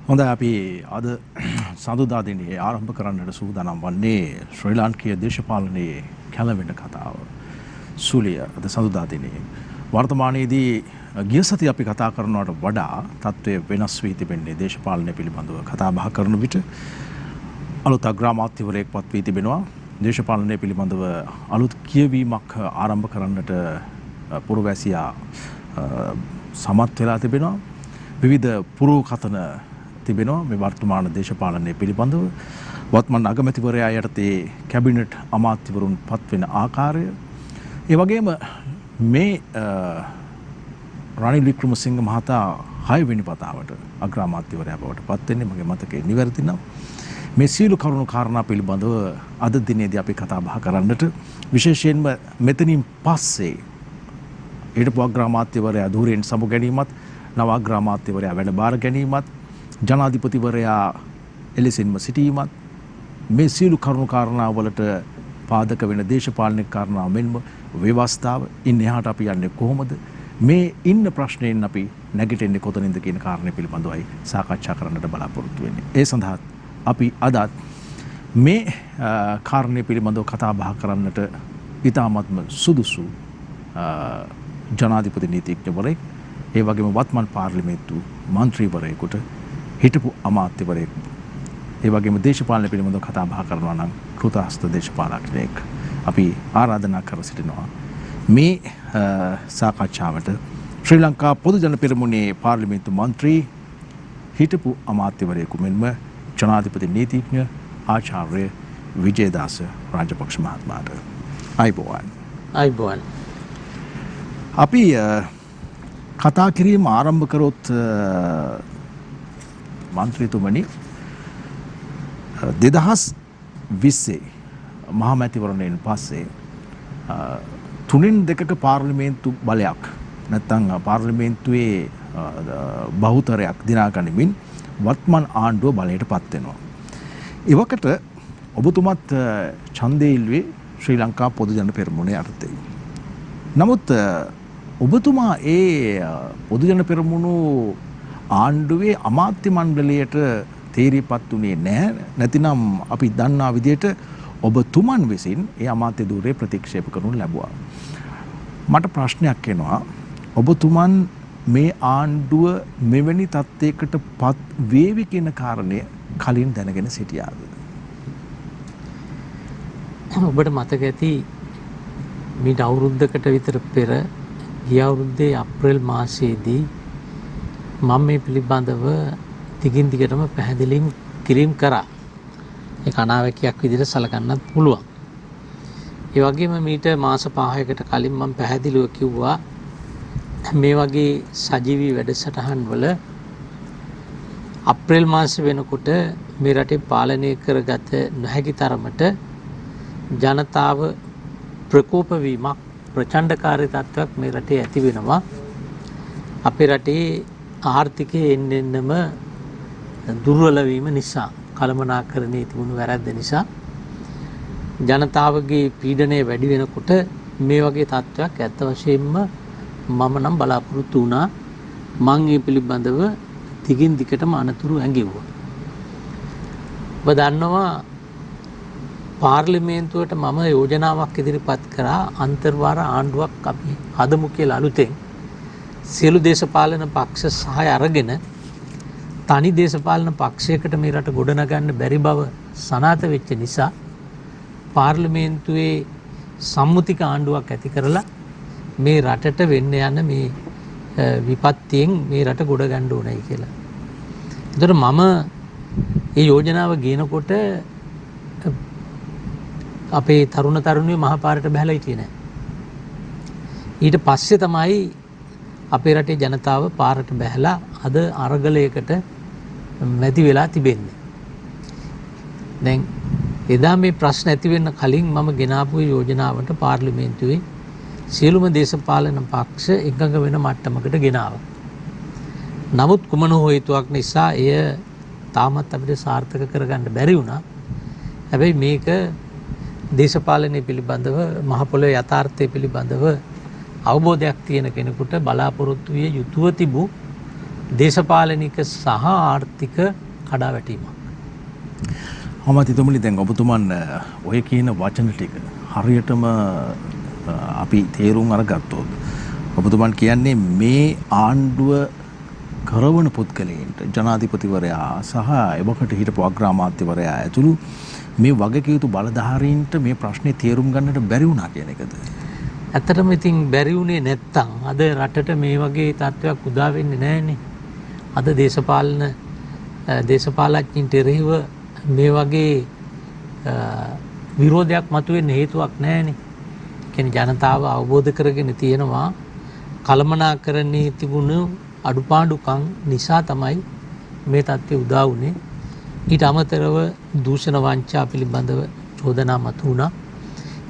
හොඳයි අපි අද සඳුදා දිනේ ආරම්භ කරන්නට සූදානම් වන්නේ ශ්‍රී ලාංකීය දේශපාලනයේ කැළවෙන කතාව. සුලිය අද සඳුදා දිනේ වර්තමානයේදී ගිය සතියේ අපි කතා කරනවට වඩා තත්ත්වය වෙනස් වී තිබෙන්නේ දේශපාලනය පිළිබඳව කතා බහ කරන විට අලුත් අග්‍රාමාත්‍යවරයෙක් පත් වී තිබෙනවා. දේශපාලනය පිළිබඳව අලුත් කියවීමක් ආරම්භ කරන්නට පුරවැසියා සමත් වෙලා තිබෙනවා. විවිධ පුරකථන තිබෙනවා මේ වර්තමාන දේශපාලනය පිළිබඳව. වත්මන් අගමැතිවරයා යටතේ කැබිනට් අමාත්‍යවරුන් පත්වෙන ආකාරය. ඒ වගේම මේ රනිල් වික්‍රමසිංහ මහතා 6 වෙනි වතාවට අග්‍රාමාත්‍යවරයා බවට පත් වෙන්නේ මගේ මතකයේ නිවැරදි නම්. මේ සියලු කරුණු කාරණා පිළිබඳව අද දිනේදී අපි කතා බහ කරන්නට විශේෂයෙන්ම මෙතනින් පස්සේ ඊටපු අග්‍රාමාත්‍යවරයා ධූරයෙන් සමු ගැනීමත් නව අග්‍රාමාත්‍යවරයා වැඩ බාර ගැනීමත් ජනාධිපතිවරයා එලෙසින්ම සිටීමත් මේ සියලු කරුණු කාරණා වලට පාදක වෙන දේශපාලන කාරණා මෙන්ම ව්‍යවස්ථාව ඉන් එහාට අපි යන්නේ කොහොමද මේ ඉන්න ප්‍රශ්නයෙන් අපි නැගිටින්නේ කොතනින්ද කියන කාරණේ පිළිබඳවයි සාකච්ඡා කරන්නට බලාපොරොත්තු වෙන්නේ. ඒ සඳහා අපි අදත් මේ කාරණේ පිළිබඳව කතා බහ කරන්නට ඉතාමත්ම සුදුසු ජනාධිපති නීතිඥවරයෙක් ඒ වගේම වත්මන් පාර්ලිමේන්තු මන්ත්‍රීවරයෙකුට හිටපු අමාත්‍යවරයෙකු ඒ වගේම දේශපාලන පිළිබඳව කතා බහ කරනවා නම් කෘතහස්ත දේශපාලකයෙක් අපි ආරාධනා කර සිටිනවා මේ සාකච්ඡාවට ශ්‍රී ලංකා පොදු ජන පෙරමුණේ පාර්ලිමේන්තු මන්ත්‍රී හිටපු අමාත්‍යවරයෙකු මෙන්ම ජනාධිපති නීතිඥ ආචාර්ය විජේදාස රාජපක්ෂ මහත්මයාට අයිබෝවන් අපි කතා කිරීම ආරම්භ කරොත් මන්ත්‍රීතුමනි 2020 මහමැතිවරණයෙන් පස්සේ 3/2 පාර්ලිමේන්තු බලයක් නැත්නම් පාර්ලිමේන්තුවේ බහුතරයක් දිනා ගනිමින් වත්මන් ආණ්ඩුව බලයට පත් වෙනවා. එවකට ඔබතුමත් ඡන්දය ඉල්ලුවේ ශ්‍රී ලංකා පොදු ජන පෙරමුණේ යටතේ. නමුත් ඔබතුමා ඒ පොදු ජන පෙරමුණු ආණ්ඩුවේ අමාත්‍ය මණ්ඩලයට තේරීපත් උනේ නැහැ. නැතිනම් අපි දන්නා විදිහට ඔබතුමන් විසින් ඒ අමාත්‍ය ධූරය ප්‍රතික්ෂේප කරනු ලැබුවා. මට ප්‍රශ්නයක් එනවා. ඔබතුමන් මේ ආණ්ඩුව මෙවැනි තත්ත්වයකට පත් වේවි කියන කාරණය කලින් දැනගෙන සිටියාද? ඔබට මතක ඇති මීට අවුරුද්දකට විතර පෙර ගිය අවුරුද්දේ අප්‍රේල් මාසයේදී මම මේ පිළිබඳව දිගින් දිගටම පැහැදිලි කිරීම කරා. ඒක අනාවැකියක් විදිහට සලකන්නත් පුළුවන්. ඒ වගේම මීට මාස 5කට කලින් මම පැහැදිලිව කිව්වා මේ වගේ සජීවී වැඩසටහන් වල අප්‍රේල් මාසෙ වෙනකොට මේ රටේ පාලනය කරගත නොහැකි තරමට ජනතාව ප්‍රකෝප වීමක් ප්‍රචණ්ඩකාරී තත්ත්වයක් මේ රටේ ඇති වෙනවා. අපේ රටේ ආර්ථිකයේ එන්නෙන්නම දුර්වල වීම නිසා කළමනාකරණයේ තිබුණු වැරැද්ද නිසා ජනතාවගේ පීඩනය වැඩි වෙනකොට මේ වගේ තත්ත්වයක් ඇත්ත වශයෙන්ම මම නම් බලාපොරොත්තු වුණා. මම මේ පිළිබඳව දිගින් දිගටම අනතුරු ඇඟෙව්වා. ඔබ දන්නවා පාර්ලිමේන්තුවට මම යෝජනාවක් ඉදිරිපත් කරා අන්තර්වාර ආණ්ඩුවක් අපි හදමු කියලා අලුතෙන් සියලු දේශපාලන පක්ෂ සහාය අරගෙන තනි දේශපාලන පක්ෂයකට මේ රට ගොඩනගන්න බැරි බව සනාථ වෙච්ච නිසා පාර්ලිමේන්තුවේ සම්මුතික ආණ්ඩුවක් ඇති කරලා මේ රටට වෙන්න යන මේ විපත්තියෙන් මේ රට ගොඩ ගන්න ඕනයි කියලා. ඒතර මම මේ යෝජනාව ගේනකොට අපේ තරුණ තරුණියෝ මහපාරට බහලා හිටියේ නැහැ. ඊට පස්සේ තමයි අපේ රටේ ජනතාව පාරට බහලා අද අරගලයකට මැදි වෙලා තිබෙන්නේ. දැන් එදා මේ ප්‍රශ්න ඇති වෙන්න කලින් මම ගෙනාපු යෝජනාවට පාර්ලිමේන්තුවේ සියලුම දේශපාලන පක්ෂ එකඟ වෙන මට්ටමකට ගෙනාවා. නමුත් කුමන හේතුවක් නිසා එය තාමත් අපිට සාර්ථක කරගන්න බැරි වුණා. හැබැයි මේක දේශපාලනය පිළිබඳව මහ පොළොවේ යථාර්ථය පිළිබඳව අවබෝධයක් තියෙන කෙනෙකුට බලාපොරොත්තු විය යුතුව තිබූ දේශපාලනික සහ ආර්ථික කඩාවැටීමක්. අමාත්‍යතුමනි දැන් ඔබතුමන් ඔය කියන වචන ටික හරියටම අපි තේරුම් අරගත්තොත් ඔබතුමන් කියන්නේ මේ ආණ්ඩුව කරවන පුද්ගලයන්ට ජනාධිපතිවරයා සහ එවකට හිටපු අග්‍රාමාත්‍යවරයා ඇතුළු මේ වගකීම් යුතු බලධාරීන්ට මේ ප්‍රශ්නේ තේරුම් ගන්නට බැරි වුණා කියන එකද? ඇත්තටම ඉතින් බැරි වුණේ නැත්තම් අද රටට මේ වගේ තත්ත්වයක් උදා වෙන්නේ නැහැනේ. අද දේශපාලඥයින්ට එරෙහිව මේ වගේ විරෝධයක් මතුවෙන්න හේතුවක් නැහැනේ. කියන්නේ ජනතාව අවබෝධ කරගෙන තියෙනවා කළමනාකරණයේ තිබුණු අඩුපාඩුකම් නිසා තමයි මේ තත්ත්වය උදා වුණේ. ඊට අමතරව දූෂණ වංචා පිළිබඳව චෝදනා මතුවුණා.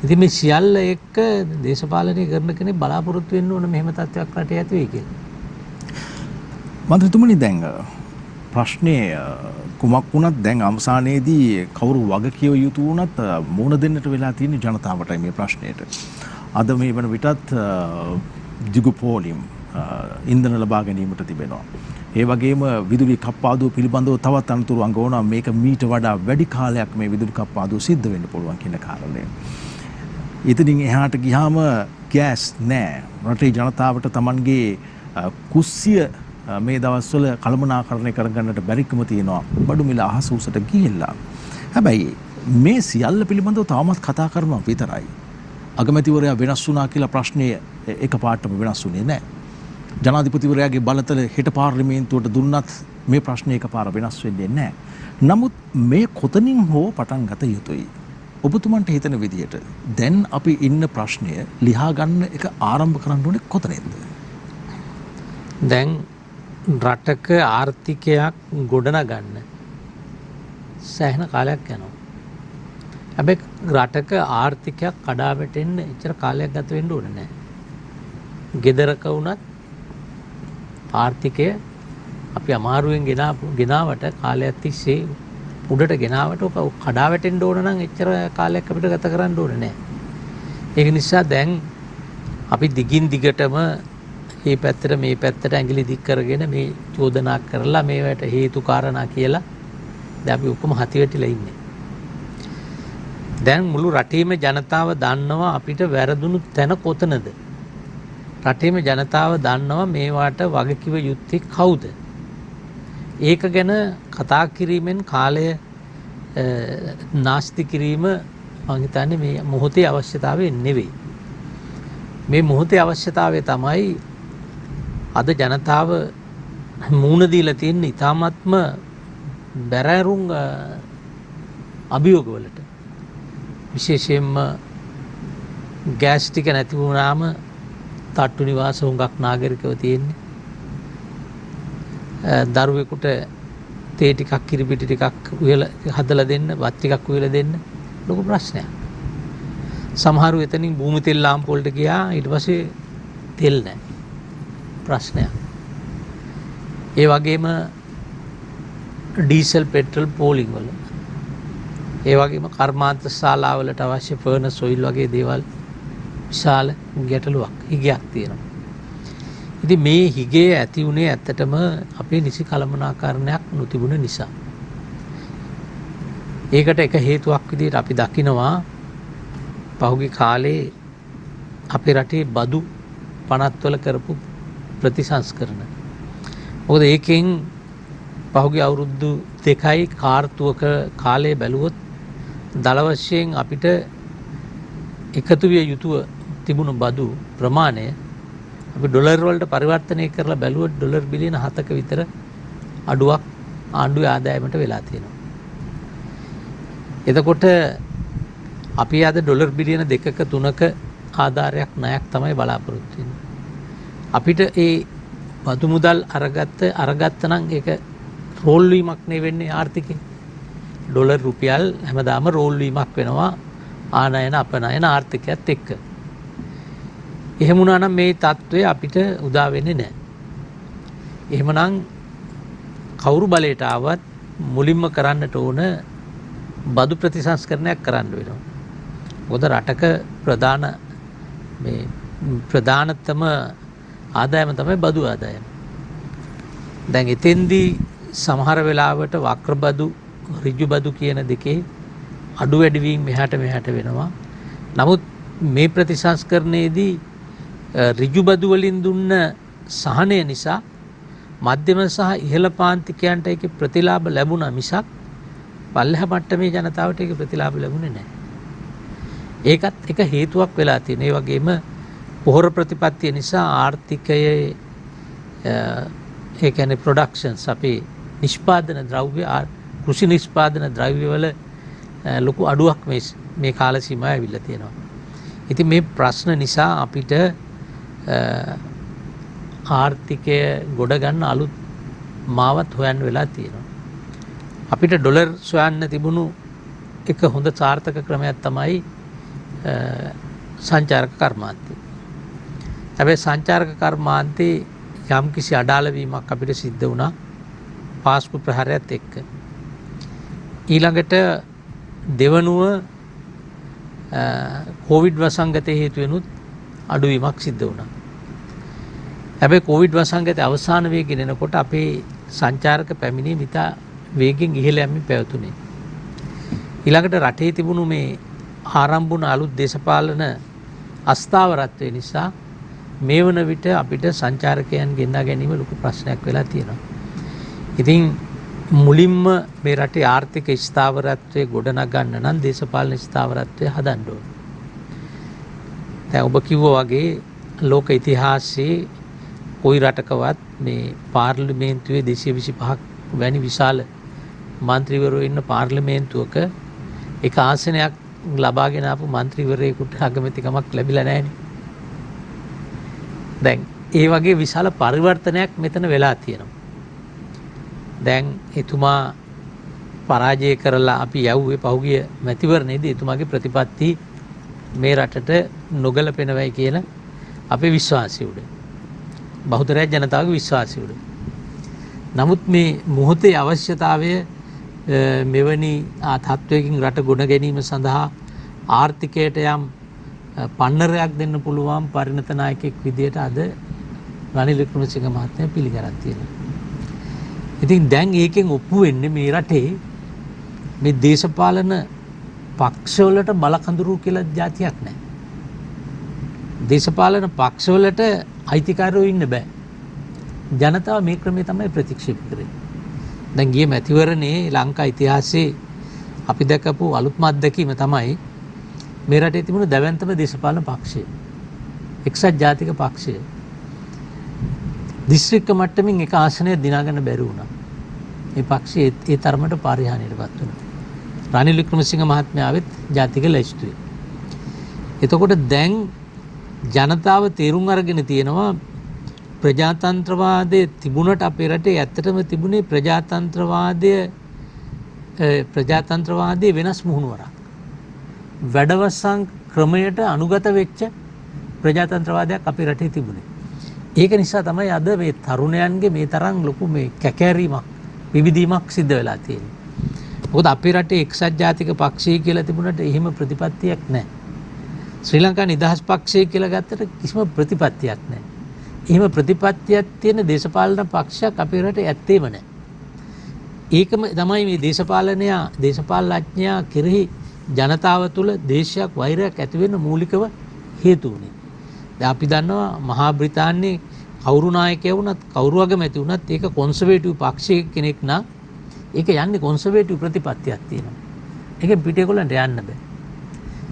ඉතින් මේ සියල්ල එක්ක දේශපාලනය කරන කෙනෙක් බලාපොරොත්තු වෙන්න ඕන මෙහෙම තත්ත්වයක් රටේ ඇති වෙයි කියලා. මන්ත්‍රීතුමනි දැන් ප්‍රශ්නේ කුමක් වුණත් දැන් අවසානයේදී කවුරු වගකිය යුතු වුණත් මුහුණ දෙන්නට වෙලා තියෙන ජනතාවටයි මේ ප්‍රශ්නයට. අද මේ වන විටත් දිගු පෝලිම් ඉන්ධන ලබා ගැනීමට තිබෙනවා. ඒ වගේම විදුලි කප්පාදුව පිළිබඳව තවත් අනතුරු අඟවනවා. මේක මීට වඩා වැඩි කාලයක් මේ විදුලි කප්පාදුව සිද්ධ වෙන්න පුළුවන් කියන කාරණය. ඉතින් එහාට ගියාම ගෑස් නැහැ. රටේ ජනතාවට Tamanගේ කුස්සිය මේ දවස්වල කළමනාකරණය කරගන්නට බැරිකම තියෙනවා. බඩු මිල අහස උසට ගිහිල්ලා. හැබැයි මේ සියල්ල පිළිබඳව තවමත් කතා කරනවා විතරයි. අගමැතිවරයා වෙනස් වුණා කියලා ප්‍රශ්නේ එකපාරටම වෙනස් වුණේ නැහැ. ජනාධිපතිවරයාගේ බලතල හෙට පාර්ලිමේන්තුවට දුන්නත් මේ ප්‍රශ්නේ එකපාර වෙනස් වෙන්නේ නැහැ. නමුත් මේ කොතනින් හෝ පටන් ගත යුතුයි. ඔබතුමන්ට හිතන විදිහට දැන් අපි ඉන්න ප්‍රශ්නය ලියා ගන්න එක ආරම්භ කරන්න ඕනේ කොතනින්ද? දැන් රටක ආර්ථිකයක් ගොඩනගන්න සෑහෙන කාලයක් යනවා. හැබැයි රටක ආර්ථිකයක් කඩා වැටෙන්න එච්චර කාලයක් ගත වෙන්න ඕනේ නැහැ. ගෙදරක වුණත් ආර්ථිකය අපි අමාරුවෙන් ගෙනාවට කාලයක් තිස්සේ උඩට ගෙනාවට ඔක කඩා වැටෙන්න ඕන නම් එච්චර කාලයක් අපිට ගත කරන්න ඕනේ නැහැ. ඒක නිසා දැන් අපි දිගින් දිගටම මේ පැත්තට මේ පැත්තට ඇඟිලි දික් කරගෙන මේ චෝදනා කරලා මේවට හේතු කාරණා කියලා දැන් අපි ඔක්කොම හති වැටිලා ඉන්නේ. දැන් මුළු රටේම ජනතාව දන්නවා අපිට වැරදුණු තැන කොතනද. රටේම ජනතාව දන්නවා මේවට වගකිව යුත්තේ කවුද. ඒක ගැන කතා කිරීමෙන් කාලය නාස්ති කිරීම මම හිතන්නේ මේ මොහොතේ අවශ්‍යතාවය නෙවෙයි. මේ මොහොතේ අවශ්‍යතාවය තමයි අද ජනතාව මූණ දීලා තියෙන ඉතාමත්ම බැරෑරුම් අභියෝගවලට. විශේෂයෙන්ම ගෑස් ටික නැති වුණාම තට්ටු නිවාස හුඟක් නාගරිකව තියෙන්නේ. දරුවෙකුට තේ ටිකක් කිරිපිටි ටිකක් උයලා හදලා දෙන්න, වත් ටිකක් උයලා දෙන්න ලොකු ප්‍රශ්නයක්. සමහරු එතනින් භූමි තෙල් ලාම්පු වලට ගියා ඊට පස්සේ තෙල් නැහැ. ප්‍රශ්නයක්. ඒ වගේම ඩීසල් පෙට්‍රල් පෝලිං වල. ඒ වගේම කර්මාන්ත ශාලාවලට අවශ්‍ය ෆර්නස් ඔයිල් වගේ දේවල් විශාල ගැටලුවක් හිගයක් තියෙනවා. ඉතින් මේ හිගේ ඇති උනේ ඇත්තටම අපේ නිසි කළමනාකරණයක් නොතිබුණ නිසා. ඒකට එක හේතුවක් විදිහට අපි දකිනවා පහුගිය කාලේ අපේ රටේ බදු පනත්වල කරපු ප්‍රතිසංස්කරණ. මොකද ඒකෙන් පහුගිය අවුරුදු 2යි කාර්තුවක කාලය බැලුවොත් දල වශයෙන් අපිට එකතු විය යුතුව තිබුණු බදු ප්‍රමාණය අපි ඩොලර් වලට පරිවර්තනය කරලා බැලුවොත් ඩොලර් බිලියන 7ක විතර අඩුවක් ආණ්ඩුවේ ආදායමට වෙලා තියෙනවා. එතකොට අපි අද ඩොලර් බිලියන 2ක 3ක ආධාරයක් ණයක් තමයි බලාපොරොත්තු වෙන්නේ. අපිට ඒ බදු මුදල් අරගත්ත නම් ඒක රෝල් වීමක් නේ වෙන්නේ ආර්ථිකේ. ඩොලර් රුපියල් හැමදාම රෝල් වීමක් වෙනවා ආනයන අපනයන ආර්ථිකයත් එක්ක. එහෙම වුණා නම් මේ තත්ත්වය අපිට උදා වෙන්නේ නැහැ. එහෙමනම් කවුරු බලයට ආවත් මුලින්ම කරන්නට ඕන බදු ප්‍රතිසංස්කරණයක් කරන්න වෙනවා. මොකද රටක ප්‍රධානතම ආදායම තමයි බදු ආදායම. දැන් එතෙන්දී සමහර වෙලාවට වක්‍රබදු ඍජුබදු කියන දෙකේ අඩු වැඩිවීම මෙහාට මෙහාට වෙනවා. නමුත් මේ ප්‍රතිසංස්කරණයේදී ඍජුබදු වලින් දුන්න සහනය නිසා මධ්‍යම සහ ඉහළ පාන්තිකයන්ට ඒකේ ප්‍රතිලාභ ලැබුණා මිසක් පල්ලෙහා මට්ටමේ ජනතාවට ඒකේ ප්‍රතිලාභ ලැබුණේ නැහැ. ඒකත් එක හේතුවක් වෙලා තියෙන. ඒ වගේම පොහොර ප්‍රතිපත්තිය නිසා ආර්ථිකයේ ඒ කියන්නේ ප්‍රොඩක්ෂන්ස් අපේ නිෂ්පාදන ද්‍රව්‍ය කෘෂි නිෂ්පාදන ද්‍රව්‍ය වල ලොකු අඩුවක් මේ කාල සීමාවේ ඇවිල්ලා තියෙනවා. ඉතින් මේ ප්‍රශ්න නිසා අපිට ආර්ථිකය ගොඩ ගන්න අලුත් මාවත් හොයන්න වෙලා තියෙනවා. අපිට ඩොලර් සොයන්න තිබුණු එක හොඳ සාර්ථක ක්‍රමයක් තමයි සංචාරක කර්මාන්තය. හැබැයි සංචාරක කර්මාන්තේ යම් කිසි අඩාල වීමක් අපිට සිද්ධ වුණා පාස්කු ප්‍රහාරයත් එක්ක. ඊළඟට දෙවනුව කොවිඩ් වසංගතය හේතුවෙනුත් අඩුවීමක් සිද්ධ වුණා. හැබැයි කොවිඩ් වසංගතය අවසාන වේගෙන එනකොට අපේ සංචාරක පැමිණීම ඉතා වේගෙන් ඉහළ යමින් පැවතුනේ. ඊළඟට රටේ තිබුණු මේ ආරම්භ වුණ අලුත් දේශපාලන අස්ථාවරත්වය නිසා මේ වන විට අපිට සංචාරකයන් ගෙන්නා ගැනීම ලොකු ප්‍රශ්නයක් වෙලා තියෙනවා. ඉතින් මුලින්ම මේ රටේ ආර්ථික ස්ථාවරත්වය ගොඩනගන්න නම් දේශපාලන ස්ථාවරත්වය හදන්න ඕන. දැන් ඔබ කිව්වා වගේ ලෝක ඉතිහාසයේ කොයි රටකවත් මේ පාර්ලිමේන්තුවේ 225ක් වැනි විශාල මන්ත්‍රීවරයෝ ඉන්න පාර්ලිමේන්තුවක එක ආසනයක් ලබාගෙන ආපු මන්ත්‍රීවරයෙකුට අගමැතිකමක් ලැබිලා නැහැනේ. දැන් ඒ වගේ විශාල පරිවර්තනයක් මෙතන වෙලා තියෙනවා. දැන් එතුමා පරාජය කරලා අපි යව්වේ පහුගිය මැතිවරණයේදී එතුමාගේ ප්‍රතිපත්ති මේ රටට නොගැලපෙනවයි කියලා අපේ විශ්වාසය උඩ. බහුතරය ජනතාවගේ විශ්වාසය උඩ. නමුත් මේ මොහොතේ අවශ්‍යතාවය මෙවැනි තත්ත්වයකින් රට ගොඩ ගැනීම සඳහා ආර්ථිකයට යම් පන්නරයක් දෙන්න පුළුවන් පරිණත නායකයෙක් විදියට අද රනිල් වික්‍රමසිංහ මහත්මයා පිළිගරන් තියෙනවා. ඉතින් දැන් ඒකෙන් ඔප්පු වෙන්නේ මේ රටේ මේ දේශපාලන පක්ෂවලට බලකඳුරු කියලා જાතියක් නැහැ. දේශපාලන පක්ෂවලට අයිතිකාරයෝ ඉන්න බෑ. ජනතාව මේ ක්‍රමය තමයි ප්‍රතික්ෂේප කරේ. දැන් ගිය මැතිවරණේ ලංකා ඉතිහාසයේ අපි දැකපු අලුත්ම අත්දැකීම තමයි මේ රටේ තිබුණු දැවැන්තම දේශපාලන පක්ෂය. එක්සත් ජාතික පක්ෂය. දිස්ත්‍රික්ක මට්ටමින් එක ආසනයක් දිනා ගන්න බැරි වුණා. මේ පක්ෂය ඒ තරමට පරිහානියටපත් වුණා. රනිල් වික්‍රමසිංහ මහත්මයාවෙත් ජාතික ලැයිස්තුවේ. එතකොට දැන් ජනතාව තේරුම් අරගෙන තියෙනවා ප්‍රජාතන්ත්‍රවාදයේ තිබුණට අපේ රටේ ඇත්තටම තිබුණේ ප්‍රජාතන්ත්‍රවාදයේ වෙනස් මුහුණුවරක්. වැඩවසම් ක්‍රමයට අනුගත වෙච්ච ප්‍රජාතන්ත්‍රවාදයක් අපේ රටේ තිබුණේ. ඒක නිසා තමයි අද මේ තරුණයන්ගේ මේ තරම් ලොකු මේ කැකෑරීමක් විවිධීමක් සිද්ධ වෙලා තියෙන්නේ. මොකද අපේ රටේ එක්සත් ජාතික පක්ෂය කියලා තිබුණට එහෙම ප්‍රතිපත්තියක් නැහැ. ශ්‍රී ලංකා නිදහස් පක්ෂය කියලා ගත්තට කිසිම ප්‍රතිපත්තියක් නැහැ. එහෙම ප්‍රතිපත්තියක් තියෙන දේශපාලන පක්ෂයක් අපේ රටේ ඇත්තේම නැහැ. ඒකම තමයි මේ දේශපාලනඥයා කෙරෙහි ජනතාව තුළ දේශයක් වෛරයක් ඇති වෙන්න මූලිකව හේතු වුණේ. දැන් අපි දන්නවා මහා බ්‍රිතාන්‍යයේ කවුරු නායකයා වුණත් කවුරු අගමැති වුණත් ඒක කොන්සර්වේටිව් පක්ෂයක කෙනෙක් නම් ඒක යන්නේ කොන්සර්වේටිව් ප්‍රතිපත්තියක් තියෙනවා. ඒකෙන් පිට ඒගොල්ලන්ට යන්න බෑ.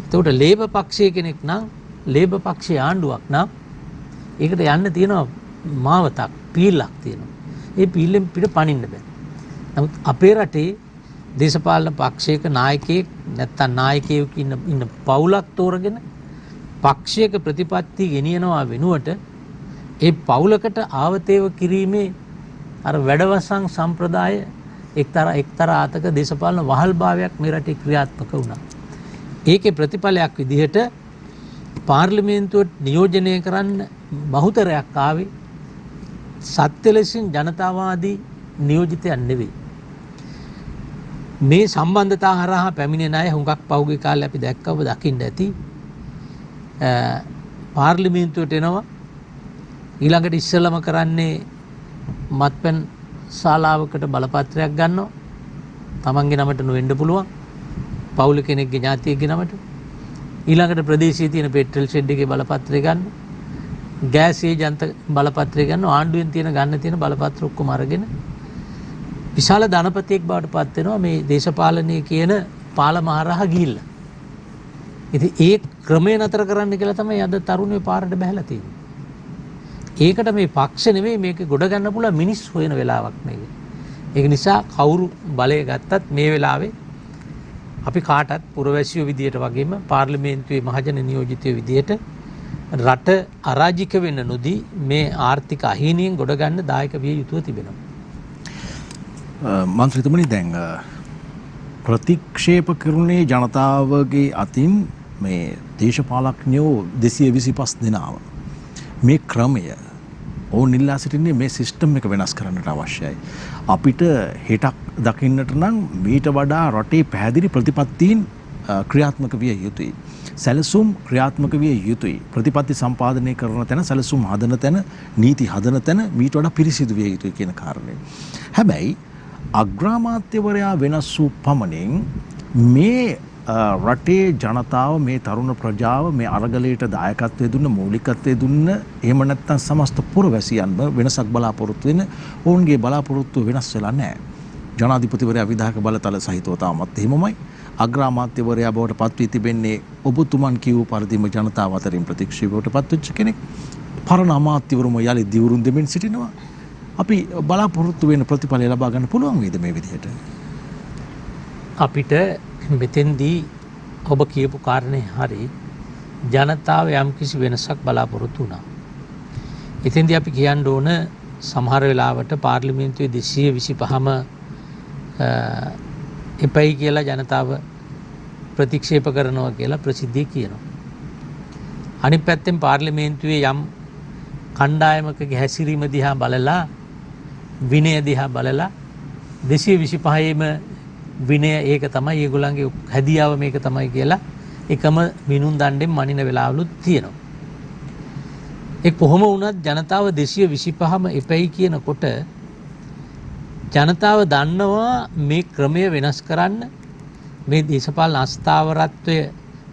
එතකොට ලේබර් පක්ෂයේ කෙනෙක් නම් ලේබර් පක්ෂයේ ආණ්ඩුවක් නම් ඒකට යන්න තියෙනවා මාවතක් පීලක් තියෙනවා. ඒ පීලෙන් පිට පනින්න බෑ. නමුත් අපේ රටේ දේශපාලන පක්ෂයක නායකයෙක් නැත්තම් නායකයෙක් ඉන්න පවුලක් තෝරගෙන පක්ෂයක ප්‍රතිපත්ති ගෙනියනවා වෙනුවට ඒ පවුලකට ආවතේව කිරීමේ අර වැඩවසම් සම්ප්‍රදාය එක්තරා ආතක දේශපාලන වහල්භාවයක් මේ රටේ ක්‍රියාත්මක වුණා. ඒකේ ප්‍රතිඵලයක් විදිහට පාර්ලිමේන්තුවට නියෝජනය කරන්න බහුතරයක් ආවේ සත්‍ය ලෙසින් ජනතාවාදී නියෝජිතයන් නෙවෙයි. මේ සම්බන්ධතා හරහා පැමිණෙන අය හුඟක් පහුගිය කාලේ අපි දැක්කව දකින්න ඇති. පාර්ලිමේන්තුවට එනවා ඊළඟට ඉස්සෙල්ලම කරන්නේ මත්පැන් ශාලාවකට බලපත්‍රයක් ගන්නවා. තමන්ගේ නමට නොවෙන්න පුළුවන්. පවුල කෙනෙක්ගේ ඥාතියෙක්ගේ නමට. ඊළඟට ප්‍රදේශයේ තියෙන පෙට්‍රල් ෂෙඩ් එකේ බලපත්‍රය ගන්න. ගෑස් ඒජන්ත බලපත්‍රය ගන්න. ආණ්ඩුවෙන් ගන්න තියෙන බලපත්‍ර ඔක්කොම අරගෙන විශාල ධනපතියෙක් බවට පත් වෙනවා මේ දේශපාලනයේ කියන පාලමහරහා ගිහිල්ලා. ඉතින් ඒ ක්‍රමය නතර කරන්න කියලා තමයි අද තරුණයෝ පාරට බහැලා තියෙන්නේ. ඒකට මේ පක්ෂ නෙමෙයි මේක ගොඩ ගන්න පුළුවන් මිනිස් හොයන වෙලාවක් මේක. ඒක නිසා කවුරු බලය ගත්තත් මේ වෙලාවේ අපි කාටත් පුරවැසියෝ විදියට වගේම පාර්ලිමේන්තුවේ මහජන නියෝජිතයෝ විදියට රට අරාජික වෙන්න නොදී මේ ආර්ථික අහීනියෙන් ගොඩ ගන්න දායක විය යුතුව තිබෙනවා. මන්ත්‍රීතුමනි දැන් ප්‍රතික්ෂේප කරුණේ ජනතාවගේ අතින් මේ දේශපාලඥයෝ 225 දෙනාව මේ ක්‍රමය ඕන් ඉල්ලා සිටින්නේ මේ සිස්ටම් එක වෙනස් කරන්නට අවශ්‍යයි. අපිට හෙටක් දකින්නට නම් මීට වඩා රටේ පැහැදිලි ප්‍රතිපත්තීන් ක්‍රියාත්මක විය යුතුයි. සැලසුම් ක්‍රියාත්මක විය යුතුයි. ප්‍රතිපත්ති සම්පාදනය කරන තැන සැලසුම් හදන තැන නීති හදන තැන මීට වඩා පිරිසිදු විය යුතුයි කියන කාරණය. හැබැයි අග්‍රාමාත්‍යවරයා වෙනස් වූ පමණින් මේ රටේ ජනතාව මේ තරුණ ප්‍රජාව මේ අරගලයට දායකත්වයේ දුන්න මූලිකත්වයේ දුන්න එහෙම නැත්නම් සමස්ත පුරවැසියන්ම වෙනසක් බලාපොරොත්තු වෙන ඔවුන්ගේ බලාපොරොත්තු වෙනස් වෙලා නැහැ. ජනාධිපතිවරයා විධායක බලතල සහිතව තාමත් එහෙමමයි. අග්‍රාමාත්‍යවරයා බවට පත් වී තිබෙන්නේ ඔබතුමන් කියූ පරිදිම ජනතාව අතරින් ප්‍රතික්ෂේපයට පත්වෙච්ච කෙනෙක්. පරණ අමාත්‍යවරුම යලි දිවුරුම් දෙමින් සිටිනවා. අපි බලාපොරොත්තු වෙන ප්‍රතිඵලය ලබා ගන්න පුළුවන් වේද මේ විදිහට? අපිට මෙතෙන්දී ඔබ කියපු කාරණේ හරි. ජනතාව යම්කිසි වෙනසක් බලාපොරොත්තු වුණා. එතෙන්දී අපි කියන්න ඕන සමහර වෙලාවට පාර්ලිමේන්තුවේ 225ම එපයි කියලා ජනතාව ප්‍රතික්ෂේප කරනවා කියලා ප්‍රසිද්ධිය කියනවා. අනිත් පැත්තෙන් පාර්ලිමේන්තුවේ යම් කණ්ඩායමකගේ හැසිරීම දිහා බලලා විනය දිහා බලලා 225ෙම විනය ඒක තමයි ඒගොල්ලන්ගේ හැදියාව මේක තමයි කියලා එකම මිනුම් දණ්ඩෙන් මනින වෙලාවලුත් තියෙනවා. ඒ කොහොම වුණත් ජනතාව 225ම එපයි කියනකොට ජනතාව දන්නවා මේ ක්‍රමය වෙනස් කරන්න මේ දේශපාලන අස්ථාවරත්වය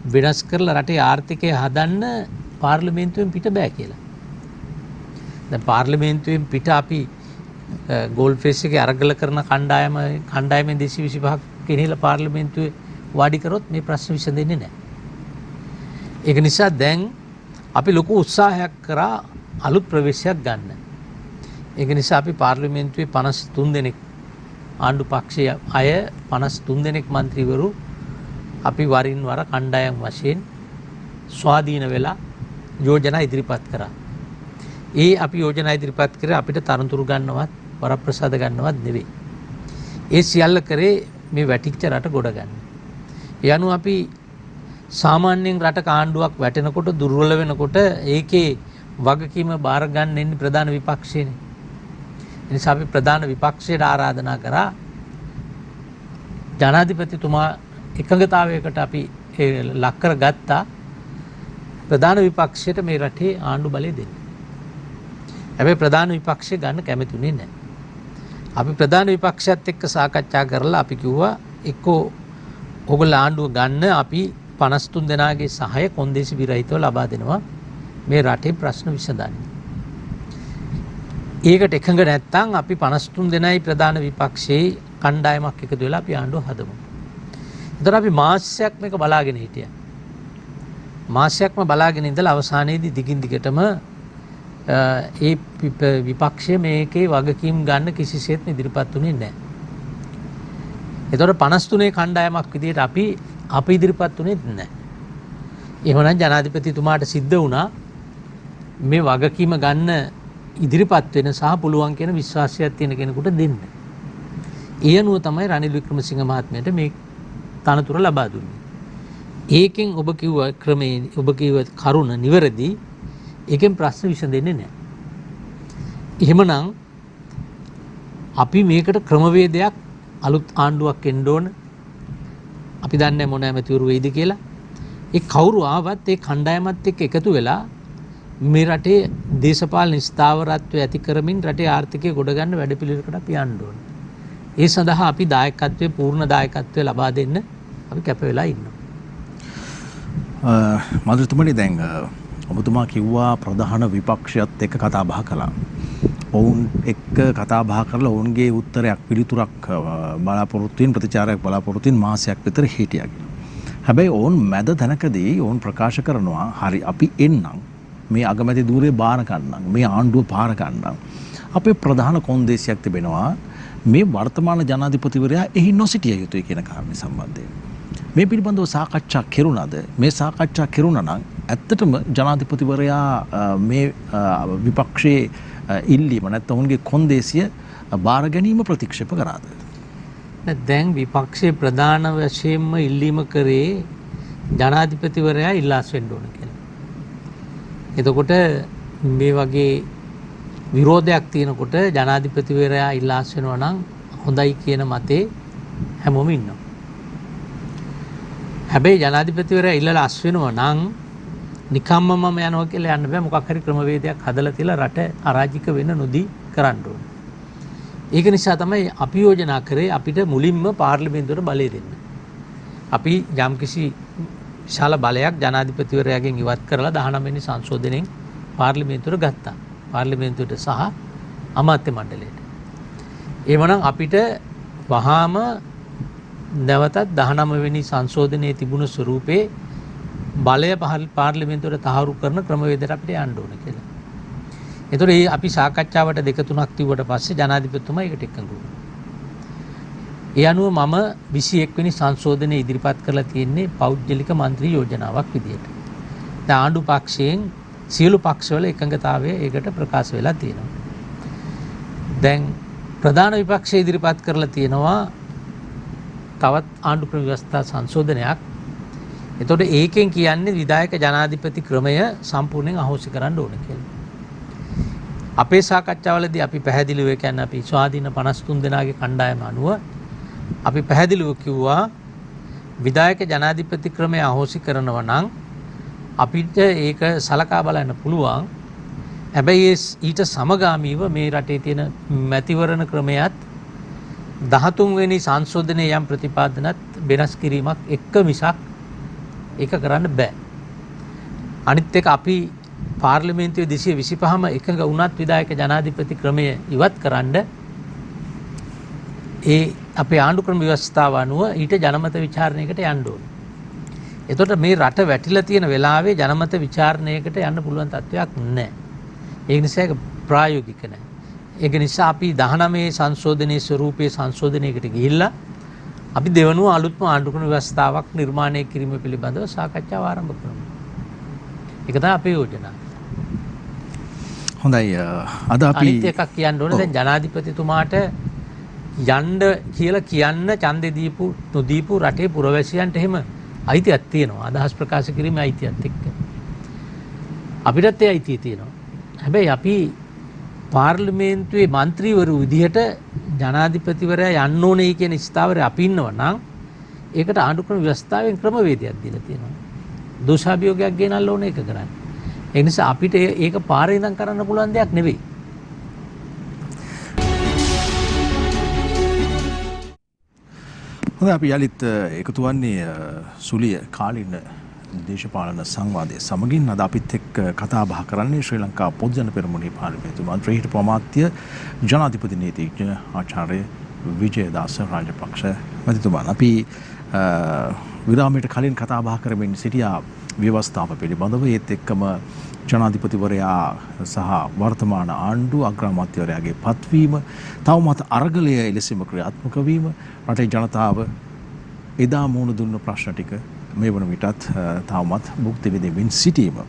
වෙනස් කරලා රටේ ආර්ථිකය හදන්න පාර්ලිමේන්තුවෙන් පිට බෑ කියලා. දැන් පාර්ලිමේන්තුවෙන් පිට අපි ගෝල්ඩ් ෆේස් එකේ අරගල කරන කණ්ඩායමෙන් 225ක් කෙනෙහිලා පාර්ලිමේන්තුවේ වාඩි කරොත් මේ ප්‍රශ්න විසඳෙන්නේ නැහැ. ඒක නිසා දැන් අපි ලොකු උත්සාහයක් කරා අලුත් ප්‍රවේශයක් ගන්න. ඒක නිසා අපි පාර්ලිමේන්තුවේ 53 දෙනෙක් ආණ්ඩු පක්ෂයේ අය 53 දෙනෙක් മന്ത്രിවරු අපි වරින් වර කණ්ඩායම් වශයෙන් ස්වාධීන වෙලා යෝජනා ඉදිරිපත් කරා. ඒ අපි යෝජනා ඉදිරිපත් කරේ අපිට තරතුරු ගන්නවත් වරප්‍රසාද ගන්නවත් නෙවෙයි. ඒ සියල්ල කරේ මේ වැටිච්ච රට ගොඩ ගන්න. ඒ අනුව අපි සාමාන්‍යයෙන් රටක ආණ්ඩුවක් වැටෙනකොට දුර්වල වෙනකොට ඒකේ වගකීම බාර ගන්න ඉන්නේ ප්‍රධාන විපක්ෂයනේ. ඒ නිසා අපි ප්‍රධාන විපක්ෂයට ආරාධනා කරා ජනාධිපතිතුමා එකඟතාවයකට අපි ලක් කරගත්තා ප්‍රධාන විපක්ෂයට මේ රටේ ආණ්ඩු බලය දෙන්න. හැබැයි ප්‍රධාන විපක්ෂය ගන්න කැමතිුනේ නැහැ. අපි ප්‍රධාන විපක්ෂයත් එක්ක සාකච්ඡා කරලා අපි කිව්වා එක්කෝ ඔයගොල්ලෝ ආණ්ඩුව ගන්න අපි 53 දෙනාගේ සහාය කොන්දේසි විරහිතව ලබා දෙනවා මේ රටේ ප්‍රශ්න විසඳන්න. ඒකට එකඟ නැත්නම් අපි 53 දෙනයි ප්‍රධාන විපක්ෂයේ කණ්ඩායමක් එකතු වෙලා අපි ආණ්ඩුව හදමු. ඒතර අපි මාසයක් මේක බලාගෙන හිටියා. මාසයක්ම බලාගෙන ඉඳලා අවසානයේදී දිගින් දිගටම ඒ විපක්ෂය මේකේ වගකීම් ගන්න කිසිසේත් ඉදිරිපත් වුණේ නැහැ. ඒතකොට 53 කණ්ඩායමක් විදිහට අපි ඉදිරිපත් වුණේ නැහැ. එහෙමනම් ජනාධිපතිතුමාට සිද්ධ වුණා මේ වගකීම ගන්න ඉදිරිපත් වෙන සහ පුළුවන් කියන විශ්වාසයක් තියෙන කෙනෙකුට දෙන්න. ඒ අනුව තමයි රනිල් වික්‍රමසිංහ මහත්මයාට මේ තනතුර ලබා දුන්නේ. ඒකෙන් ඔබ කිව්ව ක්‍රමේ ඔබ කිව්ව කරුණ නිවැරදි. ඒකෙන් ප්‍රශ්න විසඳෙන්නේ නැහැ. එහෙමනම් අපි මේකට ක්‍රමවේදයක් අලුත් ආණ්ඩුවක් එන්න ඕන. අපි දන්නේ මොන ඇමතිවරු වෙයිද කියලා. ඒ කවුරු ආවත් ඒ කණ්ඩායමත් එක්ක එකතු වෙලා මේ රටේ දේශපාලන ස්ථාවරත්වය ඇති කරමින් රටේ ආර්ථිකය ගොඩ ගන්න වැඩපිළිවෙලකට අපි යන්න ඕනේ. ඒ සඳහා අපි දායකත්වයේ පූර්ණ දායකත්වය ලබා දෙන්න අපි කැප වෙලා ඉන්නවා. මන්ත්‍රීතුමනි දැන් ඔබතුමා කිව්වා ප්‍රධාන විපක්ෂයත් එක්ක කතා බහ කළා. ඔවුන් එක්ක කතා බහ කරලා ඔවුන්ගේ උත්තරයක් පිළිතුරක් බලාපොරොත්තුෙන් ප්‍රතිචාරයක් බලාපොරොත්තුෙන් මාසයක් විතර හිටියා. හැබැයි ඔවුන් මැද තැනකදී ඔවුන් ප්‍රකාශ කරනවා හරි අපි එන්නම් මේ අගමැති ධූරේ බාර ගන්නම් මේ ආණ්ඩුව පාර ගන්නම්. අපේ ප්‍රධාන කොන්දේසියක් තිබෙනවා මේ වර්තමාන ජනාධිපතිවරයා එහි නොසිටිය යුතුයි කියන කාරණේ සම්බන්ධයෙන්. මේ පිළිබඳව සාකච්ඡා කෙරුණාද? මේ සාකච්ඡා කෙරුණා නම් ඇත්තටම ජනාධිපතිවරයා මේ විපක්ෂයේ ඉල්ලීම නැත්නම් ඔවුන්ගේ කොන්දේසිය බාර ගැනීම ප්‍රතික්ෂේප කරාද? දැන් විපක්ෂයේ ප්‍රධාන වශයෙන්ම ඉල්ලීම කරේ ජනාධිපතිවරයා ඉල්ලාස් වෙන්න ඕන කියලා. එතකොට මේ වගේ විරෝධයක් තියෙනකොට ජනාධිපතිවරයා ඉල්ලාස් වෙනවා නම් හොඳයි කියන මතේ හැමෝම ඉන්නවා. හැබැයි ජනාධිපතිවරයා ඉල්ලලා අස් වෙනවා නම් නිකම්ම මම යනවා කියලා යන්න බෑ. මොකක් හරි ක්‍රමවේදයක් හදලා තියලා රට අරාජික වෙන්න නොදී කරන්න ඕනේ. ඒක නිසා තමයි අපි යෝජනා කරේ අපිට මුලින්ම පාර්ලිමේන්තුවට බලය දෙන්න. අපි යම්කිසි විශාල බලයක් ජනාධිපතිවරයාගෙන් ඉවත් කරලා 19 වෙනි සංශෝධනයෙන් පාර්ලිමේන්තුවට ගත්තා. පාර්ලිමේන්තුවට සහ අමාත්‍ය මණ්ඩලයට. එවනම් අපිට වහාම නැවතත් 19 වෙනි සංශෝධනයේ තිබුණු ස්වරූපේ බලය පාර්ලිමේන්තුවට තහවුරු කරන ක්‍රමවේදයට අපිට යන්න ඕන කියලා. එතකොට මේ අපි සාකච්ඡාවට දෙක තුනක් තිබුවට පස්සේ ජනාධිපතිතුමා ඒකට එකඟ වුණා. ඒ අනුව මම 21 වෙනි සංශෝධනය ඉදිරිපත් කරලා තියෙන්නේ පෞද්ගලික മന്ത്രി යෝජනාවක් විදියට. දැන් ආණ්ඩු පක්ෂයෙන් සියලු පක්ෂවල එකඟතාවය ඒකට ප්‍රකාශ වෙලා තියෙනවා. දැන් ප්‍රධාන විපක්ෂය ඉදිරිපත් කරලා තියෙනවා තවත් ආණ්ඩු ක්‍රම ව්‍යවස්ථා සංශෝධනයක්. එතකොට ඒකෙන් කියන්නේ විධායක ජනාධිපති ක්‍රමය සම්පූර්ණයෙන් අහෝසි කරන්න ඕන කියලා. අපේ සාකච්ඡාවලදී අපි පැහැදිලිව කියන්නේ අපි ස්වාධීන 53 දෙනාගේ කණ්ඩායම අනුව අපි පැහැදිලිව කිව්වා විධායක ජනාධිපති ක්‍රමය අහෝසි කරනවා නම් අපිට ඒක සලකා බලන්න පුළුවන්. හැබැයි ඊට සමගාමීව මේ රටේ තියෙන මැතිවරණ ක්‍රමයත් 13 වෙනි සංශෝධනයේ යම් ප්‍රතිපාදනත් වෙනස් කිරීමක් එක්ක මිසක් ඒක කරන්න බෑ. අනිත් එක අපි පාර්ලිමේන්තුවේ 225ම එකඟ වුණත් විධායක ජනාධිපති ක්‍රමය ඉවත් කරන්න ඒ අපේ ආණ්ඩු ක්‍රම ව්‍යවස්ථාව අනුව ඊට ජනමත විචාරණයකට යන්න ඕනේ. එතකොට මේ රට වැටිලා තියෙන වෙලාවේ ජනමත විචාරණයකට යන්න පුළුවන් තත්ත්වයක් නැහැ. ඒ නිසා ඒක ප්‍රායෝගික නැහැ. ඒක නිසා අපි 19 සංශෝධනයේ ස්වරූපයේ සංශෝධනයකට ගිහිල්ලා අපි දෙවනුව අලුත්ම ආණ්ඩු ක්‍රම ව්‍යවස්ථාවක් නිර්මාණය කිරීම පිළිබඳව සාකච්ඡාව ආරම්භ කරමු. ඒක තමයි අපේ යෝජනාව. හොඳයි. අද අපි අනිත් එකක් කියන්න ඕනේ දැන් ජනාධිපතිතුමාට යන්න කියලා කියන්න ඡන්දෙ දීපු නොදීපු රටේ පුරවැසියන්ට එහෙම අයිතියක් තියෙනවා. අදහස් ප්‍රකාශ කිරීමේ අයිතියත් එක්ක. අපිටත් ඒ අයිතිය තියෙනවා. හැබැයි අපි පාර්ලිමේන්තුවේ മന്ത്രിවරු විදිහට ජනාධිපතිවරයා යන්න ඕනේ කියන ස්ථාවරය අපි ඉන්නවා නම් ඒකට ආණ්ඩු ක්‍රම ව්‍යවස්ථාවෙන් ක්‍රමවේදයක් දීලා තියෙනවා. දෝෂාභියෝගයක් ගෙනල්ලා ඕනේ ඒක කරන්න. ඒ නිසා අපිට ඒක පාරේ ඉඳන් කරන්න පුළුවන් දෙයක් නෙවෙයි. හොඳයි අපි යලිත් එකතු වන්නේ සුලිය කාලින දේශපාලන සංවාදයේ සමගින් අද අපිත් එක්ක කතා බහ කරන්නේ ශ්‍රී ලංකා පොදුජන පෙරමුණේ පාර්ලිමේන්තු මන්ත්‍රී හිටපු අමාත්‍ය ජනාධිපති නීතිඥ ආචාර්ය විජයදාස රාජපක්ෂ මැතිතුමන්. අපි විරාමයට කලින් කතා බහ කරමින් සිටියා ව්‍යවස්ථාව පිළිබඳව. ඒත් එක්කම ජනාධිපතිවරයා සහ වර්තමාන ආණ්ඩු අග්‍රාමාත්‍යවරයාගේ පත්වීම, තවමත් අරගලය එලෙසම ක්‍රියාත්මක වීම, රටේ ජනතාව එදා මුහුණ දුන්න ප්‍රශ්න ටික මේ වන විටත් තවමත් භුක්ති විඳින්මින් සිටීම.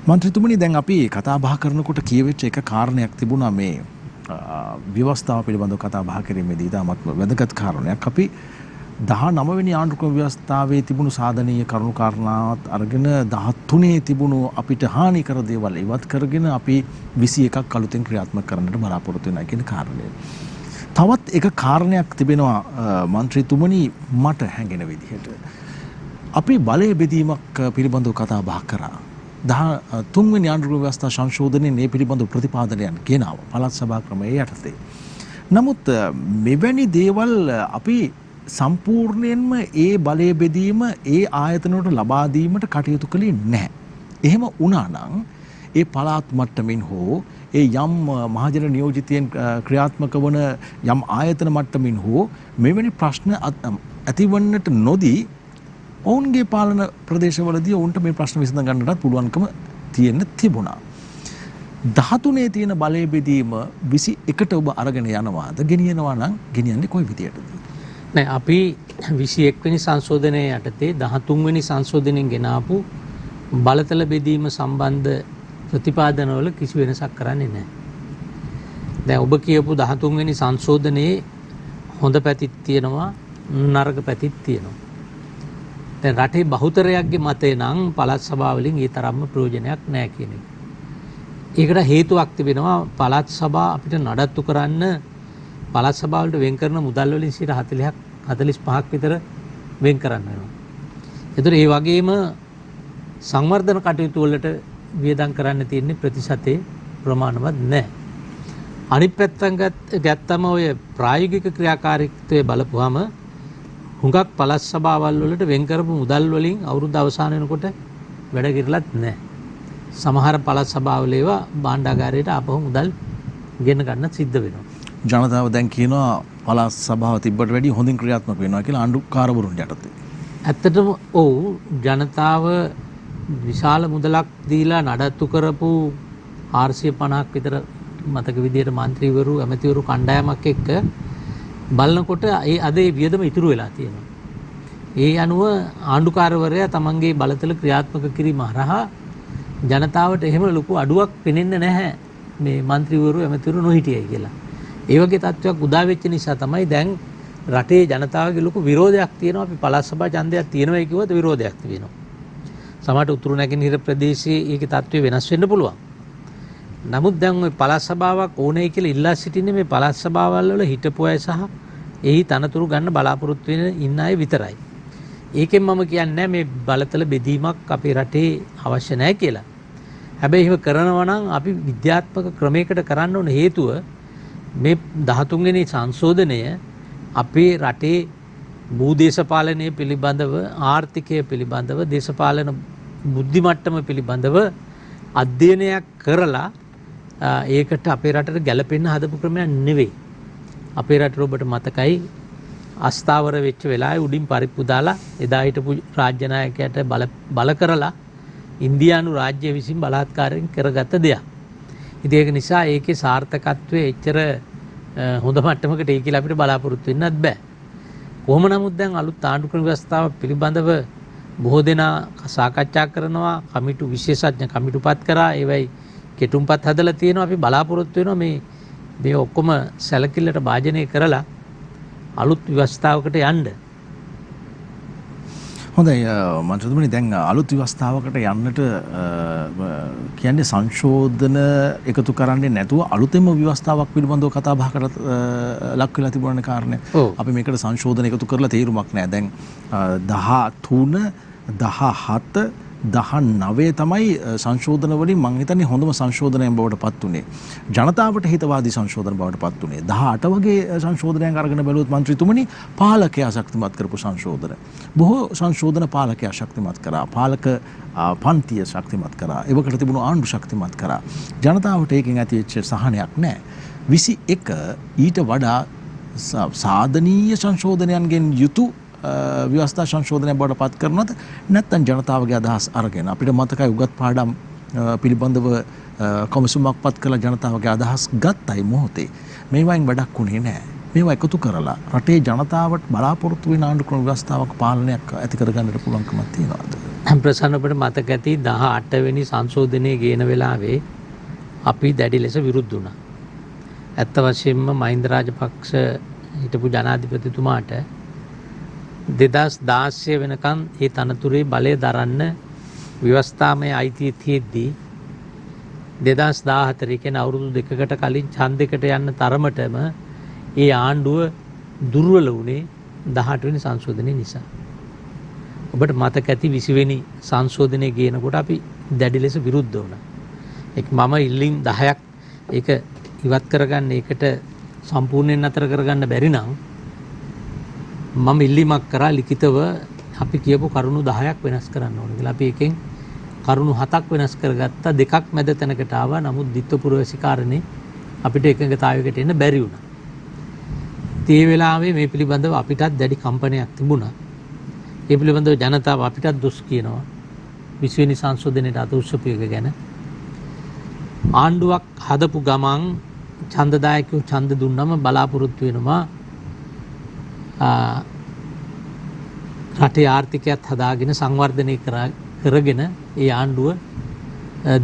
මන්ත්‍රීතුමනි දැන් අපි කතා බහ කරනකොට කියවෙච්ච එක කාරණයක් තිබුණා මේ ව්‍යවස්ථාව පිළිබඳව කතා බහ කිරීමේදී ඉතාමත් වැදගත් කාරණයක්. අපි 19 වෙනි ආණ්ඩු ක්‍රම ව්‍යවස්ථාවේ තිබුණු සාධනීය කරුණු කාරණාවත් අරගෙන 13 තිබුණු අපිට හානි කර දේවල් ඉවත් කරගෙන අපි 21ක් අලුතෙන් ක්‍රියාත්මක කරන්නට බලාපොරොත්තු වෙනවා කියන කාරණය. තවත් එක කාරණයක් තිබෙනවා මන්ත්‍රීතුමනි මට හැඟෙන විදිහට. අපි බලය බෙදීමක් පිළිබඳව කතා බහ කරා. තුන්වෙනි ආණ්ඩුක්‍රම ව්‍යවස්ථා සංශෝධනයේ මේ පිළිබඳ ප්‍රතිපාදනයන් ගෙනාව පළාත් සභා ක්‍රමයේ යටතේ. නමුත් මෙවැනි දේවල් අපි සම්පූර්ණයෙන්ම ඒ බලය බෙදීම ඒ ආයතනවලට ලබා දීමට කටයුතු කළේ නැහැ. එහෙම වුණා නම් ඒ පළාත් මට්ටමින් හෝ ඒ යම් මහජන නියෝජිතයන් ක්‍රියාත්මක වන යම් ආයතන මට්ටමින් හෝ මෙවැනි ප්‍රශ්න ඇතිවන්නට නොදී ඔවුන්ගේ පාලන ප්‍රදේශවලදී ඔවුන්ට මේ ප්‍රශ්න විසඳ ගන්නටත් පුළුවන්කම තියෙන්න තිබුණා. 13 තියෙන බලය බෙදීම 21ට ඔබ අරගෙන යනවාද ගෙනියනවා නම් ගෙනියන්නේ කොයි විදියටද? නෑ අපි 21 වෙනි සංශෝධනයේ යටතේ 13 වෙනි සංශෝධනයෙන් ගෙනාපු බලතල බෙදීම සම්බන්ධ ප්‍රතිපාදනවල කිසි වෙනසක් කරන්නේ නැහැ. දැන් ඔබ කියපු 13 වෙනි සංශෝධනයේ හොඳ පැතිත් තියෙනවා නරක පැතිත් තියෙනවා. දැන් රටේ බහුතරයක්ගේ මතය නම් පළාත් සභාවලින් ඒ තරම්ම ප්‍රයෝජනයක් නැහැ කියන එක. ඒකට හේතුවක් තිබෙනවා පළාත් සභා අපිට නඩත්තු කරන්න පළාත් සභාවලට වෙන් කරන මුදල් වලින් 40ක් 45ක් විතර වෙන් කරන්න වෙනවා. ඒතර ඒ වගේම සංවර්ධන කටයුතු වලට වියදම් කරන්න තියෙන ප්‍රතිශතේ ප්‍රමාණවත් නැහැ. අනිත් පැත්තෙන් ගත්තම ඔය ප්‍රායෝගික ක්‍රියාකාරීත්වයේ බලපුවාම හුඟක් පළාත් සභාවල් වලට වෙන් කරපු මුදල් වලින් අවුරුද්ද අවසාන වෙනකොට වැඩ කිරලත් නැහැ. සමහර පළාත් සභාවල ඒවා භාණ්ඩාගාරයට ආපහු මුදල් ගෙන ගන්න සිද්ධ වෙනවා. ජනතාව දැන් කියනවා පළාත් සභාව තිබ්බට වැඩිය හොඳින් ක්‍රියාත්මක වෙනවා කියලා ආණ්ඩුකාරවරුන් යටතේ. ඇත්තටම ඔව් ජනතාව විශාල මුදලක් දීලා නඩත්තු කරපු 450ක් විතර මතක විදියට മന്ത്രിවරු ඇමතිවරු කණ්ඩායමක් එක්ක බලනකොට ඒ අද ඒ වියදම ඉතුරු වෙලා තියෙනවා. ඒ අනුව ආණ්ඩුකාරවරයා තමන්ගේ බලතල ක්‍රියාත්මක කිරීම හරහා ජනතාවට එහෙම ලොකු අඩුවක් පෙනෙන්නේ නැහැ මේ മന്ത്രിවරු ඇමතිවරු නොහිටියයි කියලා. ඒ වගේ තත්ත්වයක් උදා වෙච්ච නිසා තමයි දැන් රටේ ජනතාවගේ ලොකු විරෝධයක් තියෙනවා. අපි පළාත් සභා ඡන්දයක් තියෙනවා කිව්වොත් විරෝධයක් තියෙනවා. සමහරට උතුරු නැගෙනහිර ප්‍රදේශයේ ඒකේ තත්ත්වය වෙනස් වෙන්න පුළුවන්. නමුත් දැන් ওই පළාත් සභාවක් ඕනේ කියලා ඉල්ලා සිටින්නේ මේ පළාත් සභාවල් වල හිටපු අය සහ එහි තනතුරු ගන්න බලාපොරොත්තු වෙන ඉන්න අය විතරයි. ඒකෙන් මම කියන්නේ මේ බලතල බෙදීමක් අපේ රටේ අවශ්‍ය නැහැ කියලා. හැබැයි එහෙම කරනවා නම් අපි විද්‍යාත්මක ක්‍රමයකට කරන්න ඕන හේතුව මේ 13 වෙනි සංශෝධනය අපේ රටේ භූදේශපාලනය පිළිබඳව ආර්ථිකය පිළිබඳව දේශපාලන බුද්ධිමට්ටම පිළිබඳව අධ්‍යයනයක් කරලා ඒකට අපේ රටට ගැලපෙන්න හදපු ක්‍රමයක් නෙවෙයි. අපේ රට ඔබට මතකයි අස්ථාවර වෙච්ච වෙලාවේ උඩින් පරිප්පු දාලා එදා හිටපු රාජ්‍ය නායකයාට බල කරලා ඉන්දියානු රාජ්‍ය විසින් බලාත්කාරයෙන් කරගත්ත දෙයක්. ඉතින් ඒක නිසා ඒකේ සාර්ථකත්වයේ එච්චර හොඳ මට්ටමකට ඒ කියලා අපිට බලාපොරොත්තු වෙන්නත් බෑ. කොහොම නමුත් දැන් අලුත් ආණ්ඩුක්‍රම ව්‍යවස්ථාව පිළිබඳව බොහෝ දෙනා සාකච්ඡා කරනවා. කමිටු විශේෂඥ කමිටුපත් කරා. ඒවයි කෙටුම්පත් හදලා තියෙනවා. අපි බලාපොරොත්තු වෙනවා මේ ඔක්කොම සැලකිල්ලට භාජනය කරලා අලුත් ව්‍යවස්ථාවකට යන්න. හොඳයි මන්ත්‍රීතුමනි දැන් අලුත් ව්‍යවස්ථාවකට යන්නට කියන්නේ සංශෝධන එකතු කරන්නේ නැතුව අලුතෙන්ම ව්‍යවස්ථාවක් පිළිබඳව කතා බහකට ලක් වෙලා තිබුණානේ කාරණේ. අපි මේකට සංශෝධන එකතු කරලා තීරුමක් නැහැ. දැන් 13 17 19 තමයි සංශෝධන වලින් මම හිතන්නේ හොඳම සංශෝධනයෙන් බවට පත් උනේ. ජනතාවට හිතවාදී සංශෝධන බවට පත් උනේ. 18 වගේ සංශෝධනයන් අරගෙන බැලුවොත් මන්ත්‍රීතුමනි පාලකයා ශක්තිමත් කරපු සංශෝධන. බොහෝ සංශෝධන පාලකයා ශක්තිමත් කරා. පාලක පන්තිය ශක්තිමත් කරා. ඒවකට තිබුණු ආණ්ඩු ශක්තිමත් කරා. ජනතාවට ඒකෙන් ඇතිවෙච්ච සහනයක් නැහැ. 21 ඊට වඩා සාධනීය සංශෝධනයන්ගෙන් යුතු ව්‍යවස්ථා සංශෝධනය බවට පත් කරනවද නැත්නම් ජනතාවගේ අදහස් අරගෙන අපිට මතකයි උගත් පාඩම් පිළිබඳව කොමිසමක් පත් කළ ජනතාවගේ අදහස් ගත්තයි මොහොතේ මේවායින් වැඩක් වුණේ නැහැ. මේවා එකතු කරලා රටේ ජනතාවට බලාපොරොත්තු වෙන ආණ්ඩුක්‍රම ව්‍යවස්ථාවක පාලනයක් ඇති කරගන්නට පුළුවන්කමක් තියනවාද? ප්‍රසන්න ඔබට මතක ඇති 18 වෙනි සංශෝධනයේ ගේන වෙලාවේ අපි දැඩි ලෙස විරුද්ධ වුණා. ඇත්ත වශයෙන්ම මහින්ද රාජපක්ෂ හිටපු ජනාධිපතිතුමාට 2016 වෙනකන් ඒ තනතුරේ බලය දරන්න ව්‍යවස්ථාමය අයිතිය තියෙද්දී 2014 කියන අවුරුදු දෙකකට කලින් ඡන්දයකට යන්න තරමටම ඒ ආණ්ඩුව දුර්වල වුණේ 18 වෙනි සංශෝධනය නිසා. ඔබට මතක ඇති 20 වෙනි සංශෝධනය ගේනකොට අපි දැඩි ලෙස විරුද්ධ වුණා. ඒක මම ඉල්ලීම් 10ක් ඒක ඉවත් කරගන්න ඒකට සම්පූර්ණයෙන් නතර කරගන්න බැරි නම් මම ඉල්ලීමක් කරා ලිඛිතව අපි කියපු කරුණු 10ක් වෙනස් කරන්න ඕනේ කියලා. අපි එකෙන් කරුණු 7ක් වෙනස් කරගත්තා. දෙකක් මැද තැනකට ආවා. නමුත් ditth පුරවැසි කාරණේ අපිට එකඟතාවයකට එන්න බැරි වුණා. ඒ වෙලාවේ මේ පිළිබඳව අපිටත් දැඩි කම්පනයක් තිබුණා. ඒ පිළිබඳව ජනතාව අපිටත් දොස් කියනවා. 20 වෙනි සංශෝධනයේට අත උස්සපු එක ගැන. ආණ්ඩුවක් හදපු ගමන් ඡන්දදායකයෝ ඡන්ද දුන්නම බලාපොරොත්තු වෙනවා රටේ ආර්ථිකයත් හදාගෙන සංවර්ධනය කරගෙන ඒ ආණ්ඩුව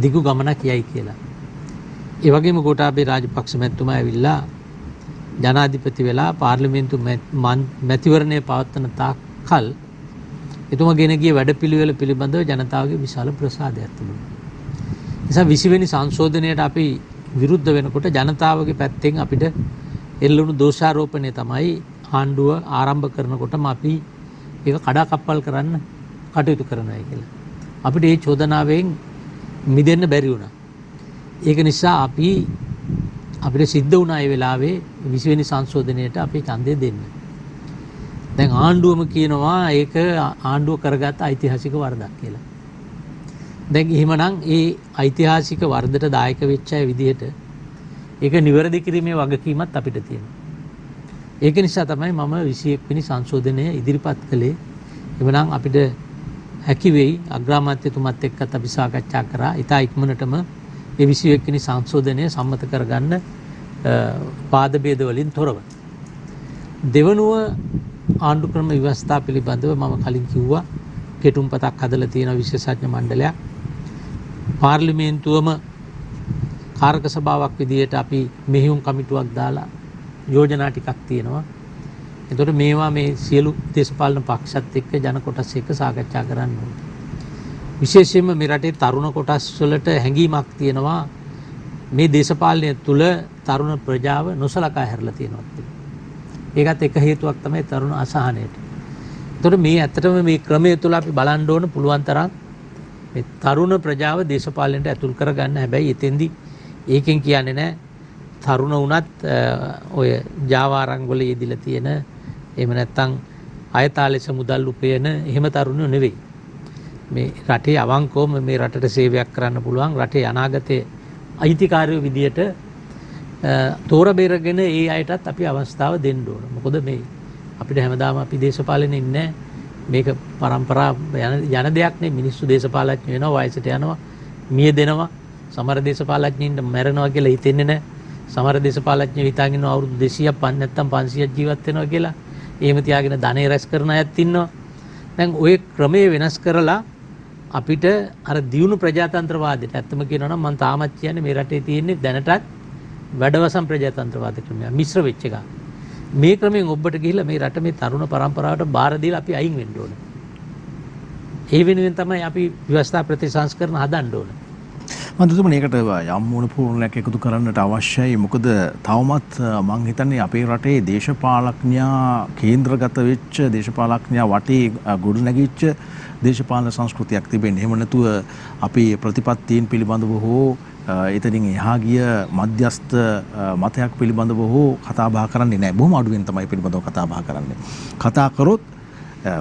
දිගු ගමනක් යයි කියලා. ඒ වගේම ගෝඨාභය රාජපක්ෂ මැතිතුමා ඇවිල්ලා ජනාධිපති වෙලා පාර්ලිමේන්තු මැතිවරණය පවත්වන තාක් කල් එතුමා ගෙන ගිය වැඩපිළිවෙල පිළිබඳව ජනතාවගේ විශාල ප්‍රසාදයක් තිබුණා. නිසා 20 වෙනි සංශෝධනයට අපි විරුද්ධ වෙනකොට ජනතාවගේ පැත්තෙන් අපිට එල්ලුණු දෝෂාරෝපණය තමයි ආණ්ඩුව ආරම්භ කරනකොටම අපි ඒක කඩාකප්පල් කරන්න කටයුතු කරනවා කියලා. අපිට මේ චෝදනාවෙන් මිදෙන්න බැරි වුණා. ඒක නිසා අපිට සිද්ධ වුණා ඒ වෙලාවේ 20 වෙනි සංශෝධනයට අපේ ඡන්දය දෙන්න. දැන් ආණ්ඩුවම කියනවා ඒක ආණ්ඩුව කරගත්ත ඓතිහාසික වරදක් කියලා. දැන් එහෙමනම් ඒ ඓතිහාසික වරදට දායක වෙච්ච අය විදිහට ඒක නිවැරදි කිරීමේ වගකීමක් අපිට තියෙනවා. ඒක නිසා තමයි මම 21 වෙනි සංශෝධනය ඉදිරිපත් කළේ. එවනම් අපිට හැකි වෙයි අග්‍රාමාත්‍යතුමත් එක්කත් අපි සාකච්ඡා කරා. ඉතා ඉක්මනටම මේ 21 වෙනි සංශෝධනය සම්මත කරගන්න පාද ભેද වලින් තොරව. දෙවනුව ආණ්ඩු ක්‍රම ව්‍යවස්ථා පිළිබඳව මම කලින් කිව්වා කෙටුම්පතක් හදලා තියෙන විශේෂඥ මණ්ඩලයක්. පාර්ලිමේන්තුවම කාරක සභාවක් විදියට අපි මෙහෙයුම් කමිටුවක් දාලා යෝජනා ටිකක් තියෙනවා. එතකොට මේවා මේ සියලු දේශපාලන පක්ෂත් එක්ක ජන කොටස් එක්ක සාකච්ඡා කරන්න ඕනේ. විශේෂයෙන්ම මේ රටේ තරුණ කොටස් වලට හැඟීමක් තියෙනවා මේ දේශපාලනය තුළ තරුණ ප්‍රජාව නොසලකා හැරලා තියෙනවා කියලා. ඒකත් එක හේතුවක් තමයි තරුණ අසහනයට. එතකොට මේ ඇත්තටම මේ ක්‍රමය තුළ අපි බලන්න ඕන පුළුවන් තරම් මේ තරුණ ප්‍රජාව දේශපාලනයට ඇතුල් කරගන්න. හැබැයි එතෙන්දී ඒකෙන් කියන්නේ නැහැ තරුණ වුණත් ඔය ජාවාරම් වල යෙදිලා තියෙන එහෙම නැත්නම් අයතාලෙස මුදල් උපයන එහෙම තරුණයෝ නෙවෙයි. මේ රටේ අවංකවම මේ රටට සේවයක් කරන්න පුළුවන් රටේ අනාගතයේ අයිතිකාරයෝ විදියට තෝර බේරගෙන ඒ අයටත් අපි අවස්ථාව දෙන්න ඕන. මොකද මේ අපිට හැමදාම අපි දේශපාලනේ ඉන්නේ මේක પરම්පරා යන දෙයක් නේ. මිනිස්සු දේශපාලඥයෝ වෙනවා, වයසට යනවා, මිය දෙනවා. සමහර දේශපාලඥයින්ට මැරෙනවා කියලා හිතෙන්නේ නැහැ. සමහර දේශපාලඥයෝ හිතාගෙන ඉන්නවා අවුරුදු 200ක් නැත්නම් 500ක් ජීවත් වෙනවා කියලා. එහෙම තියාගෙන ධනෙ රැස් කරන අයත් ඉන්නවා. දැන් ওই ක්‍රමයේ වෙනස් කරලා අපිට අර දියුණු ප්‍රජාතන්ත්‍රවාදයට ඇත්තම කියනවා නම් මම තාමත් කියන්නේ මේ රටේ තියෙන්නේ දැනටත් වැඩවසම් ප්‍රජාතන්ත්‍රවාද ක්‍රමයක් මිශ්‍ර වෙච්ච එකක්. මේ ක්‍රමයෙන් ඔබට ගිහිල්ලා මේ රට මේ තරුණ පරම්පරාවට බාර දීලා අපි අයින් වෙන්න ඕනේ. ඒ වෙනුවෙන් තමයි අපි ව්‍යවස්ථා ප්‍රතිසංස්කරණ හදන්න ඕනේ. මන්දතුමනි ඒකට යම් මොන පූර්ණයක් එකතු කරන්නට අවශ්‍යයි. මොකද තවමත් මං හිතන්නේ අපේ රටේ දේශපාලඥයා කේන්ද්‍රගත වෙච්ච දේශපාලඥයා වටේ ගොඩනැගිච්ච දේශපාලන සංස්කෘතියක් තිබෙන්නේ. එහෙම නැතුව අපි ප්‍රතිපත්තීන් පිළිබඳව හෝ එතනින් එහා ගිය මධ්‍යස්ථ මතයක් පිළිබඳව හෝ කතා බහ කරන්නේ නැහැ. බොහොම අඩුවෙන් තමයි පිළිබඳව කතා බහ කරන්නේ. කතා කරොත්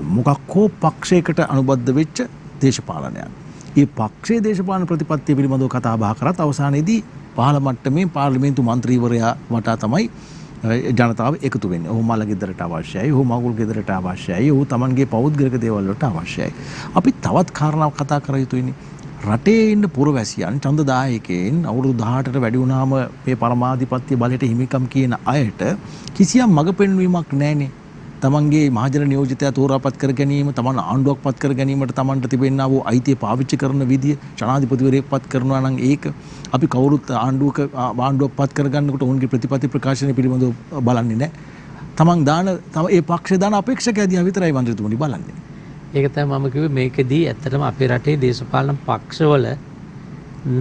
මොකක් හෝ පක්ෂයකට අනුබද්ධ වෙච්ච දේශපාලනයක්. ඒ පක්ෂයේ දේශපාලන ප්‍රතිපත්තිය පිළිබඳව කතා බහ කරත් අවසානයේදී පහළ මට්ටමේ පාර්ලිමේන්තු මන්ත්‍රීවරයා වටා තමයි ජනතාව එකතු වෙන්නේ. ඔහු මල ගෙදරට අවශ්‍යයි, ඔහු මගුල් ගෙදරට අවශ්‍යයි, ඔහු Tamanගේ පෞද්ගලික දේවල් වලට අවශ්‍යයි. අපි තවත් කාරණාවක් කතා කර යුතුයිනේ. රටේ ඉන්න පුරවැසියන් ඡන්දදායකයන් අවුරුදු 18ට වැඩි වුණාම මේ පරමාධිපත්‍ය බලයට හිමිකම් කියන අයට කිසියම් මඟ පෙන්වීමක් නැහැනේ. තමන්ගේ මහජන නියෝජිතයා තෝරාපත් කර ගැනීම, තමන් ආණ්ඩුවක් පත් කර ගැනීමට තමන්ට තිබෙනා වූ අයිතිය පාවිච්චි කරන විදිය, ජනාධිපතිවරයෙක් පත් කරනවා නම් ඒක අපි කවුරුත් ආණ්ඩුවක් පත් කරගන්නකොට ඔවුන්ගේ ප්‍රතිපත්ති ප්‍රකාශනය පිළිබඳව බලන්නේ නැහැ. තමන් දාන ඒ පක්ෂ දාන අපේක්ෂකයා දිහා විතරයි මන්ත්‍රීතුමනි බලන්නේ. ඒක තමයි මම කිව්වේ මේකෙදී ඇත්තටම අපේ රටේ දේශපාලන පක්ෂවල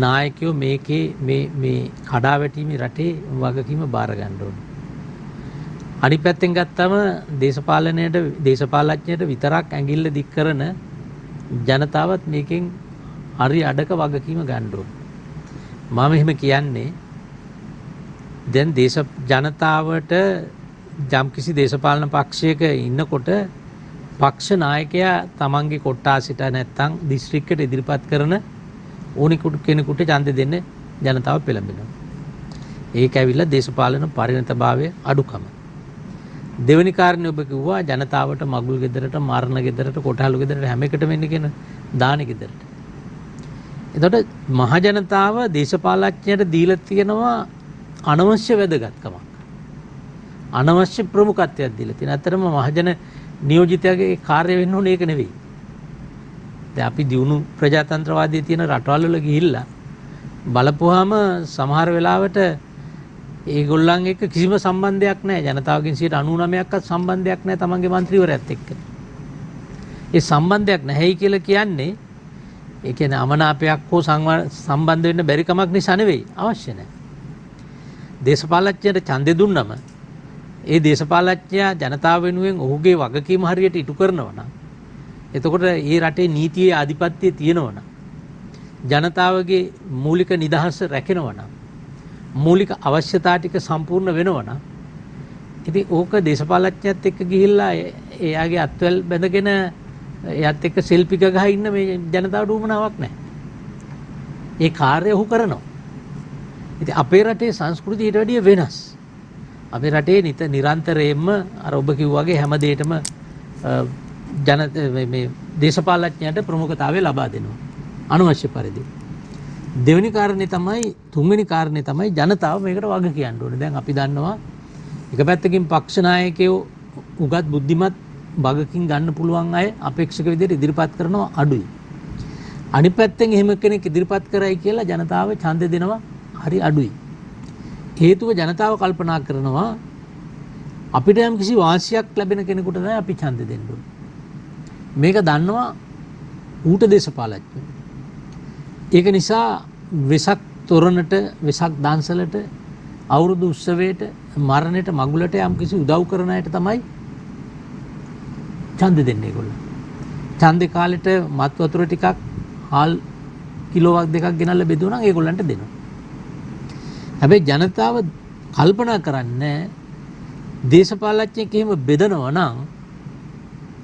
නායකයෝ මේකේ මේ කඩාවැටීමේ රටේ වගකීම බාර ගන්න ඕනේ. අනිත් පැත්තෙන් ගත්තම දේශපාලනයට විතරක් ඇඟිල්ල දික් කරන ජනතාවත් මේකෙන් හරි අඩක වගකීම ගන්න ඕන. මම එහෙම කියන්නේ දැන් ජනතාවට යම්කිසි දේශපාලන පක්ෂයක ඉන්නකොට පක්ෂ නායකයා තමන්ගේ කොට්ටාසිට නැත්තම් දිස්ත්‍රික්කයට ඉදිරිපත් කරන ඕනෙකුට කෙනෙකුට ඡන්දෙ දෙන්න ජනතාව පෙළඹෙනවා. ඒක ඇවිල්ලා දේශපාලන පරිණතභාවය අඩුකම. දෙවෙනි කාරණේ ඔබ කිව්වා ජනතාවට මගුල් ගෙදරට, මරණ ගෙදරට, කොටහළු ගෙදරට හැම එකටම එන්නේ කියන දාන ගෙදරට. එතකොට මහ ජනතාව දේශපාලඥයට දීලා තියෙනවා අනවශ්‍ය වැදගත්කමක්. අනවශ්‍ය ප්‍රමුඛත්වයක් දීලා තියෙනවා. ඇත්තටම මහජන නියෝජිතයාගේ කාර්ය වෙන්න ඕනේ ඒක නෙවෙයි. දැන් අපි දියුණු ප්‍රජාතන්ත්‍රවාදයේ තියෙන රටවල් වල ගිහිල්ලා බලපුවාම සමහර වෙලාවට ඒගොල්ලන් එක්ක කිසිම සම්බන්ධයක් නැහැ. ජනතාවගෙන් 99%ක්වත් සම්බන්ධයක් නැහැ තමන්ගේ മന്ത്രിවරයාත් එක්ක. ඒ සම්බන්ධයක් නැහැයි කියලා කියන්නේ ඒ කියන්නේ අමනාපයක් හෝ සම්බන්ධ වෙන්න බැරි කමක් නිසා නෙවෙයි. අවශ්‍ය නැහැ. දේශපාලඥයට ඡන්දෙ දුන්නම ඒ දේශපාලඥයා ජනතාව වෙනුවෙන් ඔහුගේ වගකීම හරියට ඉටු කරනවා නම් එතකොට ඒ රටේ නීතියේ ආධිපත්‍යය තියෙනවා නම් ජනතාවගේ මූලික නිදහස රැකෙනවා නම් මූලික අවශ්‍යතා ටික සම්පූර්ණ වෙනවා නම් ඉතින් ඕක දේශපාලඥයත් එක්ක ගිහිල්ලා එයාගේ අත්වැල් බැඳගෙන එයාත් එක්ක සෙල්ෆි ගහ ඉන්න මේ ජනතාවට උවමනාවක් නැහැ. ඒ කාර්යය ඔහු කරනවා. ඉතින් අපේ රටේ සංස්කෘතිය ඊට වැඩිය වෙනස්. අපේ රටේ නිරන්තරයෙන්ම අර ඔබ කිව්වාගේ හැම දෙයකම මේ දේශපාලඥයන්ට ප්‍රමුඛතාවය ලබා දෙනවා අනවශ්‍ය පරිදි. තුන්වෙනි කාරණේ තමයි ජනතාව මේකට වග කියන්න ඕනේ. දැන් අපි දන්නවා එක පැත්තකින් පක්ෂ නායකයෝ උගත් බුද්ධිමත් වගකින් ගන්න පුළුවන් අය අපේක්ෂක විදිහට ඉදිරිපත් කරනවා අඩුයි. අනිත් පැත්තෙන් එහෙම කෙනෙක් ඉදිරිපත් කරයි කියලා ජනතාව ඡන්දෙ දෙනවා හරි අඩුයි. හේතුව ජනතාව කල්පනා කරනවා අපිට යම් කිසි වාසියක් ලැබෙන කෙනෙකුට තමයි අපි ඡන්දෙ දෙන්න ඕනේ. මේක දන්නවා ඌට දේශපාලඥයෝ. ඒක නිසා වෙසක් තොරණට, වෙසක් දන්සලට, අවුරුදු උත්සවයට, මරණයට, මගුලට යම් කිසි උදව් කරන අයට තමයි ඡන්දෙ දෙන්නේ ඒගොල්ලෝ. ඡන්දේ කාලෙට මත් වතුර ටිකක් හාල් කිලෝවක් දෙකක් ගෙනල්ලා බෙදුවා නම් ඒගොල්ලන්ට දෙනවා. හැබැයි ජනතාව කල්පනා කරන්නේ දේශපාලඥයෙක් එහෙම බෙදනවා නම්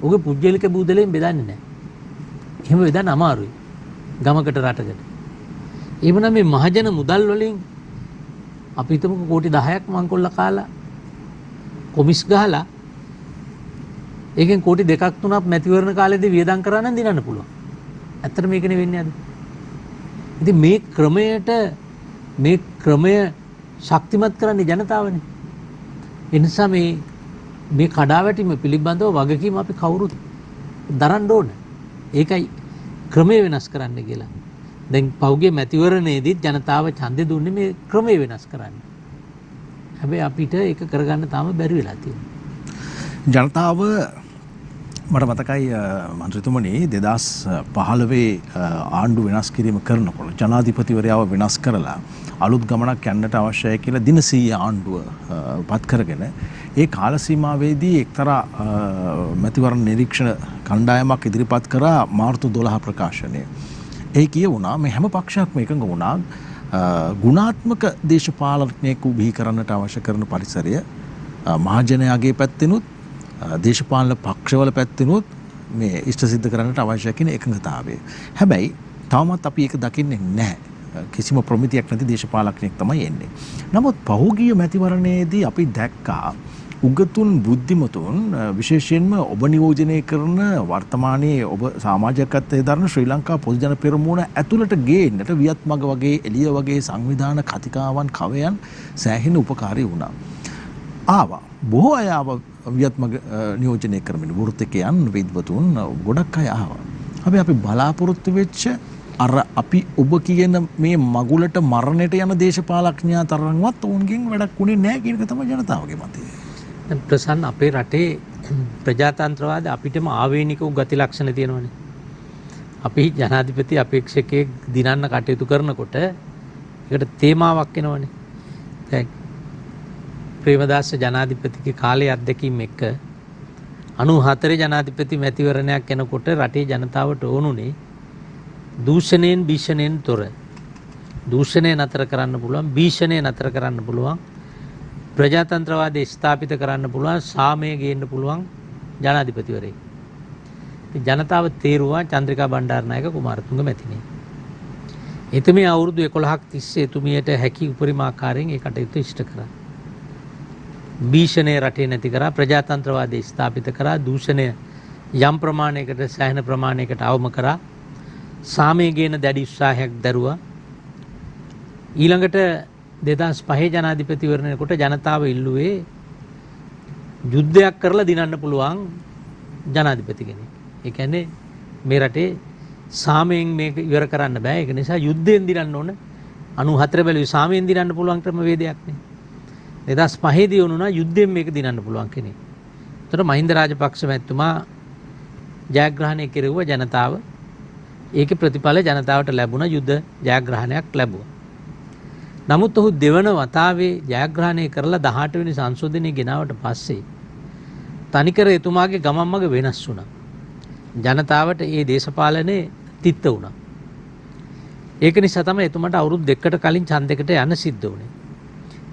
ඔහුගේ පුජ්‍යලික බූදලෙන් බෙදන්නේ නැහැ. එහෙම බෙදන්න අමාරුයි. ගමකට රටකට. එහෙමනම් මේ මහජන මුදල් වලින් අපි හිතමුකෝ කෝටි 10ක් මංකොල්ල කාලා කොමිස් ගහලා ඒකෙන් කෝටි 2ක් 3ක් මැතිවරණ කාලේදී වියදම් කරා නම් දිනන්න පුළුවන්. ඇත්තට මේකනේ වෙන්නේ අද. ඉතින් මේ ක්‍රමය ශක්තිමත් කරන්නේ ජනතාවනේ. ඒ නිසා මේ කඩාවැටීම පිළිබඳව වගකීම අපි කවුරුත් දරන්න ඕන. ඒකයි ක්‍රමය වෙනස් කරන්න කියලා. දැන් පෞගේ මැතිවරණයේදීත් ජනතාව ඡන්දෙ දුන්නේ මේ ක්‍රමය වෙනස් කරන්න. හැබැයි අපිට ඒක කරගන්න තාම බැරි වෙලා තියෙනවා. ජනතාව මට මතකයි මන්ත්‍රීතුමනි 2015 ආණ්ඩු වෙනස් කිරීම කරනකොට ජනාධිපතිවරයාව වෙනස් කරලා අලුත් ගමනක් යන්නට අවශ්‍යයි කියලා දින 100 ආණ්ඩුව පත් කරගෙන ඒ කාල සීමාවේදී එක්තරා මැතිවරණ නිරීක්ෂණ කණ්ඩායමක් ඉදිරිපත් කරා මාර්තු 12 ප්‍රකාශනය. ඒ කියවුණා මේ හැම පක්ෂයක්ම එකඟ වුණා ගුණාත්මක දේශපාලනයක් බිහි කරන්නට අවශ්‍ය කරන පරිසරය මහජනයාගේ පැත්තෙනුත් දේශපාලන පක්ෂවල පැත්තෙනුත් මේ ඉෂ්ට සිද්ධ කරන්නට අවශ්‍ය කියන එකඟතාවය. හැබැයි තවමත් අපි ඒක දකින්නේ නැහැ. කිසිම ප්‍රමිතියක් නැති දේශපාලකයෙක් තමයි එන්නේ. නමුත් පහුගිය මැතිවරණයේදී අපි දැක්කා උගතුන් බුද්ධිමතුන් විශේෂයෙන්ම ඔබ නියෝජනය කරන වර්තමානයේ ඔබ සමාජකත්වයේ දරන ශ්‍රී ලංකා පොදු ජන පෙරමුණ ඇතුළට ගේන්නට වියත් මග වගේ එළිය වගේ සංවිධාන කතිකාවන් කවයන් සෑහෙන උපකාරී වුණා. ආවා. බොහෝ අය වියත් මග නියෝජනය කරමින් වෘත්තිකයන් විද්වතුන් ගොඩක් අය ආවා. හැබැයි අපි බලාපොරොත්තු වෙච්ච අර අපි ඔබ කියන මේ මගුලට මරණයට යන දේශපාලඥයා තරම්වත් උන්ගෙන් වැඩක් උනේ නැහැ කියන එක තමයි ජනතාවගේ මතය. දැන් ප්‍රසන්න අපේ රටේ ප්‍රජාතන්ත්‍රවාද අපිටම ආවේනික ගති ලක්ෂණ තියෙනවානේ. අපි ජනාධිපති අපේක්ෂකයෙක් දිනන්න කටයුතු කරනකොට ඒකට තේමාවක් එනවනේ. දැන් ප්‍රේමදාස ජනාධිපතිගේ කාලයේ අත්දැකීම් එක්ක 94 ජනාධිපති මැතිවරණයක් එනකොට රටේ ජනතාවට ඕනුනේ දූෂණයෙන් භීෂණයෙන් තොර දූෂණය නතර කරන්න පුළුවන්, භීෂණය නතර කරන්න පුළුවන්, ප්‍රජාතන්ත්‍රවාදය ස්ථාපිත කරන්න පුළුවන්, සාමය ගේන්න පුළුවන් ජනාධිපතිවරයෙක්. ජනතාව තේරුවා චන්ද්‍රිකා බණ්ඩාරනායක කුමාරතුංග මැතිණිය. එතුමිය අවුරුදු 11ක් තිස්සේ එතුමියට හැකි උපරිම ආකාරයෙන් ඒ කටයුතු ඉෂ්ට කරා. භීෂණය රටේ නැති කරා, ප්‍රජාතන්ත්‍රවාදය ස්ථාපිත කරා, දූෂණය යම් ප්‍රමාණයකට සෑහෙන ප්‍රමාණයකට අවම කරා, සාමය ගේන දැඩි උත්සාහයක් දරුවා. ඊළඟට 2005 ජනාධිපතිවරණයකට ජනතාව ඉල්ලුවේ යුද්ධයක් කරලා දිනන්න පුළුවන් ජනාධිපති කෙනෙක්. ඒ කියන්නේ මේ රටේ සාමයෙන් මේක ඉවර කරන්න බෑ. ඒක නිසා යුද්ධයෙන් දිනන්න ඕන. 94 බැලුවේ සාමයෙන් දිනන්න පුළුවන් ක්‍රමවේදයක් නේ. 2005 දී වුණා යුද්ධයෙන් මේක දිනන්න පුළුවන් කෙනෙක්. ඒතර මහින්ද රාජපක්ෂ මැතිතුමා ජයග්‍රහණය කෙරුවා ජනතාව. ඒකේ ප්‍රතිඵල ජනතාවට ලැබුණා, යුද්ධ ජයග්‍රහණයක් ලැබුවා. නමුත් ඔහු දෙවන වතාවේ ජයග්‍රහණය කරලා 18 වෙනි සංශෝධනය ගෙනාවට පස්සේ තනිකර එතුමාගේ ගමන් මඟ වෙනස් වුණා. ජනතාවට ඒ දේශපාලනේ තිත්ත වුණා. ඒක නිසා තමයි එතුමාට අවුරුදු 2කට කලින් ඡන්දයකට යන්න සිද්ධ වුණේ.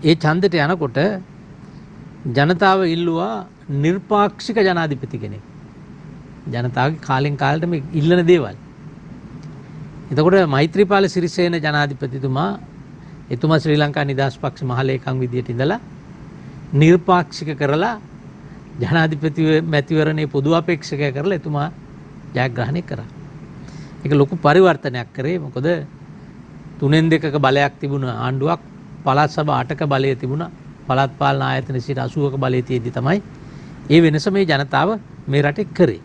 ඒ ඡන්දෙට යනකොට ජනතාව ඉල්ලුවා නිර්පාක්ෂික ජනාධිපති කෙනෙක්. ජනතාවගේ කාලෙන් කාලට මේ ඉල්ලන දේවල්. එතකොට මෛත්‍රීපාල සිරිසේන ජනාධිපතිතුමා එතුමා ශ්‍රී ලංකා නිදහස් පක්ෂ මහලේකම් විදියට ඉඳලා නිර්පාක්ෂික කරලා ජනාධිපති මැතිවරණයේ පොදු අපේක්ෂකය කරලා එතුමා ජයග්‍රහණය කරා. ඒක ලොකු පරිවර්තනයක් කරේ. මොකද 3/2ක බලයක් තිබුණ ආණ්ඩුවක් පළාත් සභා 8ක බලය තිබුණා. පළාත් පාලන ආයතන 80ක බලය තියෙද්දි තමයි ඒ වෙනස මේ ජනතාව මේ රටේ කරේ.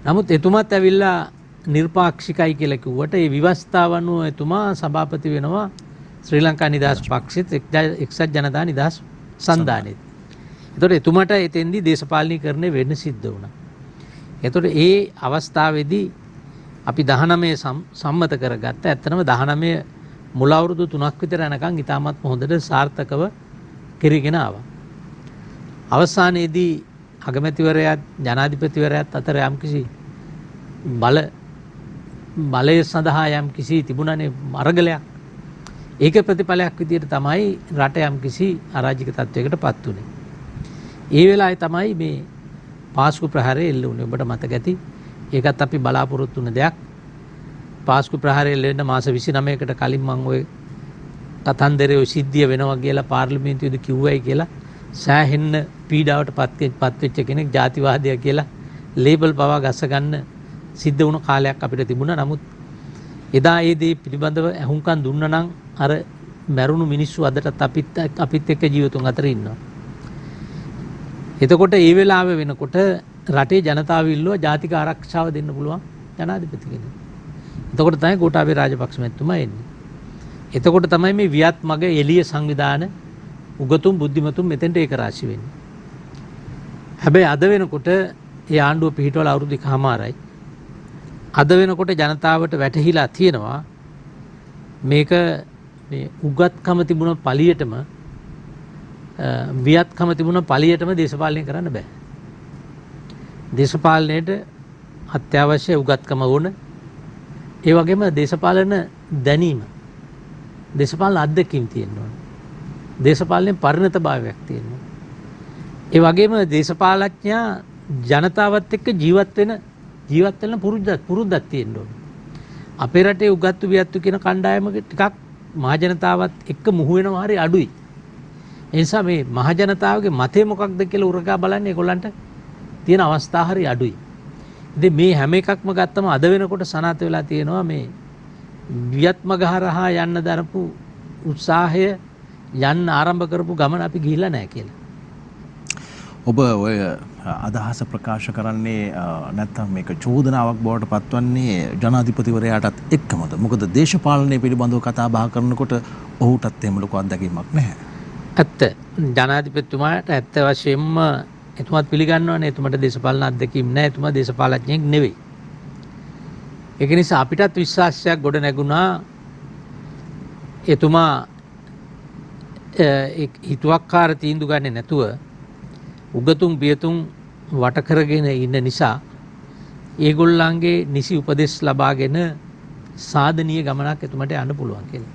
නමුත් එතුමාත් ඇවිල්ලා නිර්පාක්ෂිකයි කියලා කිව්වට ඒ විවස්ථාව අනුව එතුමා සභාපති වෙනවා ශ්‍රී ලංකා නිදහස් පක්ෂෙත් එක්සත් ජනතා නිදහස් සන්ධානෙත්. එතකොට එතුමාට එතෙන්දී දේශපාලනීකරණය වෙන්න සිද්ධ වුණා. එතකොට ඒ අවස්ථාවේදී අපි 19 සම්මත කරගත්ත. ඇත්තටම 19 මුල අවුරුදු 3ක් විතර යනකම් ඉතාමත් හොඳට සාර්ථකව කෙරගෙන ආවා. අවසානයේදී අගමැතිවරයාත් ජනාධිපතිවරයාත් අතර යම්කිසි බලය සඳහා යම්කිසි තිබුණනේ අරගලයක්. ඒක ප්‍රතිඵලයක් විදිහට තමයි රට යම්කිසි අරාජික තත්වයකට පත් වුණේ. ඒ වෙලාවේ තමයි මේ පාස්කු ප්‍රහාරය එල්ල වුණේ. ඔබට මතක ඇති. ඒකත් අපි බලාපොරොත්තු වුණ දෙයක්. පාස්කු ප්‍රහාරය එල්ල වෙන්න මාස 29කට කලින් මම ওই කතන්දරේ ඔය සිද්ධිය වෙනවා කියලා පාර්ලිමේන්තුවේදී කිව්වයි කියලා සෑහෙන්න පීඩාවට පත් වෙච්ච කෙනෙක් ජාතිවාදය කියලා ලේබල් පවා ගස්ස ගන්න සිද්ධ වුණ කාලයක් අපිට තිබුණා. නමුත් එදා ඒ දේ පිළිබඳව අහුම්කම් දුන්නා නම් අර මැරුණු මිනිස්සු අදටත් අපිත් එක්ක ජීවතුන් අතර ඉන්නවා. එතකොට ඒ වෙලාව වෙනකොට රටේ ජනතාව ඉල්ලුවා ජාතික ආරක්ෂාව දෙන්න පුළුවන් ජනාධිපති කෙනෙක්. එතකොට තමයි ගෝඨාභය රාජපක්ෂ මැතිතුමා එන්නේ. එතකොට තමයි මේ වියත් මග එළිය සංවිධාන උගතුම් බුද්ධිමතුම් මෙතෙන්ට ඒක රාශි වෙන්නේ. හැබැයි අද වෙනකොට ඒ ආණ්ඩුව පිහිටවල අවුරුදු 1කමාරයි. අද වෙනකොට ජනතාවට වැටහිලා තියෙනවා මේක මේ උගත්කම තිබුණ පළියටම වියත්කම තිබුණ පළියටම දේශපාලනය කරන්න බෑ. දේශපාලනයට අත්‍යවශ්‍ය උගත්කම ඕන. ඒ වගේම දේශපාලන දැනීම, දේශපාලන අත්දැකීම් තියෙන්න ඕන. දේශපාලනයේ පරිණතභාවයක් තියෙන්න ඕන. ඒ වගේම දේශපාලඥයා ජනතාවත් එක්ක ජීවත් වෙන පුරුද්දක් තියෙන්න ඕන. අපේ රටේ උගත්තු වියත්තු කියන කණ්ඩායම ටිකක් මහජනතාවත් එක්ක මුහු වෙනවා හරි අඩුයි. ඒ නිසා මේ මහජනතාවගේ මතය මොකක්ද කියලා උරගා බලන්න ඒගොල්ලන්ට තියෙන අවස්ථා හරි අඩුයි. ඉතින් මේ හැම එකක්ම ගත්තම අද වෙනකොට සනාථ වෙලා තියෙනවා මේ වියත්මග හරහා යන්න දරපු උත්සාහය යන්න ආරම්භ කරපු ගමන අපි ගිහිල්ලා නැහැ කියලා. ඔබ ඔය අදහස ප්‍රකාශ කරන්නේ නැත්නම් මේක චෝදනාවක් බවට පත්වන්නේ ජනාධිපතිවරයාටත් එක්කමද? මොකද දේශපාලනය පිළිබඳව කතා බහ කරනකොට ඔහුටත් එහෙම ලොකු අත්දැකීමක් නැහැ. ඇත්ත. ජනාධිපතිතුමාට ඇත්ත වශයෙන්ම එතුමාත් පිළිගන්නවනේ එතුමාට දේශපාලන අත්දැකීම් නැහැ. එතුමා දේශපාලඥයෙක් නෙවෙයි. ඒක නිසා අපිටත් විශ්වාසයක් ගොඩ නැගුණා එතුමා හිතුවක්කාර තීන්දුව ගන්නේ නැතුව උගතුන් බියතුන් වට කරගෙන ඉන්න නිසා ඒගොල්ලන්ගේ නිසි උපදෙස් ලබාගෙන සාධනීය ගමනක් එතුමට යන්න පුළුවන් කියලා.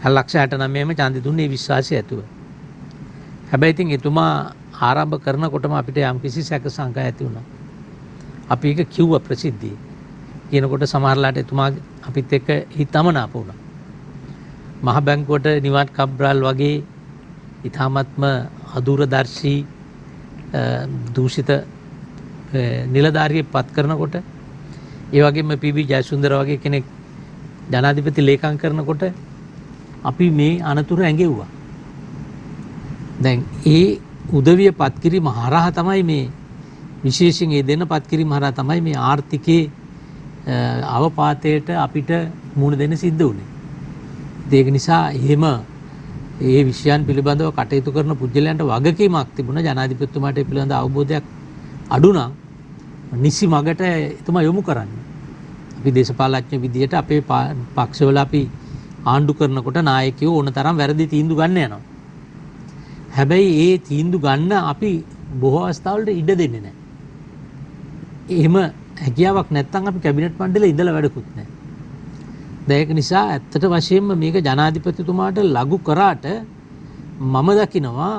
69ම ඡන්දෙ දුන්නේ විශ්වාසය ඇතුව. හැබැයි ඉතින් එතුමා ආරම්භ කරනකොටම අපිට යම්කිසි සැක සංකා ඇති වුණා. අපි ඒක කිව්වා ප්‍රසිද්ධියේ. කියනකොට සමහරලාට එතුමා අපිත් එක්ක හිතමනාප වුණා. මහ බැංකුවට නිවාඩ් කබ්‍රාල් වගේ ඊ타මත්ම අදූරදර්ශී දූෂිත නිලධාරියෙක් පත් කරනකොට ඒ වගේම පී.බී. ජයසුන්දර වගේ කෙනෙක් ජනාධිපති ලේකම් කරනකොට අපි මේ අනතුරු ඇඟෙව්වා. දැන් ඒ උදවිය පත් කිරීම හරහා තමයි මේ විශේෂයෙන් ඒ දෙන්න පත් කිරීම හරහා තමයි මේ ආර්ථිකයේ අවපාතයට අපිට මුහුණ දෙන්න සිද්ධ වුණේ. ඒක නිසා එහෙම ඒ විෂයන් පිළිබඳව කටයුතු කරන පුද්ගලයන්ට වගකීමක් තිබුණා. ජනාධිපතිතුමාට ඒ පිළිබඳ අවබෝධයක් අඩු නම් නිසි මගට එතුමා යොමු කරන්න. අපි දේශපාලඥ විදියට අපේ පක්ෂවල අපි ආණ්ඩු කරනකොට නායකයෝ ඕන තරම් වැරදි තීන්දුව ගන්න යනවා. හැබැයි ඒ තීන්දුව ගන්න අපි බොහෝ අවස්ථාවලට ඉඩ දෙන්නේ නැහැ. එහෙම හැකියාවක් නැත්නම් අපි කැබිනට් මණ්ඩලයේ ඉඳලා වැඩකුත් නැහැ. දැන් ඒක නිසා ඇත්තට වශයෙන්ම මේක ජනාධිපතිතුමාට ලඝු කරාට මම දකිනවා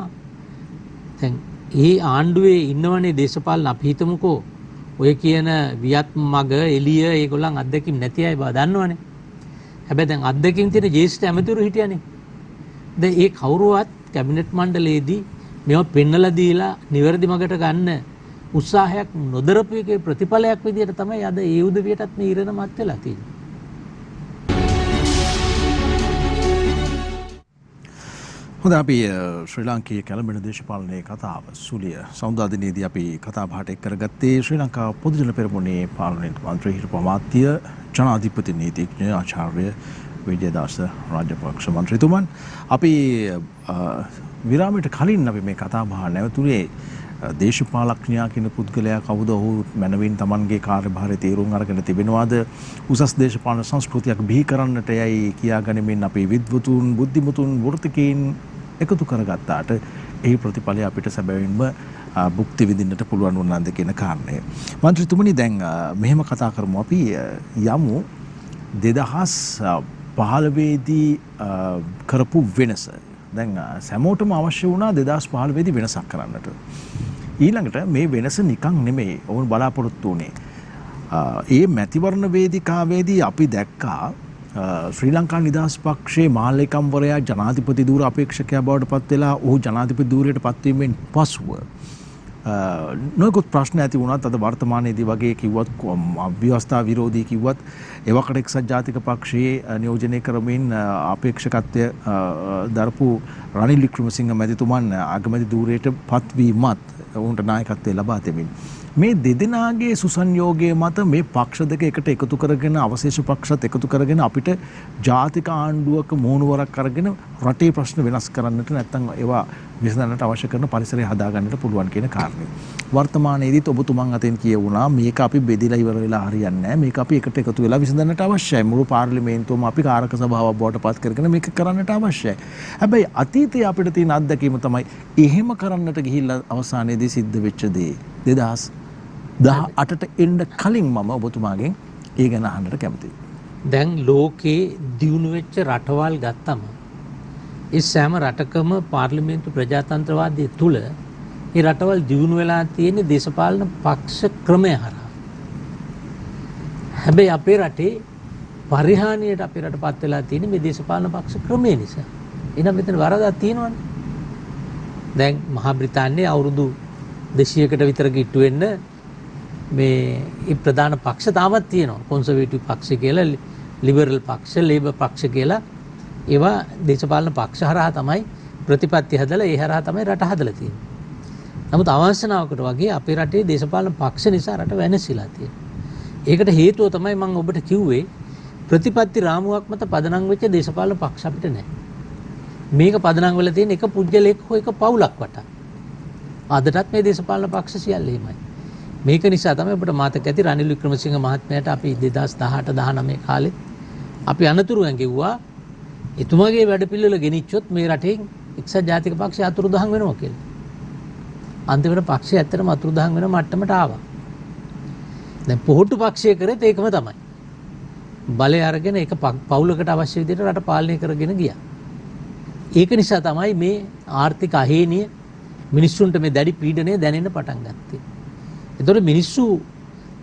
දැන් ඒ ආණ්ඩුවේ ඉන්නවනේ දේශපාලන අපි හිතමුකෝ ඔය කියන වියත් මග එළිය ඒගොල්ලන් අත්දැකීම් නැති අය බව දන්නවනේ. හැබැයි දැන් අත්දැකීම් තියෙන ජ්‍යෙෂ්ඨ ඇමතිවරු හිටියනේ. දැන් ඒ කවුරුවත් කැබිනට් මණ්ඩලයේදී මේවා පෙන්නලා දීලා නිවැරදි මගට ගන්න උත්සාහයක් නොදරපු එකේ ප්‍රතිඵලයක් විදිහට තමයි අද ඒ උදවියටත් මේ ඉරණ මත් වෙලා තියෙන්නේ. හොඳ අපි ශ්‍රී ලාංකීය කැළඹෙන දේශපාලනයේ කතාව සුලිය සෞන්දර්ය දිනේදී අපි කතා බහට එක් කරගත්තේ ශ්‍රී ලංකා පොදු ජන පෙරමුණේ පාර්ලිමේන්තු මන්ත්‍රී හිටපු අමාත්‍ය ජනාධිපති නීතිඥ ආචාර්ය විජේදාස රාජපක්ෂ මන්ත්‍රීතුමන් අපි විරාමයට කලින් අපි මේ කතා බහ නැවතුනේ දේශපාලඥයා කියන පුද්ගලයා කවුද ඔහු මනවින් Tamanගේ කාර්යභාරය තීරුම් අරගෙන තිබෙනවාද උසස් දේශපාලන සංස්කෘතියක් බිහි කරන්නට යයි කියා ගනිමින් අපේ විද්වතුන් බුද්ධිමතුන් වෘත්තිකයින් එකතු කරගත්තාට ඒ ප්‍රතිඵලය අපිට සැබවින්ම භුක්ති විඳින්නට පුළුවන් වුණාද කියන කාරණය. මන්ත්‍රීතුමනි දැන් මෙහෙම කතා කරමු අපි යමු 2015 දී කරපු වෙනස. දැන් සැමෝටම අවශ්‍ය වුණා 2015 දී වෙනසක් කරන්නට. ඊළඟට මේ වෙනස නිකන් නෙමෙයි ඔවුන් බලාපොරොත්තු වුණේ. ඒ මැතිවරණ වේදිකාවේදී අපි දැක්කා ශ්‍රී ලංකා නිදහස් පක්ෂයේ මාලේකම්වරයා ජනාධිපති ධූර අපේක්ෂකයා බවට පත් වෙලා ඔහු ජනාධිපති ධූරයට පත්වීමෙන් පසුව නොයෙකුත් ප්‍රශ්න ඇති වුණත් අද වර්තමානයේදී වගේ කිව්වත් අව්‍යවස්ථා විරෝධී කිව්වත් එවකට එක්සත් ජාතික පක්ෂයේ නියෝජනය කරමින් අපේක්ෂකත්වය දරපු රනිල් වික්‍රමසිංහ මැතිතුමන් අගමැති ධූරයට පත්වීමත් ඔවුන්ට නායකත්වය ලබා දෙමින් මේ දෙදෙනාගේ සුසංයෝගය මත මේ පක්ෂ දෙක එකට එකතු කරගෙන අවශේෂ පක්ෂත් එකතු කරගෙන අපිට ජාතික ආණ්ඩුවක මුහුණුවරක් අරගෙන රටේ ප්‍රශ්න වෙනස් කරන්නට නැත්නම් ඒවා විසඳන්නට අවශ්‍ය කරන පරිසරය හදාගන්නට පුළුවන් කියන කාරණේ. වර්තමානයේදීත් ඔබතුමන් අතෙන් කියවුණා මේක අපි බෙදලා ඉවර වෙලා හරියන්නේ නැහැ. මේක අපි එකට එකතු වෙලා විසඳන්නට අවශ්‍යයි. මුළු පාර්ලිමේන්තුවම අපි කාරක සභාවක් බවට පත් කරගෙන මේක කරන්නට අවශ්‍යයි. හැබැයි අතීතයේ අපිට තියෙන අත්දැකීම තමයි එහෙම කරන්නට ගිහිල්ලා අවසානයේදී සිද්ධ වෙච්ච දේ 2018ට එන්න කලින් මම ඔබතුමාගෙන් ඒ ගැන අහන්නට කැමතියි. දැන් ලෝකේ දියුණු වෙච්ච රටවල් ගත්තම ඒ සෑම රටකම පාර්ලිමේන්තු ප්‍රජාතන්ත්‍රවාදය තුල ඒ රටවල් දියුණු වෙලා තියෙන දේශපාලන පක්ෂ ක්‍රමය හරහා. හැබැයි අපේ රටේ පරිහානියට අපේ රටපත් වෙලා තියෙන මේ දේශපාලන පක්ෂ ක්‍රමය නිසා. එහෙනම් මෙතන වරදක් තියෙනවනේ. දැන් මහා බ්‍රිතාන්‍යයේ අවුරුදු 200කට විතර කිට්ටු වෙන්න මේ ප්‍රධාන පක්ෂ තාමත් තියෙනවා. කොන්සර්වේටිව් පක්ෂ කියලා, ලිබරල් පක්ෂ, ලේබර් පක්ෂ කියලා ඒවා දේශපාලන පක්ෂ හරහා තමයි ප්‍රතිපත්ති හදලා ඒ හරහා තමයි රට හදලා තියෙන්නේ. නමුත් අවශ්‍යතාවකට වගේ අපේ රටේ දේශපාලන පක්ෂ නිසා රට වෙනස්ලා තියෙනවා. ඒකට හේතුව තමයි මම ඔබට කිව්වේ ප්‍රතිපත්ති රාමුවක් මත පදනම් වෙච්ච දේශපාලන පක්ෂ අපිට නැහැ. මේක පදනම් වෙලා තියෙන එක පුජ්‍යලෙක් හෝ එක පවුලක් වටා. අදටත් මේ දේශපාලන පක්ෂ සියල්ල එහෙමයි. මේක නිසා තමයි ඔබට මතක ඇති රනිල් වික්‍රමසිංහ මහත්මයාට අපි 2018-19 කාලේ අපි අනතුරු ඇඟෙව්වා එතුමාගේ වැඩපිළිවෙල ගෙනිච්චොත් මේ රටේ එක්සත් ජාතික පක්ෂය අතුරුදහන් වෙනවා කියලා. අන්තිමට පක්ෂය ඇත්තටම අතුරුදහන් වෙන මට්ටමට ආවා. දැන් පොහොට්ටු පක්ෂය කරේත් ඒකම තමයි. බලය අරගෙන ඒක පවුලකට අවශ්‍ය විදිහට රට පාලනය කරගෙන ගියා. ඒක නිසා තමයි මේ ආර්ථික අහේනිය මිනිස්සුන්ට මේ දැඩි පීඩනය දැනෙන්න පටන් ගත්තේ. ඒතකොට මිනිස්සු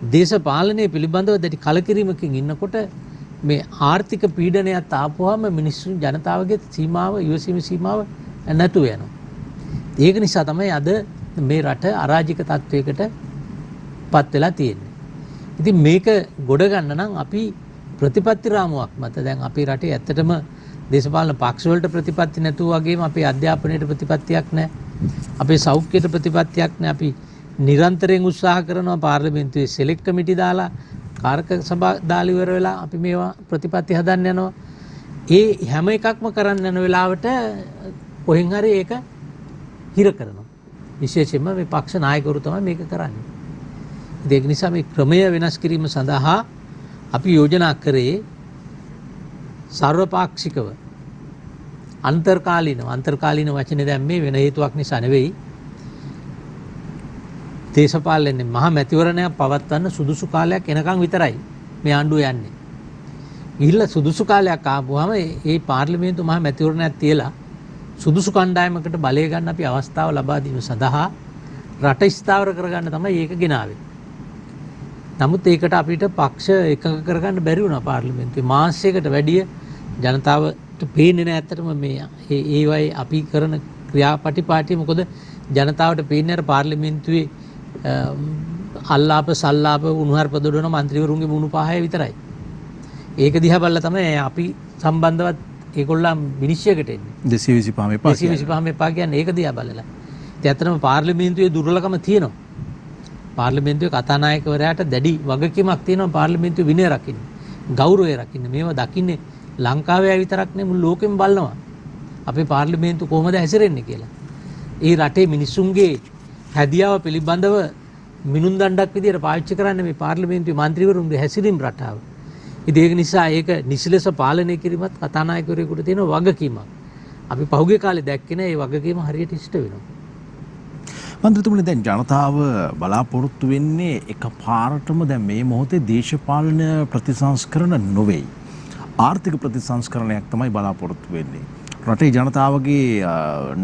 දේශපාලනය පිළිබඳව දැඩි කලකිරීමකින් ඉන්නකොට මේ ආර්ථික පීඩනයත් ආපුවාම මිනිස්සු ජනතාවගේ සීමාව ඉවසීම සීමාව නැතුව යනවා. ඒක නිසා තමයි අද මේ රට අරාජික තත්වයකට පත් වෙලා තියෙන්නේ. ඉතින් මේක ගොඩ ගන්න නම් අපි ප්‍රතිපත්ති රාමුවක් මත දැන් අපේ රටේ ඇත්තටම දේශපාලන පක්ෂ වලට ප්‍රතිපත්ති නැතුව වගේම අපේ අධ්‍යාපනයට ප්‍රතිපත්තියක් නැහැ. අපේ සෞඛ්‍යයට ප්‍රතිපත්තියක් නැහැ. අපි නිරන්තරයෙන් උත්සාහ කරනවා පාර්ලිමේන්තුවේ සිලෙක්ට් කමිටි දාලා කාරක සභා දාලා ඉවර වෙලා අපි මේවා ප්‍රතිපත්ති හදන්න යනවා. ඒ හැම එකක්ම කරන්න යන වෙලාවට කොහෙන් හරි ඒක හිර කරනවා. විශේෂයෙන්ම මේ පක්ෂ නායකවරු තමයි මේක කරන්නේ. ඒක නිසා මේ ක්‍රමය වෙනස් කිරීම සඳහා අපි යෝජනා කරේ සර්වපාක්ෂිකව අන්තර්කාලීන වචනේ දැන් මේ වෙන හේතුවක් නිසා නෙවෙයි. දේශපාලනේ මහා මැතිවරණයක් පවත්වන්න සුදුසු කාලයක් එනකන් විතරයි මේ ආණ්ඩුව යන්නේ. ගිහිල්ලා සුදුසු කාලයක් ආපුවාම ඒ පාර්ලිමේන්තු මහා මැතිවරණයක් තියලා සුදුසු කණ්ඩායමකට බලය ගන්න අපි අවස්ථාව ලබා දීම සඳහා රට ස්ථාවර කරගන්න තමයි ඒක ගෙනාවේ. නමුත් ඒකට අපිට පක්ෂ එකඟ කරගන්න බැරි වුණා පාර්ලිමේන්තුවේ. මාසයකට වැඩිය ජනතාවට පේන්නේ නැහැ ඇත්තටම මේ ඒ වගේ අපි කරන ක්‍රියාපටිපාටි. මොකද ජනතාවට පේන්නේ අර පාර්ලිමේන්තුවේ අල්ලාප සල්ලාප උණුහරුප දොඩවන മന്ത്രിවරුන්ගේ මුණු පහය විතරයි. ඒක දිහා බලලා තමයි අපි සම්බන්ධවත් ඒගොල්ලන් විනිශ්චයකට එන්නේ. 225 එපා කියන්නේ ඒක දිහා බලලා. ඉතින් ඇත්තටම පාර්ලිමේන්තුවේ දුර්වලකම තියෙනවා. පාර්ලිමේන්තුවේ කතානායකවරයාට දැඩි වගකීමක් තියෙනවා පාර්ලිමේන්තුවේ විනය රකින්න, ගෞරවය රකින්න. මේවා දකින්නේ ලංකාවේ විතරක් නෙවෙයි මුළු ලෝකෙම බලනවා. අපේ පාර්ලිමේන්තුව කොහොමද හැසිරෙන්නේ කියලා. ඒ රටේ මිනිසුන්ගේ හැදියාව පිළිබඳව මිනුම් දණ්ඩක් විදියට පාවිච්චි කරන්නේ මේ පාර්ලිමේන්තුවේ മന്ത്രിවරුන්ගේ හැසිරීම් රටාව. ඉතින් ඒක නිසා ඒක නිසලස පාලනය කිරීමත් කතානායකවරයෙකුට තියෙන වගකීමක්. අපි පහුගිය කාලේ දැක්කේ නෑ මේ වගකීම හරියට ඉෂ්ට වෙනවා. මන්ත්‍රීතුමනි දැන් ජනතාව බලාපොරොත්තු වෙන්නේ එකපාරටම දැන් මේ මොහොතේ දේශපාලන ප්‍රතිසංස්කරණ නොවේ. ආර්ථික ප්‍රතිසංස්කරණයක් තමයි බලාපොරොත්තු වෙන්නේ. රටේ ජනතාවගේ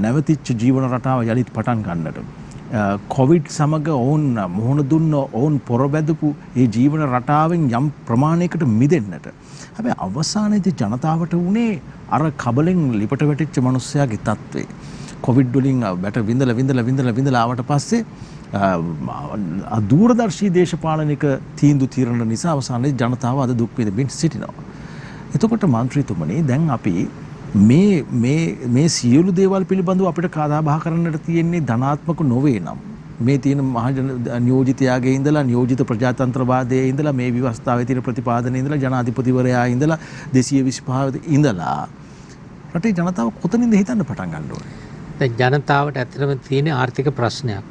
නැවතිච්ච ජීවන රටාව යලිත් පටන් ගන්නට. කොවිඩ් සමග ඔවුන් මුහුණ දුන්න ඔවුන් පොරබැදපු ඒ ජීවන රටාවෙන් යම් ප්‍රමාණයකට මිදෙන්නට. හැබැයි අවසානයේදී ජනතාවට උනේ අර කබලෙන් ලිපට වැටිච්ච මිනිස්සයාගේ තත්ත්වය. කොවිඩ් වලින් බැට විඳලා ආවට පස්සේ දූරදර්ශී දේශපාලනික තීන්දුව తీරන නිසා අවසානයේ ජනතාව අද දුක් විඳින්න සිටිනවා. එතකොට මන්ත්‍රීතුමනි දැන් අපි මේ සියලු දේවල් පිළිබඳව අපිට කතා බහ කරන්නට තියෙන්නේ ධනාත්මක නොවේ නම් මේ තියෙන මහජන නියෝජිතයාගේ ඉඳලා නියෝජිත ප්‍රජාතන්ත්‍රවාදයේ ඉඳලා මේ ව්‍යවස්ථාවේ තියෙන ප්‍රතිපාදනයේ ඉඳලා ජනාධිපතිවරයා ඉඳලා 225 ඉඳලා රටේ ජනතාව කොතනින්ද හිතන්න පටන් ගන්න ඕනේ? දැන් ජනතාවට ඇත්තටම තියෙන ආර්ථික ප්‍රශ්නයක්.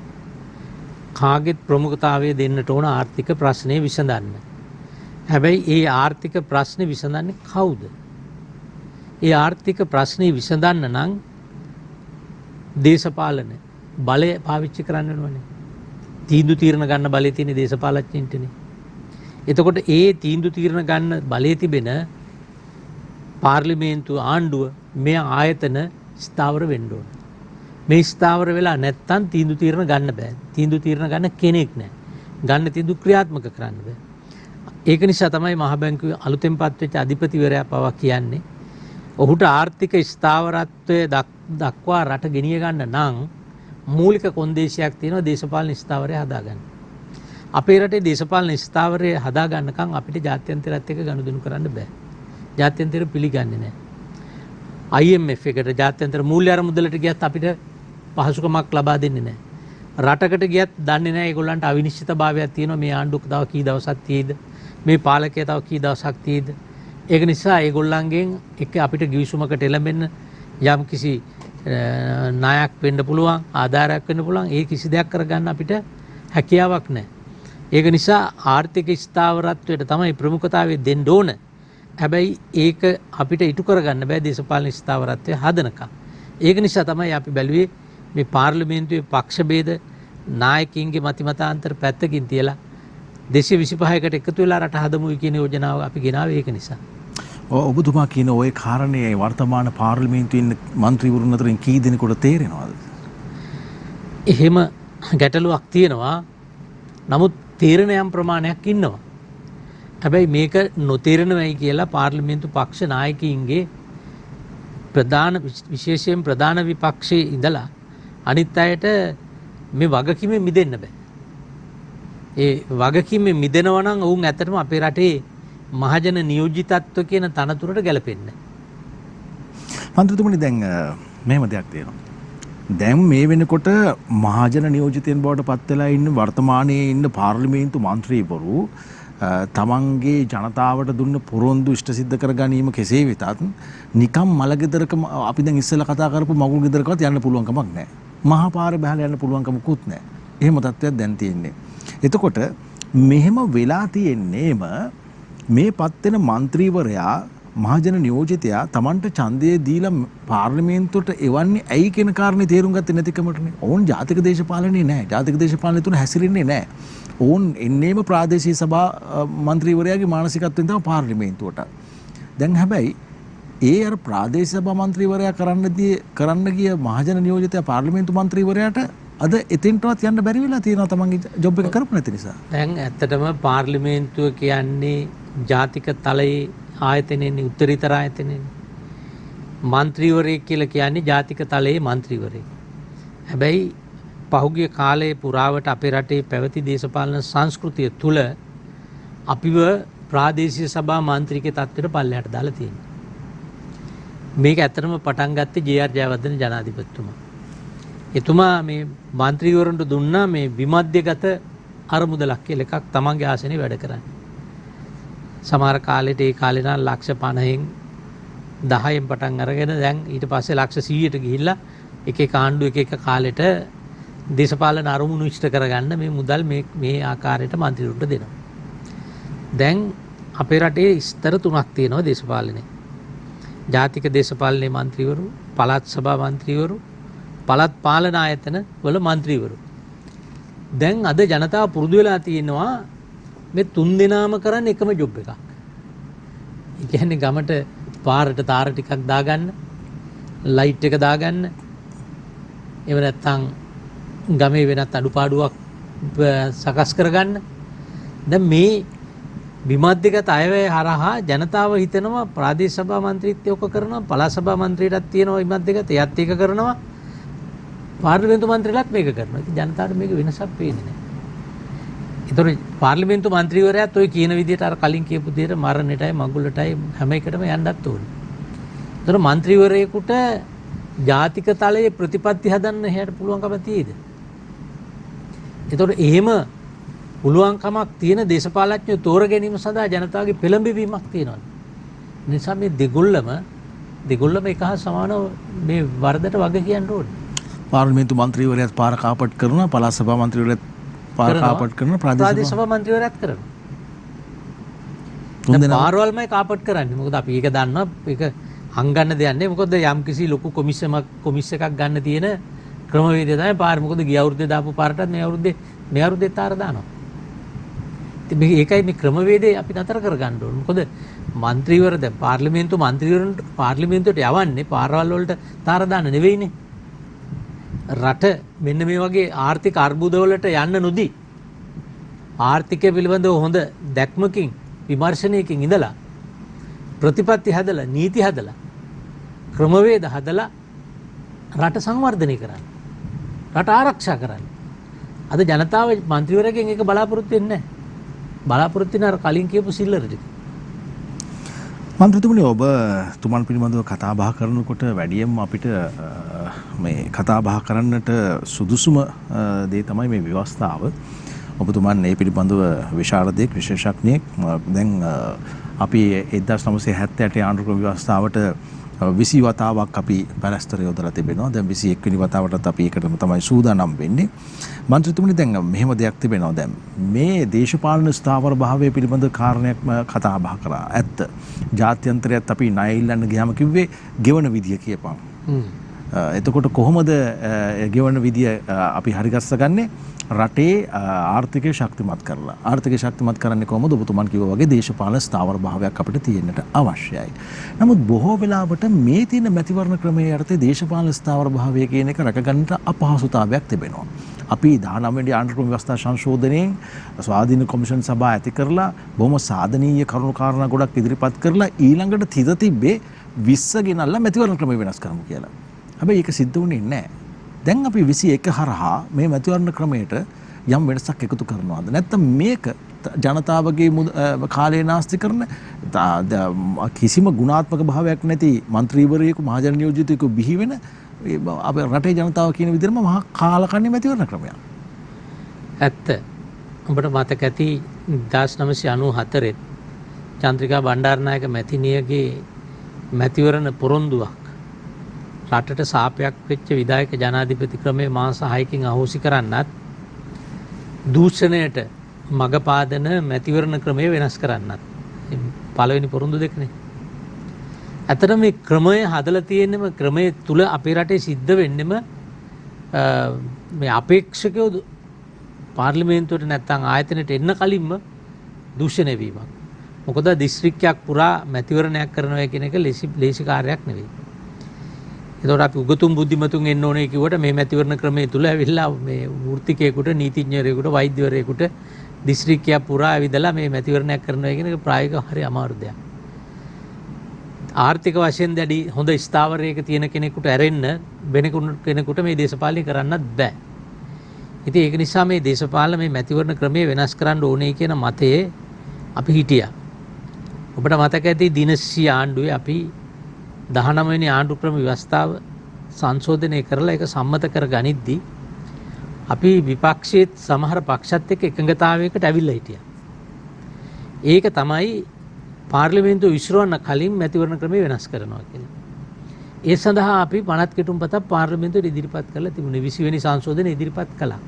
කාගෙත් ප්‍රමුඛතාවය දෙන්නට ඕන ආර්ථික ප්‍රශ්නේ විසඳන්න. හැබැයි ඒ ආර්ථික ප්‍රශ්නේ විසඳන්නේ කවුද? ඒ ආර්ථික ප්‍රශ්නේ විසඳන්න නම් දේශපාලන බලය පාවිච්චි කරන්න ඕනේ. තීන්දුව తీරන ගන්න බලය තියෙන දේශපාලඥයින්ටනේ. එතකොට ඒ තීන්දුව తీරන ගන්න බලය තිබෙන පාර්ලිමේන්තුව ආණ්ඩුව මේ ආයතන ස්ථාවර වෙන්න ඕන. මේ ස්ථාවර වෙලා නැත්තම් තීන්දුව తీරන ගන්න බෑ. තීන්දුව తీරන ගන්න කෙනෙක් නැහැ. ගන්න තීන්දුව ක්‍රියාත්මක කරන්න බෑ. ඒක නිසා තමයි මහ බැංකුවේ අලුතෙන් පත් වෙච්ච අධිපතිවරයා පවා කියන්නේ ඔහුට ආර්ථික ස්ථාවරත්වය දක්වා රට ගෙනිය ගන්න නම් මූලික කොන්දේසියක් තියෙනවා දේශපාලන ස්ථාවරය හදාගන්න. අපේ රටේ දේශපාලන ස්ථාවරය හදාගන්නකම් අපිට ජාත්‍යන්තරයත් එක්ක ගනුදෙනු කරන්න බෑ. ජාත්‍යන්තර පිළිගන්නේ නැහැ. IMF එකට ජාත්‍යන්තර මූල්‍ය අරමුදලට ගියත් අපිට පහසුකමක් ලබා දෙන්නේ නැහැ. රටකට ගියත් දන්නේ නැහැ ඒගොල්ලන්ට අවිනිශ්චිතභාවයක් තියෙනවා. මේ ආණ්ඩුව තව කී දවසක් තියෙයිද? මේ පාලකයා තව කී දවසක් තියෙයිද? ඒක නිසා ඒගොල්ලන්ගෙන් එක අපිට ගිවිසුමකට එළඹෙන්න යම් කිසි ණයක් වෙන්න පුළුවන්, ආධාරයක් වෙන්න පුළුවන්. ඒ කිසි දෙයක් කරගන්න අපිට හැකියාවක් නැහැ. ඒක නිසා ආර්ථික ස්ථාවරත්වයට තමයි ප්‍රමුඛතාවය දෙන්න ඕන. හැබැයි ඒක අපිට ඉටු කරගන්න බෑ දේශපාලන ස්ථාවරත්වය හදනකම්. ඒක නිසා තමයි අපි බැලුවේ මේ පාර්ලිමේන්තුවේ පක්ෂ ભેද නායකයින්ගේ මතිමතාන්තර පැත්තකින් තියලා 225කට එකතු වෙලා රට හදමුයි කියන යෝජනාව අපි ගෙනාවේ ඒක නිසා. ඔබතුමා කියන ওই කාරණේ වර්තමාන පාර්ලිමේන්තුවේ ඉන්න മന്ത്രിවරුන් අතරින් කී දෙනෙකුට තේරෙනවද? එහෙම ගැටලුවක් තියෙනවා. නමුත් තීරණ යම් ප්‍රමාණයක් ඉන්නවා. හැබැයි මේක නොතේරෙනවයි කියලා පාර්ලිමේන්තු පක්ෂ නායකයින්ගේ විශේෂයෙන් ප්‍රධාන විපක්ෂයේ ඉඳලා අනිත් අයට මේ වගකීමෙන් මිදෙන්න බෑ. ඒ වගකීමෙන් මිදෙනවා නම් ඔවුන් ඇත්තටම අපේ රටේ මහජන නියෝජිතත්ව කියන තනතුරට ගැලපෙන්නේ නැහැ. මන්ත්‍රීතුමනි දැන් මෙහෙම දෙයක් තියෙනවා. දැන් මේ වෙනකොට මහජන නියෝජිතයන් බවට පත් වෙලා ඉන්න වර්තමානයේ ඉන්න පාර්ලිමේන්තු මන්ත්‍රීවරු තමන්ගේ ජනතාවට දුන්න පොරොන්දු ඉෂ්ට සිද්ධ කර ගැනීම කෙසේ වෙතත් නිකම් මලගෙදරක අපි දැන් ඉස්සෙල්ලා කතා කරපු මගුල් ගෙදරකවත් යන්න පුළුවන් කමක් නැහැ. මහා පාරේ බහලා යන්න පුළුවන් කමකුත් නැහැ. එහෙම තත්ත්වයක් දැන් තියෙන්නේ. එතකොට මෙහෙම වෙලා තියෙන්නේම මේ පත් වෙන മന്ത്രിවරයා මහජන නියෝජිතයා තමන්ට ඡන්දය දීලා පාර්ලිමේන්තුවට එවන්නේ ඇයි කියන කාරණේ තේරුම් ගත්තේ නැතිකමටනේ. ඕන් ජාතික දේශපාලනේ නැහැ. ජාතික දේශපාලනය තුන හැසිරෙන්නේ නැහැ. ඕන් එන්නේම ප්‍රාදේශීය සභා മന്ത്രിවරයාගේ මානසිකත්වයෙන් තමයි පාර්ලිමේන්තුවට. දැන් හැබැයි ඒ අර ප්‍රාදේශීය සභා മന്ത്രിවරයා කරන්න ගිය මහජන නියෝජිතයා පාර්ලිමේන්තු മന്ത്രിවරයාට අද එතෙන්ටවත් යන්න බැරි වෙලා තියෙනවා තමන්ගේ ජොබ් එක කරපු නැති නිසා. දැන් ඇත්තටම පාර්ලිමේන්තුව කියන්නේ ජාතික තලයේ ආයතනෙන්නේ උත්තරීතර ආයතනෙන්නේ. മന്ത്രിවරයෙක් කියලා කියන්නේ ජාතික තලයේ മന്ത്രിවරයෙක්. හැබැයි පහුගිය කාලයේ පුරාවට අපේ රටේ පැවති දේශපාලන සංස්කෘතිය තුළ අපිව ප්‍රාදේශීය සභා මන්ත්‍රීකේ තත්ත්වයට පල්ලෙහාට දාලා තියෙනවා. මේක ඇත්තටම පටන් ගත්තේ ජේ.ආර්. ජයවර්ධන ජනාධිපතිතුමා. එතුමා මේ മന്ത്രിවරුන්ට දුන්නා මේ විමධ්‍යගත අරමුදලක් කියලා එකක් තමන්ගේ ආසනේ වැඩ කරන්නේ. සමහර කාලෙට ඒ කාලේ නම් ලක්ෂ 50න් 10න් පටන් අරගෙන දැන් ඊට පස්සේ ලක්ෂ 100ට ගිහිල්ලා එක එක ආණ්ඩු එක කාලෙට දේශපාලන අරමුණු ඉෂ්ට කරගන්න මේ මුදල් මේ ආකාරයට മന്ത്രിවරුන්ට දෙනවා. දැන් අපේ රටේ ස්තර තුනක් තියෙනවා දේශපාලනේ. ජාතික දේශපාලනේ മന്ത്രിවරු, පළාත් සභා മന്ത്രിවරු, පළාත් පාලන ආයතන වල മന്ത്രിවරු. දැන් අද ජනතාව පුරුදු වෙලා තියෙනවා මේ තුන් දෙනාම කරන්නේ එකම ජොබ් එකක්. ඒ කියන්නේ ගමට පාරට තාර ටිකක් දාගන්න, ලයිට් එක දාගන්න. එහෙම නැත්නම් ගමේ වෙනත් අඩුපාඩුවක් සකස් කරගන්න. දැන් මේ විමධ්‍යගත අයවැය හරහා ජනතාව හිතනවා ප්‍රාදේශ සභා මන්ත්‍රීත්වය ඔක කරනවා, පළාත් සභා මන්ත්‍රීටත් තියෙනවා විමධ්‍යගත, එයත් ඒක කරනවා, පාර්ලිමේන්තු මන්ත්‍රීලාත් මේක කරනවා. ඉතින් ජනතාවට මේක වෙනසක් පේන්නේ නැහැ. ඒතර පාර්ලිමේන්තු මන්ත්‍රීවරයාත් ඔය කියන විදිහට අර කලින් කියපු විදිහට මරණයටයි මගුලටයි හැම එකටම යන්නත් ඕනේ. ඒතර මන්ත්‍රීවරයෙකුට ජාතික තලයේ ප්‍රතිපත්ති හදන්න එහාට පුළුවන්කම තියෙයිද? ඒතර එහෙම පුළුවන්කමක් තියෙන දේශපාලඥයෝ තෝර ගැනීම සඳහා ජනතාවගේ පෙළඹවීමක් තියෙනවා. නිසා මේ දෙගොල්ලම එක හා සමානව මේ වරදට වග කියන්න ඕනේ. පාර්ලිමේන්තු මන්ත්‍රීවරයාත් පාර කාපට් කරනවා, පළාත් සභා මන්ත්‍රීවරයාත් පාර කාපට් කරනවා, ප්‍රාදේශ සභා මන්ත්‍රීවරයාත් කරනවා. පාරවල්මයි කාපට් කරන්නේ. මොකද අපි ඒක දන්නවා. ඒක හංගන්න දෙයක් නෑ. මොකද යම් කිසි ලොකු කොමිස් එකක් ගන්න තියෙන ක්‍රමවේදය තමයි පාර. මොකද ගිය අවුරුද්දේ දාපු පාරටත් මේ අවුරුද්දේ තාර දානවා. ඉතින් මේකයි මේ ක්‍රමවේදය අපි නතර කරගන්න ඕනේ. මොකද മന്ത്രിවර දැන් පාර්ලිමේන්තු මන්ත්‍රීවරුන්ට පාර්ලිමේන්තුවට යවන්නේ පාරවල් වලට තාර දාන්න නෙවෙයිනේ. රට මෙන්න මේ වගේ ආර්ථික අර්බුදවලට යන්න නොදී ආර්ථිකය පිළිබඳව හොඳ දැක්මකින් විමර්ශනයකින් ඉඳලා ප්‍රතිපත්ති හදලා නීති හදලා ක්‍රමවේද හදලා රට සංවර්ධනය කරන්න, රට ආරක්ෂා කරන්න. අද ජනතාව മന്ത്രിවරගෙන් ඒක බලාපොරොත්තු වෙන්නේ නැහැ. බලාපොරොත්තු වෙන අර කලින් කියපු සිල්ලර ටික. මන්ත්‍රීතුමනි, ඔබ තුමන් පිළිබඳව කතා බහ කරනකොට වැඩියෙන්ම අපිට මේ කතා බහ කරන්නට සුදුසුම දේ තමයි මේ ව්‍යවස්ථාව. ඔබතුමන් මේ පිළිබඳව විශාරදයෙක්, විශේෂඥයෙක්. දැන් අපි 1978 ආණ්ඩුක්‍රම ව්‍යවස්ථාවට 20 වතාවක් අපි පැලැස්තර යොදලා තිබෙනවා. දැන් 21 වෙනි වතාවටත් අපි ඒකටම තමයි සූදානම් වෙන්නේ. මන්ත්‍රීතුමනි, දැන් මෙහෙම දෙයක් තිබෙනවා. දැන් මේ දේශපාලන ස්ථාවර භාවය පිළිබඳ කාරණයක් කතා බහ කරා. ඇත්ත. ජාත්‍යන්තරයත් අපි ණය ඉල්ලන්න ගියාම කිව්වේ ගෙවන විදිය කියපන්. එතකොට කොහොමද ගෙවන විදිය අපි හරිගස්ස ගන්නේ? රටේ ආර්ථිකය ශක්තිමත් කරලා. ආර්ථිකය ශක්තිමත් කරන්නේ කොහොමද? ඔබතුමන් කිව්වා වගේ දේශපාලන ස්ථාවර භාවයක් අපිට තියෙන්නට අවශ්‍යයි. නමුත් බොහෝ වෙලාවට මේ තියෙන මැතිවරණ ක්‍රමයේ යටතේ දේශපාලන ස්ථාවර භාවය කියන එක රැකගන්නට අපහසුතාවයක් තිබෙනවා. අපි 19 වෙනි ආණ්ඩුක්‍රම ව්‍යවස්ථා සංශෝධනයෙන් ස්වාධීන කොමිෂන් සභා ඇති කරලා බොහොම සාධනීය කරුණු කාරණා ගොඩක් ඉදිරිපත් කරලා ඊළඟට තිත තිබ්බේ 20 ගෙනල්ලා මැතිවරණ ක්‍රමය වෙනස් කරමු කියලා. හැබැයි ඒක සිද්ධ වුණේ නැහැ. දැන් අපි 21 හරහා මේ මැතිවරණ ක්‍රමයට යම් වෙනසක් එකතු කරනවාද? නැත්නම් මේක ජනතාවගේ කාලය නාස්ති කරන කිසිම ගුණාත්මක භාවයක් නැති മന്ത്രിවරයෙකු මහජන නියෝජිතයෙකු බිහි වෙන අපේ රටේ ජනතාව කියන විදිහටම මහා කාලකන්ණි මැතිවරණ ක්‍රමයක්. ඇත්ත. ඔබට මතක ඇති 1994 චන්ද්‍රිකා බණ්ඩාරනායක මැතිණියගේ මැතිවරණ පොරොන්දුවක් රටට සාපයක් වෙච්ච විධායක ජනාධිපති ක්‍රමයේ මාස 6කින් අහෝසි කරන්නත් දූෂණයට මග පාදන මැතිවරණ ක්‍රමය වෙනස් කරන්නත් පළවෙනි පොරොන්දු දෙකනේ. ඇත්තට මේ ක්‍රමය හදලා තියෙන්නම ක්‍රමයේ තුල අපේ රටේ සිද්ධ වෙන්නෙම මේ අපේක්ෂකයෝ පාර්ලිමේන්තුවට නැත්තම් ආයතනයට එන්න කලින්ම දූෂණය වීමක්. මොකද දිස්ත්‍රික්කයක් පුරා මැතිවරණයක් කරනවා කියන එක ලේසි කාර්යයක් නෙවෙයි. එතකොට අපි උගතුන් බුද්ධිමතුන් එන්න ඕනේ කිව්වට මේ මැතිවරණ ක්‍රමයේ තුල ඇවිල්ලා මේ වෘත්තිකයෙකුට නීතිඥයෙකුට වෛද්‍යවරයෙකුට දිස්ත්‍රික්කයක් පුරා ඇවිදලා මේ මැතිවරණයක් කරනවා කියන එක ප්‍රායෝගිකව හරි අමාරු දෙයක්. ආර්ථික වශයෙන් දැඩි හොඳ ස්ථාවරයක තියෙන කෙනෙකුට ඇරෙන්න වෙන කෙනෙකුට මේ දේශපාලනය කරන්නත් බෑ. ඉතින් ඒක නිසා මේ දේශපාලන මේ මැතිවරණ ක්‍රමය වෙනස් කරන්න ඕනේ කියන මතයේ අපි හිටියා. ඔබට මතක ඇති දිනසිය ආණ්ඩුවේ අපි 19 වෙනි ආණ්ඩුක්‍රම ව්‍යවස්ථාව සංශෝධනය කරලා ඒක සම්මත කර ගනිද්දී අපි විපක්ෂයේ සමහර පක්ෂත් එක්ක එකඟතාවයකට ඇවිල්ලා හිටියා. ඒක තමයි පාර්ලිමේන්තුව විසිරවන්න කලින් මැතිවරණ ක්‍රමය වෙනස් කරනවා කියලා. ඒ සඳහා අපි පනත් කෙටුම්පතක් පාර්ලිමේන්තුවට ඉදිරිපත් කරලා තිබුණේ 20 වෙනි සංශෝධනය ඉදිරිපත් කළා.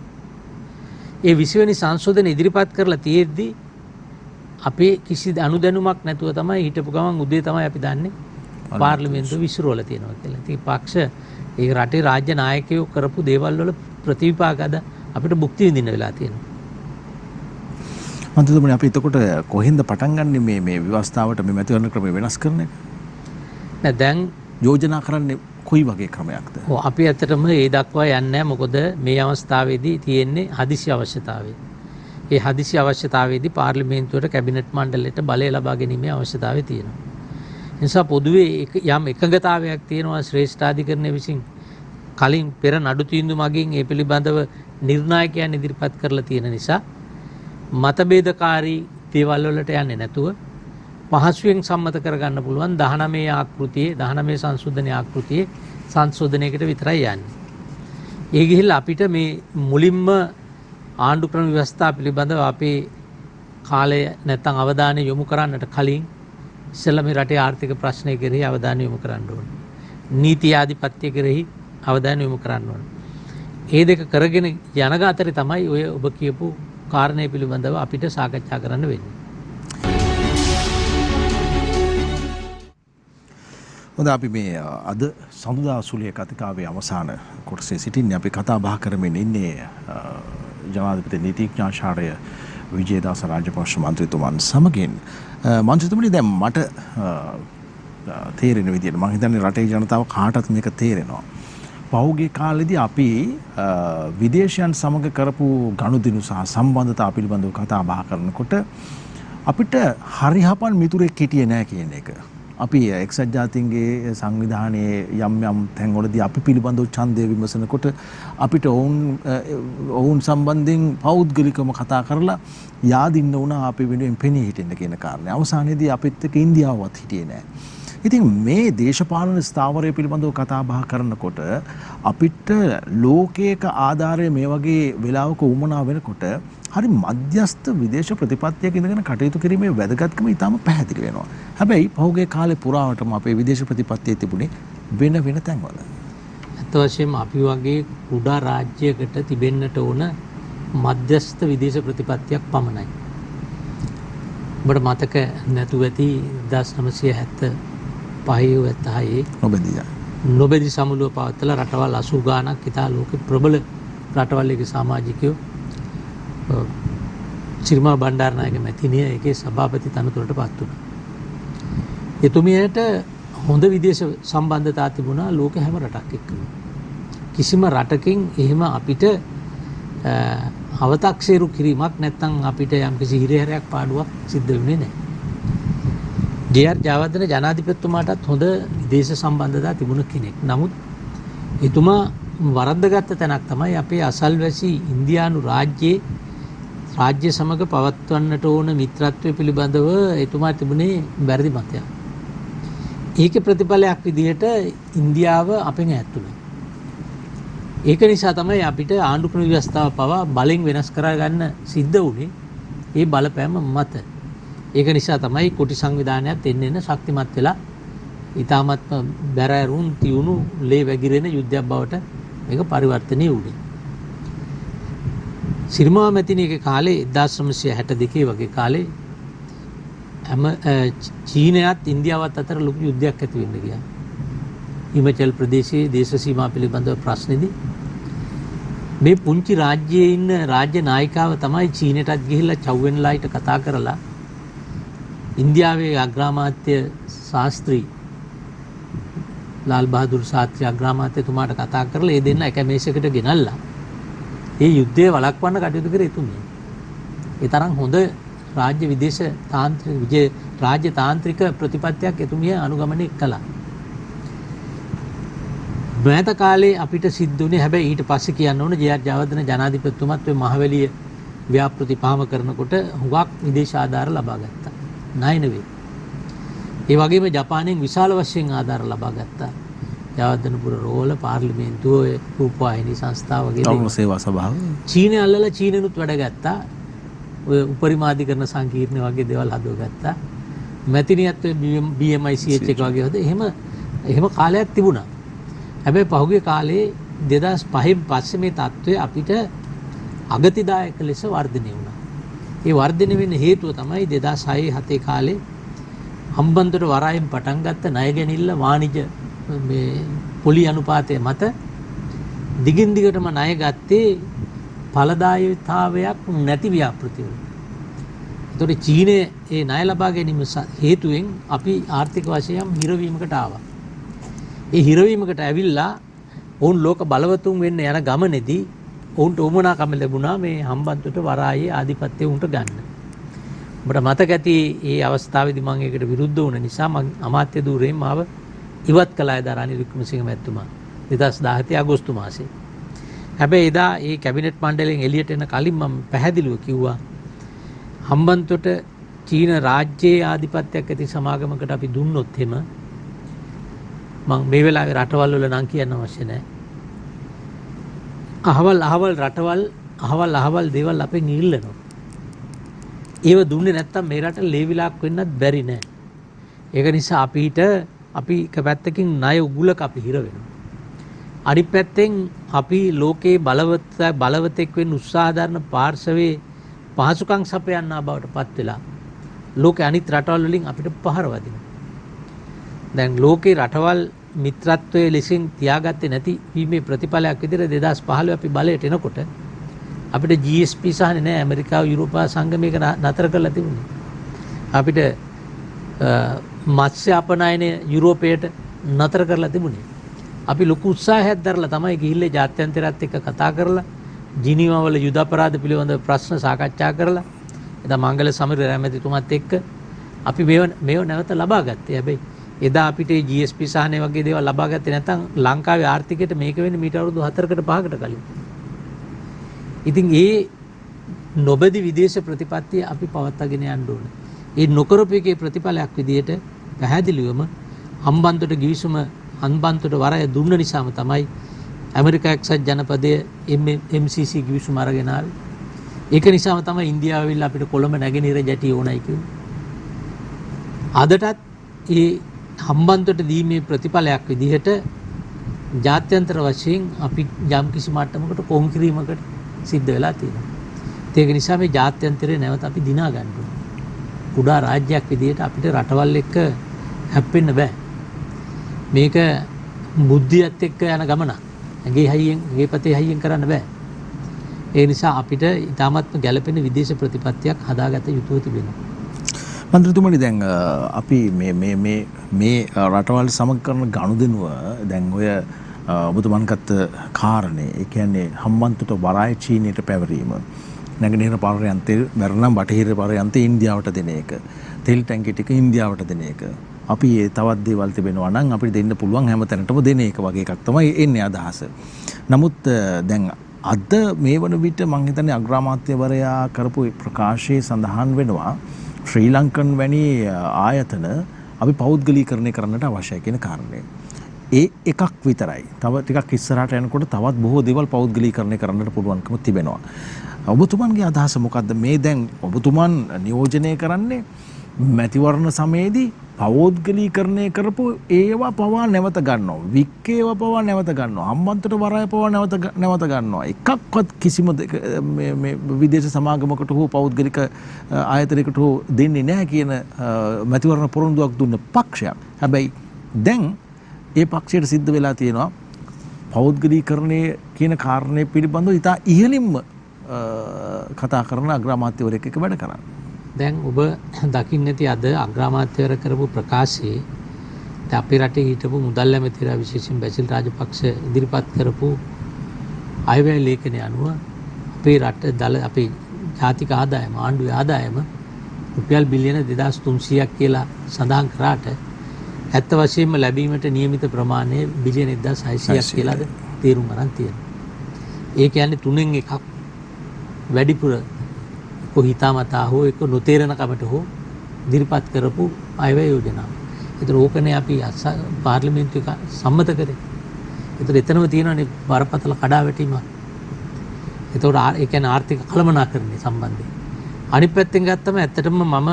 ඒ 20 වෙනි සංශෝධනය ඉදිරිපත් කරලා තියෙද්දී අපි කිසි අනුදැනුමක් නැතුව තමයි හිටපු ගමන් උදේ තමයි අපි දන්නේ පාර්ලිමේන්තුව විසිරවලා තියෙනවා කියලා. ඉතින් පක්ෂ ඒ රටේ රාජ්‍ය නායකයෝ කරපු දේවල් වල ප්‍රතිවිපාක අද අපිට භුක්ති විඳින්න වෙලා තියෙනවා. මන්ත්‍රීතුමනි අපි එතකොට කොහෙන්ද පටන් ගන්නෙ මේ ව්‍යවස්ථාවට මේ මැතිවරණ ක්‍රමය වෙනස් කරන එක? නෑ දැන් යෝජනා කරන්නේ කොයි වගේ ක්‍රමයක්ද? ඔව් අපි ඇත්තටම ඒ දක්වා යන්නේ නැහැ. මොකද මේ අවස්ථාවේදී තියෙන්නේ හදිසි අවශ්‍යතාවය. ඒ හදිසි අවශ්‍යතාවයේදී පාර්ලිමේන්තුවට කැබිනට් මණ්ඩලයට බලය ලබා ගැනීමේ අවශ්‍යතාවය තියෙනවා. ඒ නිසා පොදුවේ යම් එකඟතාවයක් තියෙනවා ශ්‍රේෂ්ඨාධිකරණය විසින් කලින් පෙර නඩු තීන්දුව මගින් ඒ පිළිබඳව නිර්ණායකයන් ඉදිරිපත් කරලා තියෙන නිසා මතභේදකාරී දේවල් වලට යන්නේ නැතුව පහසුවෙන් සම්මත කරගන්න පුළුවන් 19 ආකෘතියේ 19 සංශෝධනයේ ආකෘතියේ සංශෝධනයකට විතරයි යන්නේ. ඒ ගිහිල්ලා අපිට මේ මුලින්ම ආණ්ඩු ක්‍රම ව්‍යවස්ථා පිළිබඳව අපේ කාලය නැත්තම් අවධානය යොමු කරන්නට කලින් ඉස්සෙල්ලා මේ රටේ ආර්ථික ප්‍රශ්නය කෙරෙහි අවධානය යොමු කරන්න ඕනේ. නීති ආධිපත්‍ය කෙරෙහි අවධානය යොමු කරන්න ඕනේ. ඒ දෙක කරගෙන යන අතරේ තමයි ඔය ඔබ කියපු කාරණය පිළිබඳව අපිට සාකච්ඡා කරන්න වෙන්නේ. හොඳ අපි මේ අද සඳුදා සුලිය කතිකාවේ අවසාන කොටසේ සිටින්නේ අපි කතා බහ කරමින් ඉන්නේ ජනාධිපති නීතිඥාචාර්ය විජේදාස රාජපක්ෂ මන්ත්‍රීතුමන් සමගින්. මන්ත්‍රීතුමනි දැන් මට තේරෙන විදිහට මම හිතන්නේ රටේ ජනතාව කාටත් මේක තේරෙනවා. පහුගිය කාලෙදී අපි විදේශයන් සමග කරපු ගනුදෙනු සහ සම්බන්ධතා පිළිබඳව කතා බහ කරනකොට අපිට හරිහපන් මිතුරෙක් හිටියේ නැහැ කියන එක. අපි එක්සත් ජාතීන්ගේ සංවිධානයේ යම් යම් තැන්වලදී අපි පිළිබඳව ඡන්දය විමසනකොට අපිට ඔවුන් සම්බන්ධයෙන් පෞද්ගලිකව කතා කරලා yaadින්න වුණා අපි වෙනුවෙන් පෙනී හිටින්න කියන කාරණේ. අවසානයේදී අපිත් එක්ක ඉන්දියාවවත් හිටියේ නැහැ. ඉතින් මේ දේශපාලන ස්ථාවරය පිළිබඳව කතා බහ කරනකොට අපිට ලෝකයක ආධාරය මේ වගේ වෙලාවක උමනා වෙනකොට හරි මධ්‍යස්ථ විදේශ ප්‍රතිපත්තියක ඉඳගෙන කටයුතු කිරීමේ වැදගත්කම ඉතාම පැහැදිලි වෙනවා. හැබැයි පහුගිය කාලේ පුරාවටම අපේ විදේශ ප්‍රතිපත්තියේ තිබුණේ වෙන වෙන තැන්වල. අත් වශයෙන්ම අපි වගේ කුඩා රාජ්‍යයකට තිබෙන්නට ඕන මධ්‍යස්ථ විදේශ ප්‍රතිපත්තියක් පමණයි. ඔබට මතක නැතුව ඇති 1975 නොබැදී නොබෙදි සමුළුව පවත්වලා රටවල් 80 ගාණක් ඉතා ලෝකේ ප්‍රබල රටවල් එකේ සමාජිකයෝ සිරිමා බණ්ඩාරනායක මැතිණිය ඒකේ සභාපති තනතුරට පත් වුණා. එතුමියට හොඳ විදේශ සම්බන්ධතා තිබුණා ලෝක හැම රටක් එක්කම. කිසිම රටකින් එහෙම අපිට අව탁සේරු කිරීමක් නැත්නම් අපිට යම්කිසි හිරහැරයක් පාඩුවක් සිද්ධ වෙන්නේ නැහැ. ජේ.ආර්. ජයවර්ධන ජනාධිපතිතුමාටත් හොඳ විදේශ සම්බන්ධතා තිබුණ කෙනෙක්. නමුත් එතුමා වරද්දගත්ත තැනක් තමයි අපේ අසල්වැසි ඉන්දියානු රාජ්‍ය සමග පවත්වන්නට ඕන මිත්‍රත්වය පිළිබඳව එතුමා තිබුණේ වැරදි මතයක්. ඒකේ ප්‍රතිඵලයක් විදිහට ඉන්දියාව අපෙන් ඈත් වුණා. ඒක නිසා තමයි අපිට ආණ්ඩු ක්‍රම ව්‍යවස්ථාව පවා බලෙන් වෙනස් කරගන්න සිද්ධ වුණේ. ඒ බලපෑම මත. ඒක නිසා තමයි කොටි සංවිධානයත් එන්න ශක්තිමත් වෙලා ඊටාත්ම බැරෑරුම් තියුණු ලේ වැగిරෙන යුද්ධයක් බවට මේක පරිවර්තනය වුණේ. සිරිමා මැතිණියගේ කාලේ 1962 වගේ කාලේ චීනයත් ඉන්දියාවත් අතර ලොකු යුද්ධයක් ඇති වෙන්න ගියා. හිමාචල් ප්‍රදේශයේ දේශ සීමා පිළිබඳව ප්‍රශ්නේදී මේ පුංචි රාජ්‍යයේ ඉන්න රාජ්‍ය නායිකාව තමයි චීනයටත් ගිහිල්ලා චව්වෙන්ලායිට කතා කරලා ඉන්දියාවේ අග්‍රාමාත්‍ය ශාස්ත්‍රී ලාල් බහදුර් ශාස්ත්‍රී අග්‍රාමාත්‍යතුමාට කතා කරලා ඒ දෙන්න එක මේසයකට ගෙනල්ලා ඒ යුද්ධය වළක්වන්න කටයුතු කරේ එතුමිය. ඒ තරම් හොඳ රාජ්‍ය විදේශ රාජ්‍ය තාන්ත්‍රික ප්‍රතිපත්තියක් එතුමිය අනුගමනය කළා. මෑත කාලේ අපිට සිද්ධ වුණේ හැබැයි ඊට පස්සේ කියන්න ඕන ජේ.ආර්. ජයවර්ධන ජනාධිපතිතුමත් ඔය මහවැලිය ව්‍යාපෘති පහම කරනකොට හුඟක් විදේශ ආධාර ලබා ගත්තා. ණය නෙවෙයි. ඒ වගේම ජපානයෙන් විශාල වශයෙන් ආධාර ලබා ගත්තා. ජයවර්ධනපුර රෝල පාර්ලිමේන්තුව රූපවාහිනී සංස්ථාව වගේ තරුණ සේවා සභාව චීනය අල්ලලා චීනෙනුත් වැඩ ගත්තා. ඔය උපරිමාධිකරණ සංකීර්ණ වගේ දේවල් හදව ගත්තා. මැතිණියත් BMICH එක වගේ හද එහෙම කාලයක් තිබුණා. හැබැයි පහුගිය කාලේ 2005 පස්සේ මේ තත්ත්වය අපිට අගතිදායක ලෙස වර්ධනය වුණා. ඒ වර්ධනය වෙන්න හේතුව තමයි 2006-7 කාලේ හම්බන්තොට වරායෙන් පටන් ගත්ත ණය ගැනිල්ල වාණිජ මේ පොලි අනුපාතය මත දිගින් දිගටම ණය ගත්තේ ඵලදායීතාවයක් නැති ව්‍යාපෘතිවල. ඒතකොට චීනයේ ඒ ණය ලබා ගැනීම හේතුවෙන් අපි ආර්ථික වශයෙන් හිරවීමකට ආවා. ඒ හිරවීමකට ඇවිල්ලා ඔවුන් ලෝක බලවතුන් වෙන්න යන ගමනේදී ඔවුන්ට උවමනාකම ලැබුණා මේ හම්බන්තොට වරායේ ආධිපත්‍යය උන්ට ගන්න. ඔබට මතක ඇති ඒ අවස්ථාවේදී මම ඒකට විරුද්ධ වුණ නිසා මම අමාත්‍ය ධූරයෙන් මාව ඉවත් කළා දා රනිල් වික්‍රමසිංහ මැතිතුමා 2017 අගෝස්තු මාසයේ. හැබැයි එදා ඒ කැබිනට් මණ්ඩලයෙන් එළියට එන කලින් මම පැහැදිලිව කිව්වා හම්බන්තොට චීන රාජ්‍යයේ ආධිපත්‍යයක් ඇති සමාගමකට අපි දුන්නොත් එහෙම මම මේ වෙලාවේ රටවල් වල නම් කියන්න අවශ්‍ය නැහැ. අහවල් රටවල් අහවල් දේවල් අපෙන් ඉල්ලනවා. ඒව දුන්නේ නැත්තම් මේ රට ලේවිලාක් වෙන්නත් බැරි නෑ. ඒක නිසා අපි එක පැත්තකින් ණය උගුලක අපි හිර වෙනවා. අනිත් පැත්තෙන් අපි ලෝකේ බලවතෙක් වෙන්න උත්සාහ දරන පාර්ශවයේ පහසුකම් සපයන්නා බවට පත් වෙලා ලෝකේ අනිත් රටවල් වලින් අපිට පහර වදිනවා. දැන් ලෝකේ රටවල් මිත්‍රත්වයේ ලෙසින් තියාගත්තේ නැති වීමේ ප්‍රතිඵලයක් විදිහට 2015 අපි බලයට එනකොට අපිට GSP සහනේ නෑ ඇමරිකාව යුරෝපා සංගමයක නතර කරලා තිබුණේ. අපිට මත්ස්‍ය අපනයන යුරෝපයට නතර කරලා තිබුණේ. අපි ලොකු උත්සාහයක් දරලා තමයි ගිහිල්ලා ජාත්‍යන්තරයත් එක්ක කතා කරලා ජිනීවා වල යුද අපරාධ පිළිබඳව ප්‍රශ්න සාකච්ඡා කරලා එදා මංගල සමර රැමැතිතුමත් එක්ක අපි මේව නැවත ලබා ගත්තේ. හැබැයි එදා අපිට GSP සහනේ වගේ දේවල් ලබා ගත්තේ නැත්නම් ලංකාවේ ආර්ථිකයට මේක වෙන්නේ මීට අවුරුදු 4කට 5කට කලින්. ඉතින් ඒ නොබැදි විදේශ ප්‍රතිපත්තිය අපි පවත්වාගෙන යන්න ඕනේ. ඒ නොකරපු එකේ ප්‍රතිඵලයක් විදිහට පැහැදිලිවම හම්බන්තොට ගිවිසුම හම්බන්තොට වරාය දුන්න නිසාම තමයි ඇමරිකා එක්සත් ජනපදයේ MCC ගිවිසුම අරගෙන ආවේ. ඒක නිසාම තමයි ඉන්දියාව ඇවිල්ලා අපිට කොළඹ නැගෙනහිර ජැටි ඕනයි කිව්වේ. අදටත් ඒ හම්බන්තොට දීමේ ප්‍රතිඵලයක් විදිහට ජාත්‍යන්තර වශයෙන් අපි යම් කිසි මට්ටමකට කොන්ක්‍රීමකට සිද්ධ වෙලා තියෙනවා. ඒක නිසා මේ ජාත්‍යන්තරය නැවත අපි දිනා ගන්න ඕනේ. කුඩා රාජ්‍යයක් විදිහට අපිට රටවල් එක්ක හැප්පෙන්න බෑ. මේක බුද්ධියත් එක්ක යන ගමන. ගේ පතේ හයියෙන් කරන්න බෑ. ඒ නිසා අපිට ඉතාමත්ම ගැළපෙන විදේශ ප්‍රතිපත්තියක් හදාගත යුතුව තිබෙනවා. මන්ත්‍රීතුමනි දැන් අපි මේ රටවල් සමග කරන ගනුදෙනුව දැන් ඔය ඔබතුමන් ගත්ත කාරණේ ඒ කියන්නේ හම්බන්තොට වරාය චීනයට පැවරීම නැගෙනහිර පර්යන්තේ බැරනම් බටහිර පර්යන්තේ ඉන්දියාවට දෙන එක තෙල් ටැංකි ටික ඉන්දියාවට දෙන එක අපි ඒ තවත් දේවල් තිබෙනවා නම් අපිට දෙන්න පුළුවන් හැම තැනටම දෙන එක වගේ එකක් තමයි එන්නේ අදහස. නමුත් දැන් අද මේ වන විට මම හිතන්නේ අග්‍රාමාත්‍යවරයා කරපු ප්‍රකාශයේ සඳහන් වෙනවා ශ්‍රී ලංකන් වැනි ආයතන අපි පෞද්ගලීකරණය කරන්නට අවශ්‍යයි කියන කාරණය. ඒ එකක් විතරයි. තව ටිකක් ඉස්සරහට යනකොට තවත් බොහෝ දේවල් පෞද්ගලීකරණය කරන්නට පුළුවන්කම තිබෙනවා. ඔබතුමන්ගේ අදහස මොකද්ද? මේ දැන් ඔබතුමන් නියෝජනය කරන්නේ මැතිවරණ සමයේදී පෞද්ගලීකරණය කරපු ඒවා පවා නැවත ගන්නවා. වික්කේව පවා නැවත ගන්නවා. හම්බන්තොට වරාය පවා නැවත ගන්නවා. එකක්වත් කිසිම මේ විදේශ සමාගමකට හෝ පෞද්ගලික ආයතනයකට හෝ දෙන්නේ නැහැ කියන මැතිවරණ පොරොන්දුවක් දුන්න පක්ෂයක්. හැබැයි දැන් ඒ පක්ෂයට සිද්ධ වෙලා තියෙනවා පෞද්ගලීකරණය කියන කාරණය පිළිබඳව ඉතා ඉහළින්ම කතා කරන අග්‍රාමාත්‍යවරයෙක් එක්ක වැඩ කරන්නේ. දැන් ඔබ දකින්න ඇති අද අග්‍රාමාත්‍යවර කරපු ප්‍රකාශයේ අපේ රටේ හිටපු මුදල් ඇමතිවරයා විශේෂයෙන් බැසිල් රාජපක්ෂ ඉදිරිපත් කරපු අයවැය ලේඛනය අනුව අපේ රට අපේ ජාතික ආදායම ආණ්ඩුවේ ආදායම රුපියල් බිලියන 2300ක් කියලා සඳහන් කරාට ඇත්ත වශයෙන්ම ලැබීමට නියමිත ප්‍රමාණය බිලියන 1600ක් කියලාද තීරුම් අරන් තියෙනවා. ඒ කියන්නේ තුනෙන් එකක් වැඩිපුර හිතාමතා හෝ එක නොතේරෙන කමට හෝ ඉදිරිපත් කරපු අයවැය යෝජනාව. ඒතර ඕකනේ අපි පාර්ලිමේන්තුවේ සම්මත කරේ. ඒතර එතනම තියෙනනේ බරපතල කඩාවැටීමක්. ඒතකොට ඒ කියන්නේ ආර්ථික කළමනාකරණය සම්බන්ධයෙන්. අනිත් පැත්තෙන් ගත්තම ඇත්තටම මම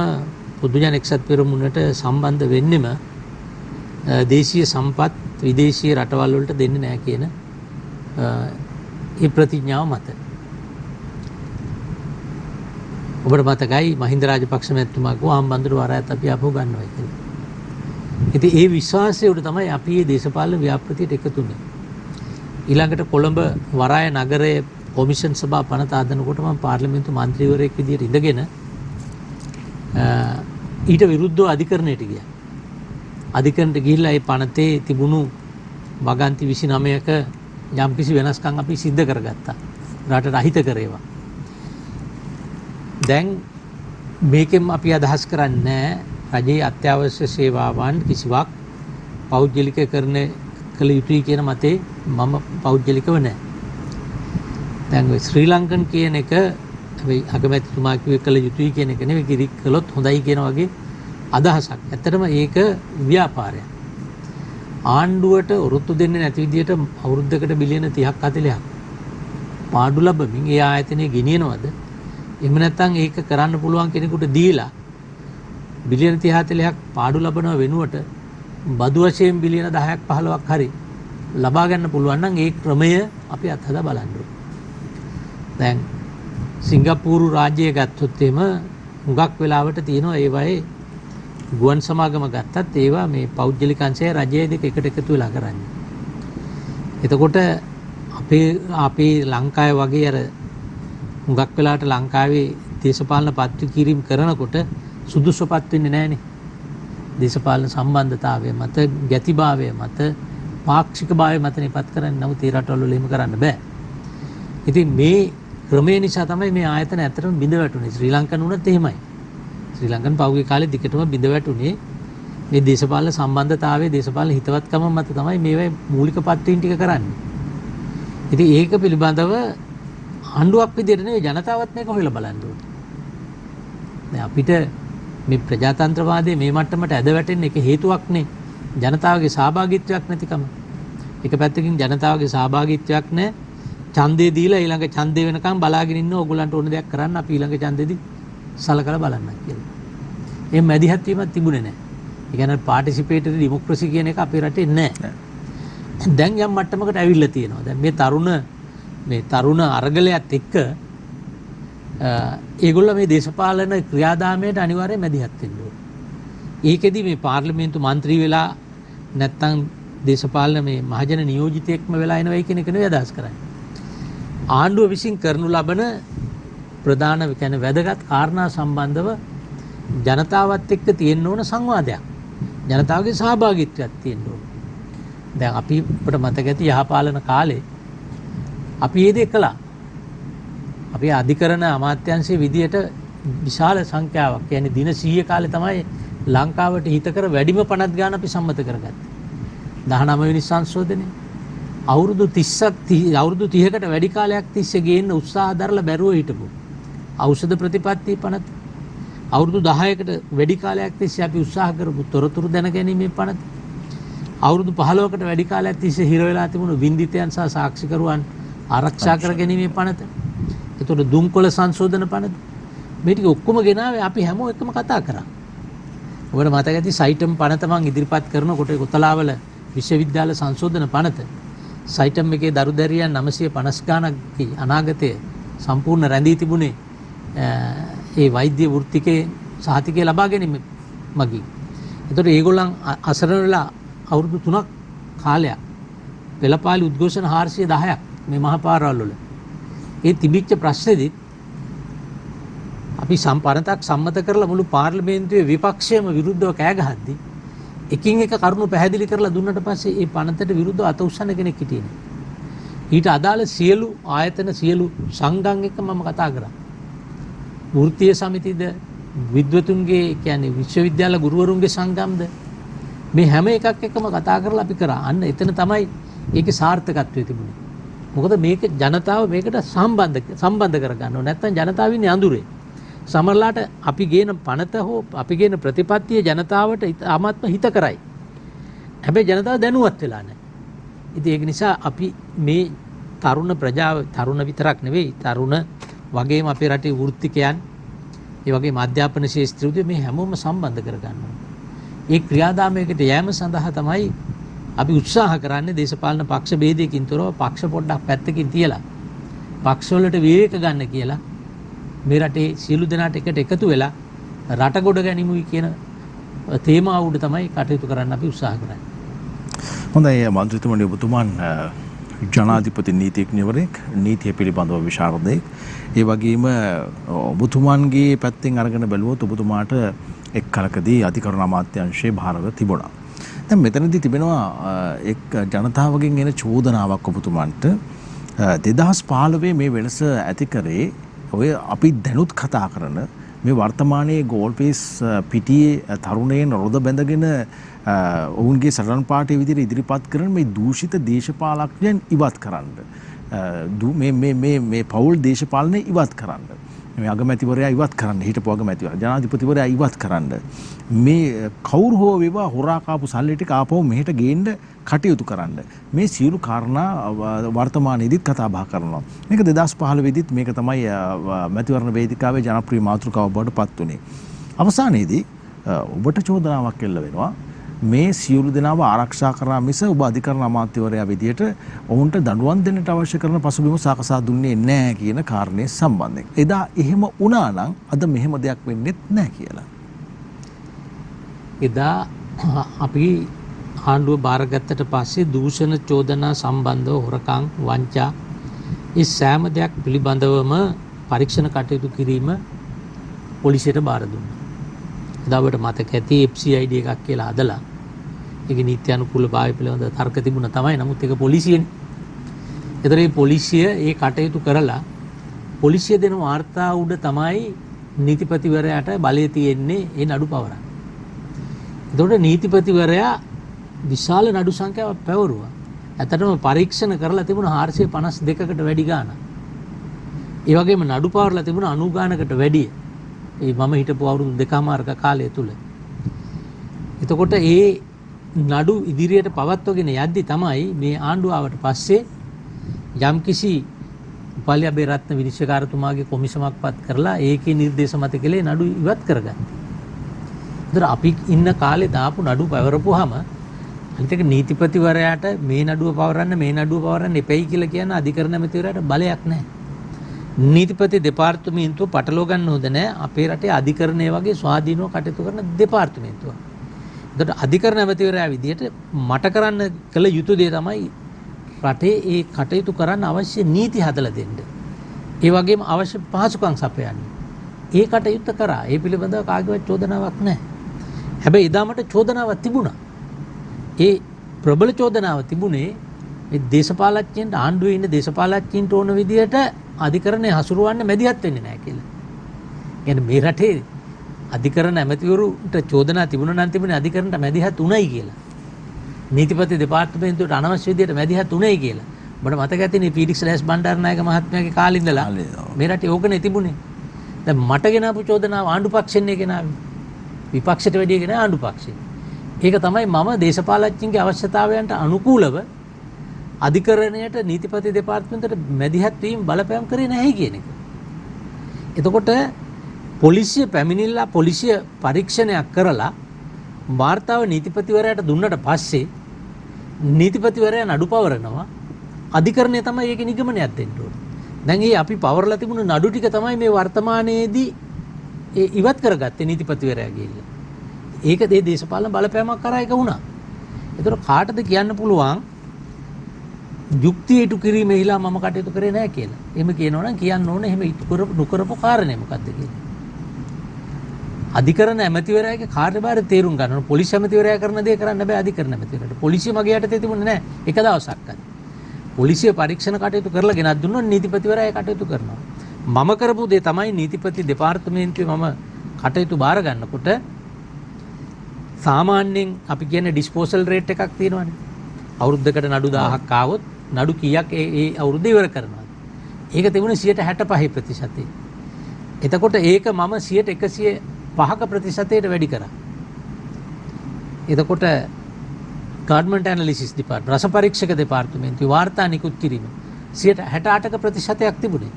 පොදු ජන එක්සත් පෙරමුණට සම්බන්ධ වෙන්නෙම දේශීය සම්පත් විදේශීය රටවල් වලට දෙන්නේ නැහැ කියන ඒ ප්‍රතිඥාව මත. ඔබට මතකයි මහින්ද රාජපක්ෂ මැතිතුමා කිව්වා හම්බන්තොට වරායත් අපි ආපහු ගන්නවා කියලා. ඉතින් ඒ විශ්වාසය උඩ තමයි අපි මේ දේශපාලන ව්‍යාපෘතියට එකතු වුනේ. ඊළඟට කොළඹ වරාය නගරයේ කොමිෂන් සභා පනත හදනකොට මම පාර්ලිමේන්තු මන්ත්‍රීවරයෙක් විදියට ඉඳගෙන ඊට විරුද්ධව අධිකරණයට ගියා. අධිකරණයට ගිහිල්ලා ඒ පනතේ තිබුණු වගන්ති 29ක යම්කිසි වෙනස්කම් අපි සිද්ධ කරගත්තා. රටට අහිත කරේවා. දැන් මේකෙන් අපි අදහස් කරන්නේ රජයේ අත්‍යවශ්‍ය සේවාවන් කිසිවක් පෞද්ගලිකකරණය කළ යුතුයි කියන මතේ මම පෞද්ගලිකව නැහැ. දැන් ශ්‍රී ලංකන් කියන එක අපි අගමැතිතුමා කිව්වේ කළ යුතුයි කියන එක නෙවෙයි කිරි කළොත් හොඳයි කියන වගේ අදහසක්. ඇත්තටම ඒක ව්‍යාපාරයක්. ආණ්ඩුවට ඔරොත්තු දෙන්නේ නැති විදිහට අවුරුද්දකට බිලියන 30ක් 40ක් පාඩු ලැබමින් ඒ ආයතනය ගෙනියනවද? එහෙම නැත්නම් ඒක කරන්න පුළුවන් කෙනෙකුට දීලා බිලියන 30 40ක් පාඩු ලබනව වෙනුවට බදු වශයෙන් බිලියන 10ක් 15ක් හරි ලබා ගන්න පුළුවන් නම් ඒ ක්‍රමය අපි අත්හදා බලන්න ඕනේ. දැන් සිංගප්පූරු රාජ්‍යය ගත්තොත් එහෙම හුඟක් වෙලාවට තියෙනවා ඒ වගේ ගුවන් සමාගම ගත්තත් ඒවා මේ පෞද්ගලික අංශය රජය දෙක එකට එකතු වෙලා කරන්නේ. එතකොට අපේ ලංකාවේ වගේ අර හුඟක් වෙලාවට ලංකාවේ දේශපාලන පත්තු කිරීම කරනකොට සුදුසුපත් වෙන්නේ නැහනේ. දේශපාලන සම්බන්ධතාවය මත, ගැතිභාවය මත, පාක්ෂිකභාවය මත නිපත් කරන්නේ. නමුත් ඒ රටවල වල එහෙම කරන්න බෑ. ඉතින් මේ ක්‍රමය නිසා තමයි මේ ආයතන ඇත්තටම බිඳ වැටුනේ. ශ්‍රී ලංකන් උනත් එහෙමයි. ශ්‍රී ලංකන් පහුගිය කාලේ දිගටම බිඳ වැටුනේ මේ දේශපාලන සම්බන්ධතාවයේ දේශපාලන හිතවත්කම මත තමයි මේවා මූලික පත්වීම් ටික කරන්නේ. ඉතින් ඒක පිළිබඳව ආණ්ඩුවක් විදිහට නෙවෙයි ජනතාවත් මේක හොයලා බලන්න ඕනේ. දැන් අපිට මේ ප්‍රජාතන්ත්‍රවාදයේ මේ මට්ටමට ඇද වැටෙන්න එක හේතුවක්නේ ජනතාවගේ සහභාගීත්වයක් නැතිකම. එක පැත්තකින් ජනතාවගේ සහභාගීත්වයක් නැහැ. ඡන්දේ දීලා ඊළඟ ඡන්දේ වෙනකම් බලාගෙන ඉන්න ඕගොල්ලන්ට ඕන දෙයක් කරන්න අපි ඊළඟ ඡන්දෙදි සලකලා බලන්න කියලා. මේ මැදිහත් වීමක් තිබුණේ නැහැ. ඒ කියන්නේ පාටිසිපේටරි ඩෙමොක්‍රසි කියන එක අපේ රටේ නැහැ. දැන් යම් මට්ටමකට ඇවිල්ලා තියෙනවා. දැන් මේ තරුණ අරගලයත් එක්ක ඒගොල්ලෝ මේ දේශපාලන ක්‍රියාදාමයට අනිවාර්යයෙන් මැදිහත් වෙන්න ඕනේ. ඒකෙදි මේ පාර්ලිමේන්තු මන්ත්‍රී වෙලා නැත්තම් දේශපාලන මේ මහජන නියෝජිතයෙක්ම වෙලා එනවා කියන එක නෙවෙයි අදහස් කරන්නේ. ආණ්ඩුව විසින් කරනු ලබන ප්‍රධාන කියන්නේ වැදගත් කාරණා සම්බන්ධව ජනතාවත් එක්ක තියෙන්න ඕන සංවාදයක්. ජනතාවගේ සහභාගීත්වයක් තියෙන්න ඕන. දැන් අපිට මතක ඇති යහපාලන කාලේ අපි මේ දේ කළා. අපි අධිකරණ අමාත්‍යාංශයේ විදියට විශාල සංඛ්‍යාවක් කියන්නේ දින 100 කාලේ තමයි ලංකාවට හිතකර වැඩිම පනත් ගන්න අපි සම්මත කරගත්තේ. 19 වෙනි සංශෝධනයේ අවුරුදු 30කට වැඩි කාලයක් තිස්සේ ගේන්න උත්සාහ දරලා බැරුව හිටපු ඖෂධ ප්‍රතිපත්ති පනත අවුරුදු 10කට වැඩි කාලයක් තිස්සේ අපි උත්සාහ කරපු තොරතුරු දැනගැනීමේ පනත අවුරුදු 15කට වැඩි කාලයක් තිස්සේ හිර වෙලා තිබුණු වින්දිතයන් සහ සාක්ෂිකරුවන් ආරක්ෂා කර ගැනීමේ පනත. ඒතකොට දුම්කොළ සංශෝධන පනත මේ ටික ඔක්කොම ගෙනාවේ අපි හැමෝම එකම කතා කරා. ඔබට මතක ඇති සයිටම් පනත මං ඉදිරිපත් කරනකොට කොතලාවල විශ්වවිද්‍යාල සංශෝධන පනත සයිටම් එකේ දරුදැරියන් 950 ගණක් අනාගතයේ සම්පූර්ණ රැඳී තිබුණේ ඒ වෛද්‍ය වෘත්තිකේ සහතිකය ලබා ගැනීම මගින්. ඒතකොට ඒගොල්ලන් අසරණ වෙලා අවුරුදු 3ක් කාලයක් පෙළපාලි උද්ඝෝෂණ 410ක් මේ මහා පාරවල් වල. ඒ තිබිච්ච ප්‍රශ්නේදී අපි සම්පරණයක් සම්මත කරලා මුළු පාර්ලිමේන්තුවේ විපක්ෂයම විරුද්ධව කෑ ගහද්දී එකින් එක කරුණු පැහැදිලි කරලා දුන්නට පස්සේ ඒ පනතට විරුද්ධව අත උස්සන කෙනෙක් හිටියේ නෑ. ඊට අදාළ සියලු ආයතන සියලු සංඝම් එක්ක මම කතා කරා. වෘත්තීය සමිතිද විද්වතුන්ගේ කියන්නේ විශ්වවිද්‍යාල ගුරුවරුන්ගේ සංගම්ද මේ හැම එකක් එක්කම කතා කරලා අපි කරා. අන්න එතන තමයි ඒකේ සාර්ථකත්වය තිබුණේ. මොකද මේක ජනතාව මේකට සම්බන්ධ කරගන්න ඕනේ. නැත්නම් ජනතාව ඉන්නේ අඳුරේ. සමහරලාට අපි ගේන පනත හෝ අපි ගේන ප්‍රතිපත්තිය ජනතාවට ආත්ම හිත කරයි. හැබැයි ජනතාව දැනුවත් වෙලා නැහැ. ඉතින් ඒක නිසා අපි මේ තරුණ ප්‍රජාව තරුණ විතරක් නෙවෙයි තරුණ වගේම අපේ රටේ වෘත්තිකයන් ඒ වගේම අධ්‍යාපන ශාස්ත්‍රඥයෝ මේ හැමෝම සම්බන්ධ කරගන්න ඕනේ. ඒ ක්‍රියාදාමයකට යෑම සඳහා තමයි අපි උත්සාහ කරන්නේ දේශපාලන පක්ෂ ભેදයකින් තොරව පක්ෂ පොඩ්ඩක් පැත්තකින් තියලා පක්ෂ වලට විවේක ගන්න කියලා මේ රටේ සියලු දෙනාට එකට එකතු වෙලා රට ගොඩ ගැනීමයි කියන තේමාව උඩ තමයි කටයුතු කරන්න අපි උත්සාහ කරන්නේ. හොඳයි මන්ත්‍රීතුමනි ඔබතුමන් ජනාධිපති නීතිඥවරයෙක් නීතිය පිළිබඳව විශාරදයෙක් ඒ වගේම ඔබතුමන්ගේ පැත්තෙන් අරගෙන බැලුවොත් ඔබතුමාට එක් කලකදී අධිකරණ අමාත්‍යාංශයේ භාරව තිබුණා. දැන් මෙතනදී තිබෙනවා එක් ජනතාවගෙන් එන චෝදනාවක් ඔබතුමන්ට 2015 මේ වෙනස ඇති කරේ ඔය අපි දැනුත් කතා කරන මේ වර්තමානයේ ගෝල්පීස් පිටියේ තරුණයන් රොද බැඳගෙන ඔවුන්ගේ සටන් පාටේ විදිහට ඉදිරිපත් කරන මේ දූෂිත දේශපාලඥයන් ඉවත් කරන්න. මේ පෞල් දේශපාලනය ඉවත් කරන්න. මේ අගමැතිවරයා ඉවත් කරන්න. හිටපු අගමැතිවරයා ජනාධිපතිවරයා ඉවත් කරන්න. මේ කවුරු හෝ වේවා හොරා කාපු සල්ලි ටික ආපහු මෙහෙට ගේන්න කටයුතු කරන්න. මේ සියලු කාරණා වර්තමානයේදීත් කතා බහ කරනවා. මේක 2015 දීත් මේක තමයි මැතිවරණ වේදිකාවේ ජනප්‍රිය මාතෘකාව බවට පත් වුණේ. අවසානයේදී ඔබට චෝදනාවක් එල්ල වෙනවා. මේ සියලු දෙනාව ආරක්ෂා කරා මිස ඔබ අධිකරණ අමාත්‍යවරයා විදියට ඔවුන්ට දඬුවම් දෙන්නට අවශ්‍ය කරන පසුබිම සාකසා දුන්නේ නැහැ කියන කාරණේ සම්බන්ධයෙන්. එදා එහෙම වුණා නම් අද මෙහෙම දෙයක් වෙන්නේ නැහැ කියලා. එදා අපි ආණ්ඩුව බාරගත්තට පස්සේ දූෂණ චෝදනා සම්බන්ධව හොරකම් වංචා ඒ සෑම දෙයක් පිළිබඳවම පරීක්ෂණ කටයුතු කිරීම පොලිසියට බාර දුන්නා. එදාට මතක ඇති FCID එකක් කියලා හදලා ඒක නීති අනුකූල භාවය පිළිබඳව තර්ක තිබුණා තමයි. නමුත් ඒක පොලිසියෙන්. ඒතර මේ පොලිසිය ඒ කටයුතු කරලා පොලිසිය දෙන වාර්තා උඩ තමයි නීතිපතිවරයාට බලය තියෙන්නේ ඒ නඩු පවරන්න. එතකොට නීතිපතිවරයා විශාල නඩු සංඛ්‍යාවක් පැවරුවා. ඇත්තටම පරීක්ෂණ කරලා තිබුණා 452කට වැඩි ගාණක්. ඒ වගේම නඩු පවරලා තිබුණා 90 ගාණකට වැඩි. ඒ මම හිටපු අවුරුදු 2කමාරක කාලය තුල. එතකොට ඒ නඩු ඉදිරියට පවත්වගෙන යද්දි තමයි මේ ආණ්ඩුව ආවට පස්සේ යම්කිසි උපාලි අබේරත්න විනිශ්චයකාරතුමාගේ කොමිසමක් පත් කරලා ඒකේ නිර්දේශ මත කෙලේ නඩු ඉවත් කරගත්තා. ඒතර අපි ඉන්න කාලේ දාපු නඩු පැවරපුවාම අනිත් එක නීතිපතිවරයාට මේ නඩුව පවරන්න එපයි කියලා කියන අධිකරණ ඇමතිවරයාට බලයක් නැහැ. නීතිපති දෙපාර්තමේන්තුව පටලව ගන්න හොඳ නැහැ. අපේ රටේ අධිකරණය වගේ ස්වාධීනව කටයුතු කරන දෙපාර්තමේන්තුවක්. එතකොට අධිකරණ ඇමතිවරයා විදියට මට කරන්න කළ යුතු දේ තමයි රටේ ඒ කටයුතු කරන්න අවශ්‍ය නීති හදලා දෙන්න. ඒ වගේම අවශ්‍ය පහසුකම් සපයන්න. ඒ කටයුත්ත කරා. ඒ පිළිබඳව කාගේවත් චෝදනාවක් නැහැ. හැබැයි එදා මට චෝදනාවක් තිබුණා. ඒ ප්‍රබල චෝදනාව තිබුණේ මේ දේශපාලඥයන්ට ආණ්ඩුවේ ඉන්න දේශපාලඥයින්ට ඕන විදියට අධිකරණය හසුරුවන්න මැදිහත් වෙන්නේ නැහැ කියලා. يعني මේ රටේ අධිකරණ ඇමතිවරුන්ට චෝදනා තිබුණා නම් තිබුණේ අධිකරණට මැදිහත් උණයි කියලා. නීතිපති දෙපාර්තමේන්තුවට අනවශ්‍ය විදියට මැදිහත් උණයි කියලා. මට මතක ඇතිනේ පීඩික්ස් ලෑස් බණ්ඩාරනායක මහත්මයාගේ කාලේ ඉඳලා මේ රටේ ඕකනේ තිබුණේ. දැන් මට ගෙනාපු චෝදනාව ආණ්ඩු පක්ෂෙන්නේ ගෙනාවේ. විපක්ෂයට වැඩිය ගෙන ආණ්ඩු පක්ෂේ. ඒක තමයි මම දේශපාලඥයින්ගේ අවශ්‍යතාවයන්ට අනුකූලව අධිකරණයට නීතිපති දෙපාර්තමේන්තුවට මැදිහත් වීම බලපෑම් කරේ නැහැ කියන එක. එතකොට පොලිසිය පැමිණිලා පොලිසිය පරීක්ෂණයක් කරලා වාර්තාව නීතිපතිවරයාට දුන්නට පස්සේ නීතිපතිවරයා නඩු පවරනවා. අධිකරණය තමයි ඒකේ නිගමනයක් දෙන්න ඕනේ. දැන් මේ අපි පවරලා තිබුණු නඩු ටික තමයි මේ වර්තමානයේදී ඉවත් කරගත්තේ නීතිපතිවරයා ගිහිල්ලා. ඒක දේශපාලන බලපෑමක් කරා ඒක වුණා. ඒතර කාටද කියන්න පුළුවන් යුක්තිය ඉටු කිරීමේ හිලා මම කටයුතු කරේ නැහැ කියලා. එහෙම කියනවනම් කියන්න ඕනේ එහෙම ඉටු නොකරපු කාරණේ මොකද්ද කියලා. අධිකරණ ඇමතිවරයාගේ කාර්යභාරය තේරුම් ගන්න ඕනේ. පොලිස් ඇමතිවරයා කරන දේ කරන්න බෑ අධිකරණ ඇමතිවරයාට. පොලිසිය මගේ යටතේ තිබුණේ නැහැ එක දවසක්වත්. පොලිසිය පරීක්ෂණ කටයුතු කරලා ගෙනත් දුන්නොත් නීතිපතිවරයා කටයුතු කරනවා. මම කරපු දේ තමයි නීතිපති දෙපාර්තමේන්තුවේ මම කටයුතු බාර ගන්නකොට සාමාන්‍යයෙන් අපි කියන්නේ ඩිස්පෝසල් රේට් එකක් තියෙනවානේ. අවුරුද්දකට නඩු 1000ක් ආවොත් නඩු කීයක් ඒ අවුරුද්ද ඉවර කරනවා. ඒක තිබුණේ 65%. එතකොට ඒක මම 105ක ප්‍රතිශතයට වැඩි කරා. එතකොට ගවර්න්මන්ට් ඇනලිසිස් ඩිපාර්ට්මන්ට් රස පරීක්ෂක දෙපාර්තමේන්තුවේ වාර්තා නිකුත් කිරීම 68%ක ප්‍රතිශතයක් තිබුණේ.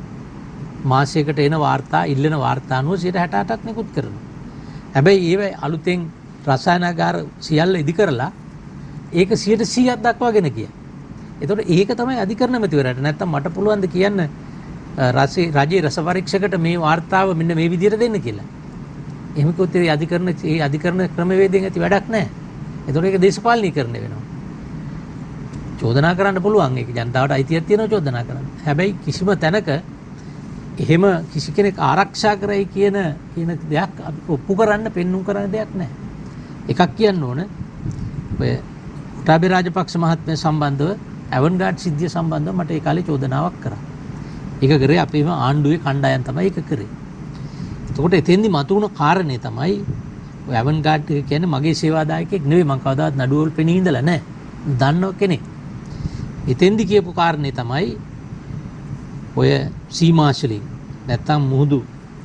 මාසයකට එන වාර්තා ඉල්ලන වාර්තා අනුව 68%ක් නිකුත් කරනවා. හැබැයි ඒව අලුතෙන් රසායනාගාර සියල්ල ඉදි කරලා ඒක 100%ක් දක්වාගෙන ගියා. එතකොට ඒක තමයි අධිකරණ ඇමතිවරයාට නැත්තම් මට පුළුවන් ද කියන්න රජයේ රස පරීක්ෂකට මේ වාර්තාව මෙන්න මේ විදිහට දෙන්න කියලා. එහෙම කිව්වොත් ඒ අධිකරණ ක්‍රමවේදයෙන් ඇති වැඩක් නැහැ. එතකොට ඒක දේශපාලනීකරණය වෙනවා. චෝදනා කරන්න පුළුවන් ඒක ජනතාවට අයිතියක් තියෙනවා චෝදනා කරන්න. හැබැයි කිසිම තැනක එහෙම කිසි කෙනෙක් ආරක්ෂා කරයි කියන දෙයක් ඔප්පු කරන්න පෙන්눔 කරන්න දෙයක් නැහැ. එකක් කියන්න ඕන ඔය කොටාබේ රාජපක්ෂ මහත්මයා සම්බන්ධව ඇවන්ගාඩ් සිද්ධිය සම්බන්ධව මට ඒ කාලේ චෝදනාවක් කරා. ඒක කරේ අපේම ආණ්ඩුවේ කණ්ඩායම් තමයි ඒක කරේ. එතකොට එතෙන්දි මතුවුණු කාරණේ තමයි ඔය ඇවන්ගාඩ් එක කියන්නේ මගේ සේවාදායකයෙක් නෙවෙයි මං කවදාවත් නඩුවල් පෙනී ඉඳලා නැහැ. දන්නව කෙනෙක්. එතෙන්දි කියපු කාරණේ තමයි ඔය සීමාශලින් නැත්තම් මුහුදු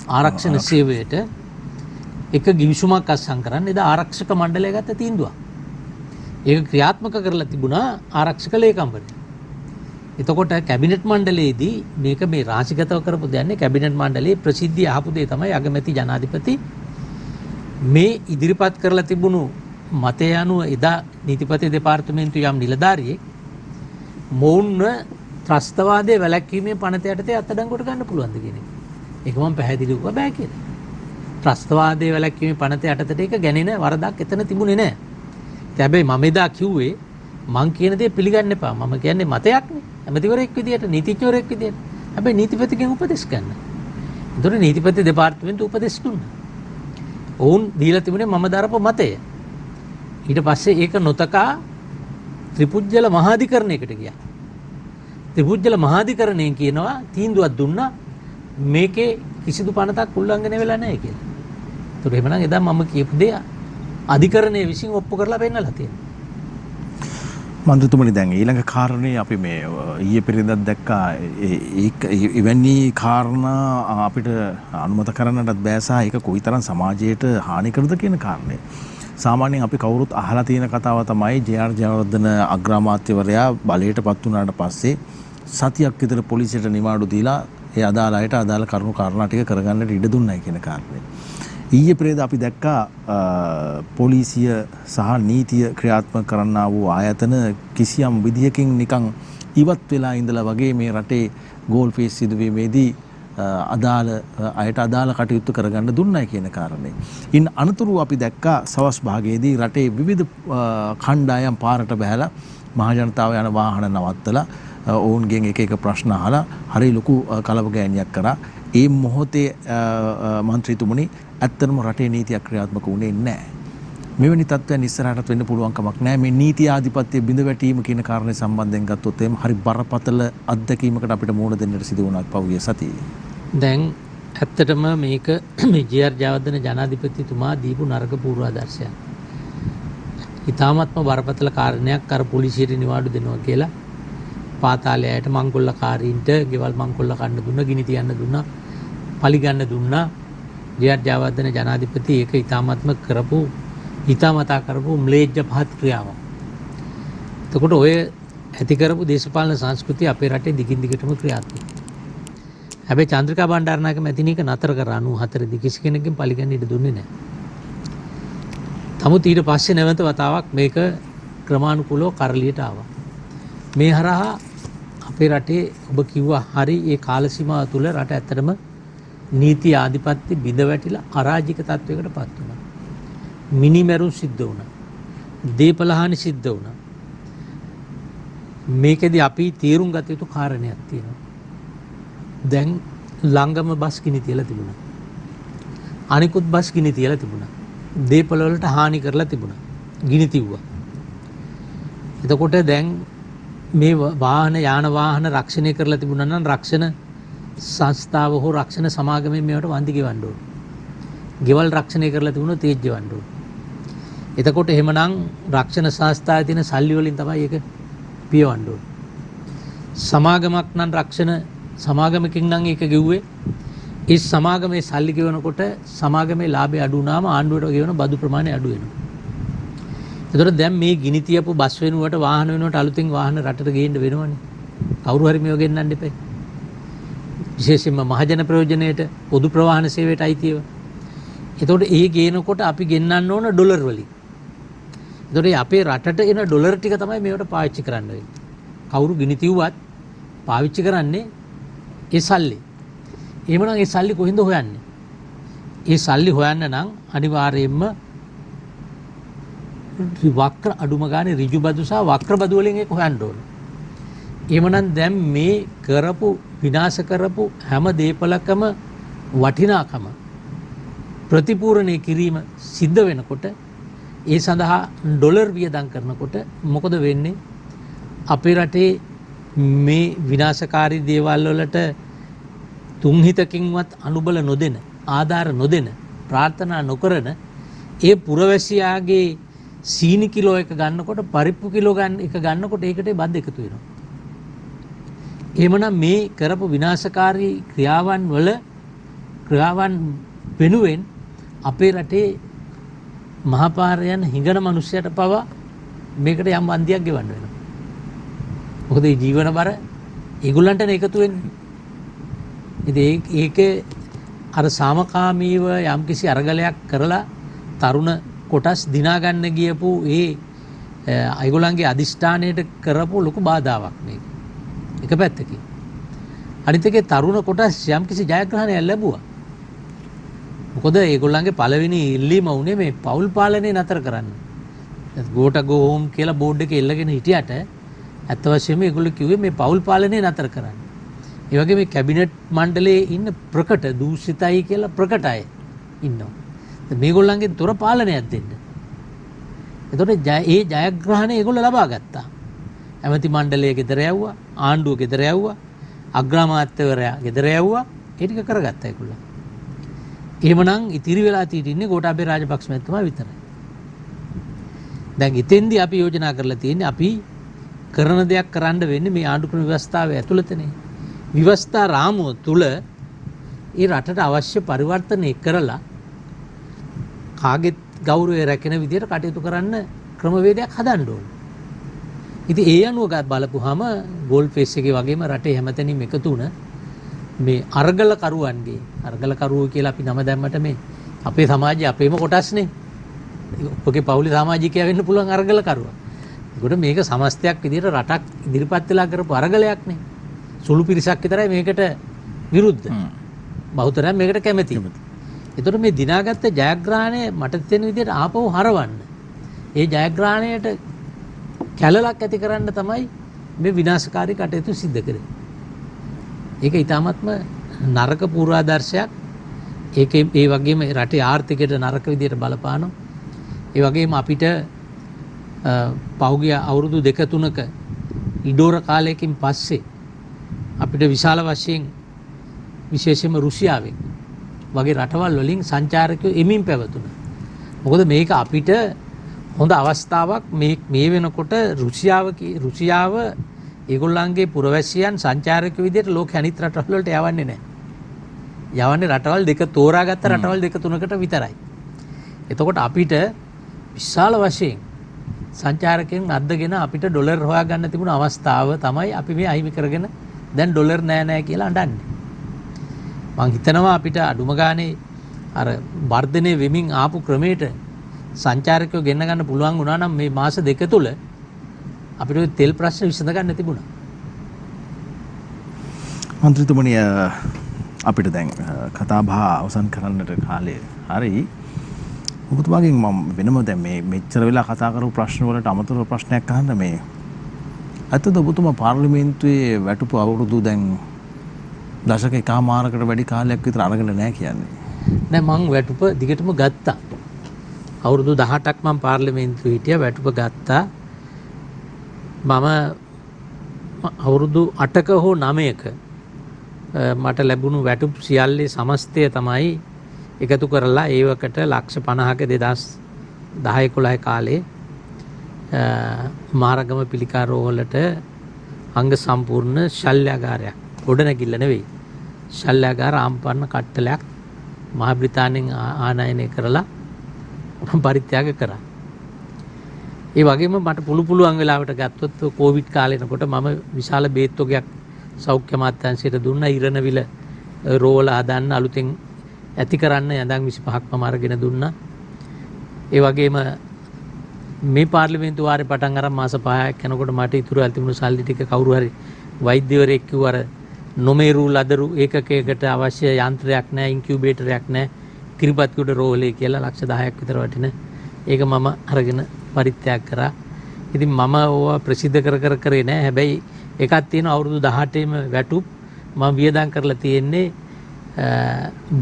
ආරක්ෂණ සේවයට එක ගිවිසුමක් අත්සන් කරන්න එදා ආරක්ෂක මණ්ඩලය ගත්ත තීන්දුවක්. ඒක ක්‍රියාත්මක කරලා තිබුණා ආරක්ෂක ලේකම්වරයා. එතකොට කැබිනට් මණ්ඩලයේදී මේක මේ රාශිගතව කරපු දෙන්නේ කැබිනට් මණ්ඩලයේ ප්‍රසිද්ධිය ආපු දේ තමයි අගමැති ජනාධිපති මේ ඉදිරිපත් කරලා තිබුණු මතය අනුව එදා නීතිපති දෙපාර්තමේන්තුවේ යම් නිලධාරියෙක් මොවුන්ව ත්‍රස්තවාදයේ වැළැක්වීමේ පනත යටතේ අත්අඩංගුවට ගන්න පුළුවන්ද කියන එක. ඒක මම පැහැදිලිව කිව්වා බෑ කියලා. ත්‍රස්තවාදයේ වැළැක්වීමේ පනත යටතට ඒක ගැනෙන වරදක් එතන තිබුණේ නැහැ. හැබැයි මම එදා කිව්වේ මං කියන දේ පිළිගන්න එපා. මම කියන්නේ මතයක්නේ. ඇමතිවරයෙක් විදියට, නීතිඥවරයෙක් විදියට. හැබැයි නීතිපතිගෙන් උපදෙස් ගන්න. ඒතර නීතිපති දෙපාර්තමේන්තුව උපදෙස් දුන්නා. ඔවුන් දීලා තිබුණේ මම දරපු මතය. ඊට පස්සේ ඒක නොතකා ත්‍රිපුජ්‍යල මහාධිකරණයකට ගියා. ත්‍රිපුජ්‍යල මහාධිකරණයෙන් කියනවා තීන්දුවක් දුන්නා මේකේ කිසිදු පනතක් උල්ලංඝනය වෙලා නැහැ කියලා. ඒතර එහෙමනම් එදා මම කියපු දේ අධිකරණයේ විසින් ඔප්පු කරලා පෙන්නලා තියෙනවා. මන්ත්‍රීතුමනි දැන් ඊළඟ කාරණේ අපි මේ ඊයේ පෙරේදා දැක්කා එවැනි කාරණා අපිට අනුමත කරන්නටත් බෑ සහ ඒක කොයිතරම් සමාජයට හානි කරද කියන කාරණේ. සාමාන්‍යයෙන් අපි කවුරුත් අහලා තියෙන කතාව තමයි ජේ.ආර්. ජයවර්ධන අග්‍රාමාත්‍යවරයා බලයටපත් වුණාට පස්සේ සතියක් විතර පොලිසියට නිවාඩු දීලා ඒ අදාළ අයට අදාළ කරුණු කාරණා ටික කරගන්නට ඉඩ දුන්නයි කියන කාරණේ. ඊයේ පෙරේදා අපි දැක්කා පොලිසිය සහ නීතිය ක්‍රියාත්මක කරන්නා වූ ආයතන කිසියම් විදියකින් නිකන් ඉවත් වෙලා ඉඳලා වගේ මේ රටේ ගෝල් ෆේස් සිදුවීමේදී අදාළ අයට අදාළ කටයුතු කරගන්න දුන්නයි කියන කාරණේ. ඉන් අනතුරු අපි දැක්කා සවස් භාගයේදී රටේ විවිධ කණ්ඩායම් පාරට බැහැලා මහජනතාව යන වාහන නවත්තලා ඔවුන්ගෙන් එක එක ප්‍රශ්න අහලා හරි ලොකු කලබගෑනියක් කරා. ඒ මොහොතේ මන්ත්‍රීතුමනි ඇත්තටම රටේ නීතියක් ක්‍රියාත්මක වුණේ නැහැ. මෙවැනි තත්ත්වයන් ඉස්සරහටත් වෙන්න පුළුවන් කමක් නැහැ. මේ නීති ආධිපත්‍ය බිඳ වැටීම කියන කාරණේ සම්බන්ධයෙන් ගත්තොත් එහෙම හරි බරපතල අත්දැකීමකට අපිට මුහුණ දෙන්නට සිදු වුණා පහුගිය සතියේ. දැන් ඇත්තටම මේක මේ ජී.ආර්. ජයවර්ධන ජනාධිපතිතුමා දීපු නරක පූර්වාදර්ශයක්. ඉතාමත්ම බරපතල කාරණයක් අර පොලිසියට නිවාඩු දෙනවා කියලා පාතාලයට මංකොල්ලකාරීන්ට ගෙවල් මංකොල්ල කන්න දුන්නා, ගිනි තියන්න දුන්නා, පලි ගන්න දුන්නා. ජී.ආර්. ජයවර්ධන ජනාධිපති ඒක ඉතාමත්ම කරපු හිතාමතා කරපු ම්ලේච්ඡ පහත් ක්‍රියාවක්. එතකොට ඔය ඇති කරපු දේශපාලන සංස්කෘතිය අපේ රටේ දිගින් දිගටම ක්‍රියාත්මක. හැබැයි චන්ද්‍රිකා බණ්ඩාරනායක මැතිණියක නතර කරා 94 දී කිසි කෙනෙක්ගෙන් පරිගන්න ඉඩ දුන්නේ නැහැ. නමුත් ඊට පස්සේ නැවත වතාවක් මේක ක්‍රමානුකූලව කරලියට ආවා. මේ හරහා අපේ රටේ ඔබ කිව්වා හරි ඒ කාල සීමාව තුළ රට ඇත්තටම නීති ආධිපත්‍ය බිඳ වැටිලා අරාජික තත්වයකට පත් වුණා. මිනිමෙරුන් සිද්ධ වුණා. දීපලහානි සිද්ධ වුණා. මේකෙදි අපි තීරුම් ගත යුතු කාරණයක් තියෙනවා. දැන් ළඟම බස් ගිනි තියලා තිබුණා. අනිකුත් බස් ගිනි තියලා තිබුණා. දීපල වලට හානි කරලා තිබුණා. ගිනි තිව්වා. එතකොට දැන් මේ යාන වාහන රක්ෂණය කරලා තිබුණා නම් රක්ෂණ සංස්ථාව හෝ රක්ෂණ සමාගමෙන් මේවට වන්දි ගෙවන්න ඕන. ගෙවල් රක්ෂණය කරලා තිබුණොත් තේජ් ගෙවන්න ඕන. එතකොට එහෙමනම් රක්ෂණ සංස්ථාවේ තියෙන සල්ලි වලින් තමයි ඒක පියවන්න ඕන. සමාගමක් නම් රක්ෂණ සමාගමකින් නම් ඒක ගෙව්වේ. ඒ සමාගමේ සල්ලි ගෙවනකොට සමාගමේ ලාභය අඩු වුණාම ආණ්ඩුවට ගෙවන බදු ප්‍රමාණය අඩු වෙනවා. එතකොට දැන් මේ ගිනි තියපු බස් වෙනුවට වාහන වෙනුවට අලුතින් වාහන රටට ගේන්න වෙනවනේ. කවුරු හරි මේව ගෙන්නන්න එපා. විශේෂයෙන්ම මහජන ප්‍රයෝජනයට පොදු ප්‍රවාහන සේවයට අයිතිව. එතකොට ඒ ගේනකොට අපි ගෙන්නන්න ඕන ඩොලර් වලින්. එතකොට අපේ රටට එන ඩොලර් ටික තමයි මේවට පාවිච්චි කරන්න වෙන්නේ. කවුරු ගිනි තියුවත් පාවිච්චි කරන්නේ ඒ සල්ලි. එහෙමනම් ඒ සල්ලි කොහෙන්ද හොයන්නේ? ඒ සල්ලි හොයන්න නම් අනිවාර්යයෙන්ම වක්‍ර අඩුම ගානේ ඍජු බදු සහ වක්‍ර බදු වලින් ඒක හොයන්න ඕනේ. එහෙමනම් දැන් මේ කරපු විනාශ කරපු හැම දේපලකම වටිනාකම ප්‍රතිපූර්ණය කිරීම සිද්ධ වෙනකොට ඒ සඳහා ඩොලර් වියදම් කරනකොට මොකද වෙන්නේ? අපේ රටේ මේ විනාශකාරී දේවල් වලට තුන්හිතකින්වත් අනුබල නොදෙන, ආධාර නොදෙන, ප්‍රාර්ථනා නොකරන ඒ පුරවැසියාගේ සීනි කිලෝ එක ගන්නකොට පරිප්පු කිලෝ එක ගන්නකොට ඒකට බද්ද එකතු වෙනවා. එහෙමනම් මේ කරපු විනාශකාරී ක්‍රියාවන් වෙනුවෙන් අපේ රටේ මහපාර යන හිඟන මිනිස්සයට පවා මේකට යම් වන්දියක් ගෙවන්න වෙනවා. මොකද මේ ජීවන බර ඒගොල්ලන්ටනේ එකතු වෙන්නේ. ඉතින් ඒකේ අර සාමකාමීව යම්කිසි අරගලයක් කරලා තරුණ කොටස් දිනා ගන්න ගියපු ඒ අයගොල්ලන්ගේ අදිෂ්ඨානයට කරපු ලොකු බාධාවක් මේක. එක පැත්තකින්. අනිත් එකේ තරුණ කොටස් යම්කිසි ජයග්‍රහණයක් ලැබුවා. මොකද ඒගොල්ලන්ගේ පළවෙනි ඉල්ලීම උනේ මේ පෞල් පාලනය නතර කරන්න. ගෝට ගෝ හෝම් කියලා බෝඩ් එකේ එල්ලගෙන හිටියට ඇත්ත වශයෙන්ම ඒගොල්ලෝ කිව්වේ මේ පෞල් පාලනය නතර කරන්න. ඒ වගේ මේ කැබිනට් මණ්ඩලයේ ඉන්න ප්‍රකට දූෂිතයි කියලා ප්‍රකට අය ඉන්නවා. මේගොල්ලන්ගෙන් තොර පාලනයක් දෙන්න. එතකොට ඒ ජයග්‍රහණය ඒගොල්ලෝ ලබා ගත්තා. ඇමති මණ්ඩලය ගෙදර යවුවා, ආණ්ඩුව ගෙදර යවුවා, අග්‍රාමාත්‍යවරයා ගෙදර යවුවා, ඒ ටික කරගත්තා ඒගොල්ලෝ. එහෙමනම් ඉතිරි වෙලා තියෙන්නේ ගෝඨාභය රාජපක්ෂ මහත්මයා විතරයි. දැන් ඉතින්දී අපි යෝජනා කරලා තියෙන්නේ අපි කරන දෙයක් කරන්න වෙන්නේ මේ ආණ්ඩුක්‍රම ව්‍යවස්ථාවේ ඇතුළතනේ. ව්‍යවස්ථා රාමුව තුල ඒ රටට අවශ්‍ය පරිවර්තනය කරලා කාගෙත් ගෞරවය රැකෙන විදිහට කටයුතු කරන්න ක්‍රමවේදයක් හදන්න ඕනේ. ඉතින් ඒ අනුව බලපුවාම ගෝල්ඩ් ෆේස් එකේ වගේම රටේ හැමතැනින්ම එකතු වුණ මේ අර්ගලකරුවන්ගේ අර්ගලකරුවෝ කියලා අපි නම දැම්මට මේ අපේ සමාජයේ අපේම කොටස්නේ. ඔබගේ පවුලේ සමාජිකයා වෙන්න පුළුවන් අර්ගලකරුවා. ඒකට මේක සමස්තයක් විදිහට රටක් ඉදිරිපත් වෙලා කරපු අර්ගලයක්නේ. සුළු පිරිසක් විතරයි මේකට විරුද්ධ. බහුතරයක් මේකට කැමති. ඒතකොට මේ දිනාගත්ත ජයග්‍රහණය මට තේරෙන විදිහට ආපහු හරවන්න. ඒ ජයග්‍රහණයට කැලලක් ඇති කරන්න තමයි මේ විනාශකාරී කටයුතු සිද්ධ කරේ. ඒක ඊටාත්ම නරක පූර්වාදර්ශයක්. ඒකේ ඒ වගේම රටේ ආර්ථිකයට නරක විදිහට බලපානවා. ඒ වගේම අපිට පහුගිය අවුරුදු 2-3ක ඉඩෝර කාලයකින් පස්සේ අපිට විශාල වශයෙන් විශේෂයෙන්ම රුසියාවෙන් වගේ රටවල් වලින් සංචාරකයෝ එමින් පැවතුණා. මොකද මේක අපිට හොඳ අවස්ථාවක් මේ වෙනකොට රුසියාව ඒගොල්ලන්ගේ පුරවැසියන් සංචාරකයෝ විදිහට ලෝක අනිත් රටවල් වලට යවන්නේ නැහැ. යවන්නේ රටවල් දෙක තෝරාගත්ත රටවල් 2-3කට විතරයි. එතකොට අපිට විශාල වශයෙන් සංචාරකයන් අද්දගෙන අපිට ඩොලර් හොයාගන්න තිබුණ අවස්ථාව තමයි අපි මේ අහිමි කරගෙන දැන් ඩොලර් නෑ කියලා අඬන්නේ. මං හිතනවා අපිට අඩුම ගානේ අර වර්ධනය වෙමින් ආපු ක්‍රමයට සංචාරකයෝ ගෙන්න ගන්න පුළුවන් වුණා නම් මේ මාස 2 තුල අපිට තෙල් ප්‍රශ්න විසඳ ගන්න තිබුණා. මන්ත්‍රීතුමනි අපිට දැන් කතා බහ අවසන් කරන්නට කාලේ හරි. ඔබතුමාගෙන් මම වෙනම දැන් මේ මෙච්චර වෙලා කතා කරපු ප්‍රශ්න වලට අමතරව ප්‍රශ්නයක් අහන්න මේ. අතද ඔබතුමා පාර්ලිමේන්තුවේ වැටුපු අවුරුදු දැන් දශක එකමාරකට වැඩි කාලයක් විතර අරගෙන නැහැ කියන්නේ. නෑ මං වැටුප දිගටම ගත්තා. අවුරුදු 18ක් මම පාර්ලිමේන්තුවේ හිටියා වැටුප ගත්තා. මම අවුරුදු 8ක හෝ 9ක මට ලැබුණු වැටුප් සියල්ලේ සමස්තය තමයි එකතු කරලා ඒවකට ලක්ෂ 50ක 2010-11 කාලේ මාරගම පිළිකා රෝහලට අංග සම්පූර්ණ ශල්‍යාගාරයක් ගොඩනැගිල්ල නෙවෙයි ශල්‍යාගාර ආම්පන්න කට්ටලයක් මහ බ්‍රිතාන්‍යයෙන් ආනයනය කරලා පරිත්‍යාග කරා. ඒ වගේම මට පුළුවන් වෙලාවට ගත්තොත් කොවිඩ් කාලේනකොට මම විශාල බේත් වගයක් සෞඛ්‍ය අමාත්‍යාංශයට දුන්නා. ඉරණවිල රෝහල හදන්න අලුතෙන් ඇති කරන්න යඳන් 25ක් මම අරගෙන දුන්නා. ඒ වගේම මේ පාර්ලිමේන්තු වාරේ පටන් අරන් මාස 5ක් යනකොට මට ඉතුරු තිබුණු සල්ලි ටික කවුරු හරි වෛද්‍යවරයෙක් කිව්ව අර නොමේරු ලදරු ඒකකයකට අවශ්‍ය යන්ත්‍රයක් නැහැ, ඉන්කියුබේටරයක් නැහැ, කිරිබත්කුඩ රෝහලේ කියලා ලක්ෂ 10ක් විතර වටින ඒක මම අරගෙන පරිත්‍යාග කරා. ඉතින් මම ඕවා ප්‍රසිද්ධ කර කරේ නැහැ. හැබැයි එකක් තියෙනවා අවුරුදු 18ෙම වැටුප් මම වියදම් කරලා තියෙන්නේ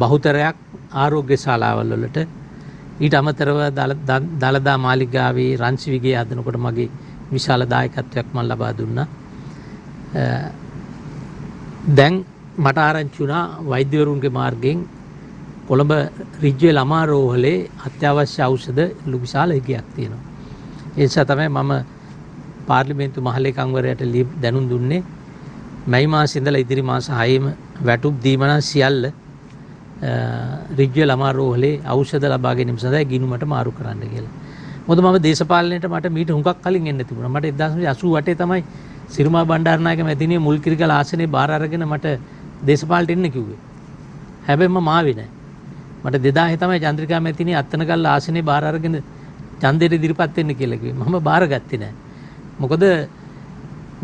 බහුතරයක් ආරෝග්‍ය ශාලාවල් වලට. ඊට අමතරව දලදා මාලිගාවේ රන්සිවිගේ හදනකොට මගේ විශාල දායකත්වයක් මම ලබා දුන්නා. දැන් මට ආරංචි වුණා වෛද්‍යවරුන්ගේ මාර්ගයෙන් කොළඹ රිජ්වේ ළමා රෝහලේ අත්‍යවශ්‍ය ඖෂධ විශාල හිගයක් තියෙනවා. ඒ නිසා තමයි මම පාර්ලිමේන්තු මහලේකම්වරයාට දැනුම් දුන්නේ මැයි මාසෙ ඉඳලා ඉදිරි මාස 6ෙම වැටුප් දීමනා සියල්ල රිජ්වේ ළමා රෝහලේ ඖෂධ ලබා ගැනීම සඳහා ගිණුමට මාරු කරන්න කියලා. මොකද මම දේශපාලනයට මට මීට හුඟක් කලින් එන්න තිබුණා. මට 1988 තමයි සිරිමා බණ්ඩාරනායක මැතිණිය මුල් කිරිකල ආසනේ බාර අරගෙන මට දේශපාලනයට එන්න කිව්වේ. හැබැයි මම ආවේ නැහැ. මට 2000 තමයි චන්ද්‍රිකා මැතිණිය අත්තනගල්ල ආසනේ බාර අරගෙන ඡන්දයට ඉදිරිපත් වෙන්න කියලා කිව්වේ. මම බාරගත්තේ නැහැ. මොකද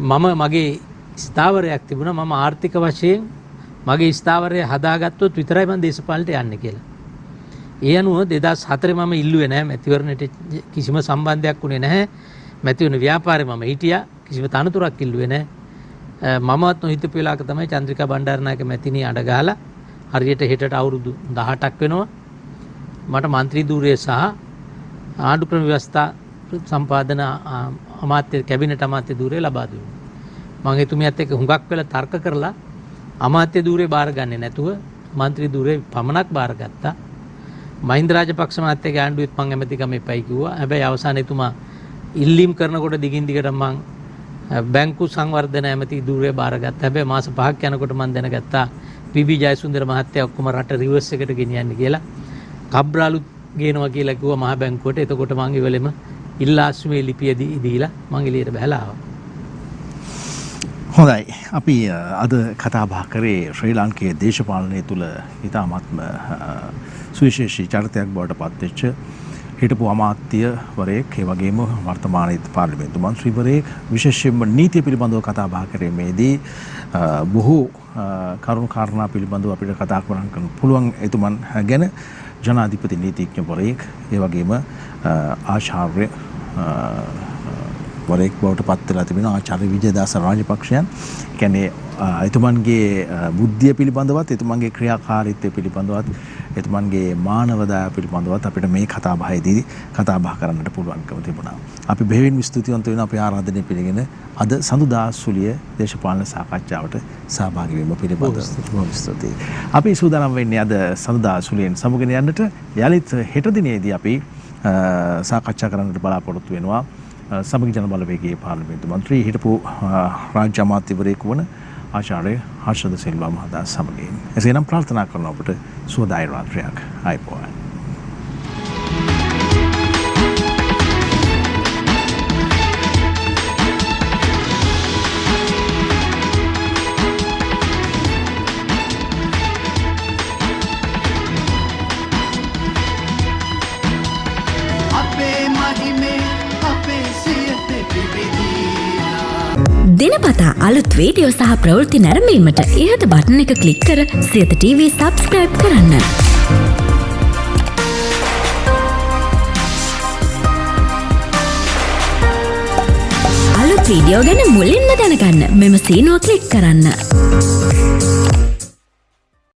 මම මගේ ස්ථාවරයක් තිබුණා. මම ආර්ථික වශයෙන් මගේ ස්ථාවරය හදාගත්තොත් විතරයි මම දේශපාලනයට යන්නේ කියලා. ඒ අනුව 2004 මම ඉල්ලුවේ නැහැ මැතිවරණයට කිසිම සම්බන්ධයක් උනේ නැහැ. මැතිවරණ ව්‍යාපාරේ මම හිටියා. කිසිම තනතුරක් ඉල්ලුවේ නැහැ. මමවත් නොහිතපු වෙලාවක තමයි චන්ද්‍රිකා බණ්ඩාරනායක මැතිණිය අඬ ගහලා හරියට හෙටට අවුරුදු 18ක් වෙනවා. මට മന്ത്രി ධූරය සහ ආණ්ඩු ක්‍රම ව්‍යවස්ථා සම්පාදන අමාත්‍ය කැබිනට් අමාත්‍ය ධූරය ලබා දුන්නා. මම එතුමියත් එක්ක හුඟක් වෙලා තර්ක කරලා අමාත්‍ය ධූරේ බාරගන්නේ නැතුව മന്ത്രി ධූරේ පමණක් බාරගත්තා. මහින්ද රාජපක්ෂ මහත්තයාගේ ආණ්ඩුවෙත් මම ඇමතිකම එපයි කිව්වා. හැබැයි අවසානයේ එතුමා ඉල්ලීම් කරනකොට දිගින් දිගට මම බැංකු සංවර්ධන ඇමති ධූරේ බාරගත්තා. හැබැයි මාස 5ක් යනකොට මම දැනගත්තා පී.බී. ජයසුන්දර මහත්තයා ඔක්කොම රට රිවර්ස් එකට ගෙනියන්නේ කියලා. කබ්රාලු ගේනවා කියලා කිව්වා මහ බැංකුවට. එතකොට මම ඉවලෙම ඉල්ලාස්මේ ලිපිය දීලා මම එළියට බහලා ආවා. හොඳයි. අපි අද කතා බහ කරේ ශ්‍රී ලාංකේය දේශපාලනය තුළ ඉතාමත්ම සුවිශේෂී චරිතයක් බවට පත්වෙච්ච හිටපු අමාත්‍යවරයෙක් ඒ වගේම වර්තමාන පාර්ලිමේන්තු මන්ත්‍රීවරයෙක් විශේෂයෙන්ම නීතිය පිළිබඳව කතා බහ කිරීමේදී බොහෝ කරුණු කාරණා පිළිබඳව අපිට කතා කරන්න පුළුවන් එතුමන් ගැන ජනාධිපති නීතිඥවරයෙක් ඒ වගේම ආචාර්ය වරයෙක් බවට පත් වෙලා තිබෙනවා ආචාර්ය විජේදාස රාජපක්ෂයන්. කියන්නේ එතුමන්ගේ බුද්ධිය පිළිබඳවත් එතුමන්ගේ ක්‍රියාකාරීත්වය පිළිබඳවත් එතුමන්ගේ මානවදය පිළිබඳවත් අපිට මේ කතා බහේදී කතා බහ කරන්නට පුළුවන්කම තිබුණා. අපි බෙහෙවින් ස්තුතිවන්ත වෙන අපේ ආරාධනය පිළිගෙන අද සඳුදා සුලිය දේශපාලන සාකච්ඡාවට සහභාගී වීම පිළිබඳව බොහොම ස්තුතියි. අපි සූදානම් වෙන්නේ අද සඳුදා සුලියෙන් සමුගෙන යන්නට යලිත් හෙට දිනේදී අපි සාකච්ඡා කරන්නට බලාපොරොත්තු වෙනවා සමගි ජන බලවේගයේ පාර්ලිමේන්තු මන්ත්‍රී හිටපු රාජ්‍ය අමාත්‍යවරයෙකු වන ආචාර්ය හර්ෂද සිල්වා මහතා සමගින්. එසේනම් ප්‍රාර්ථනා කරන ඔබට සුවදායි රාත්‍රියක්. ආයුබෝවන්. දිනපතා අලුත් වීඩියෝ සහ ප්‍රවෘත්ති නැරඹීමට ඉහත බටන් එක ක්ලික් කර සියත TV සබ්ස්ක්‍රයිබ් කරන්න. අලුත් වීඩියෝ ගැන මුලින්ම දැනගන්න මෙම සීනුව ක්ලික් කරන්න.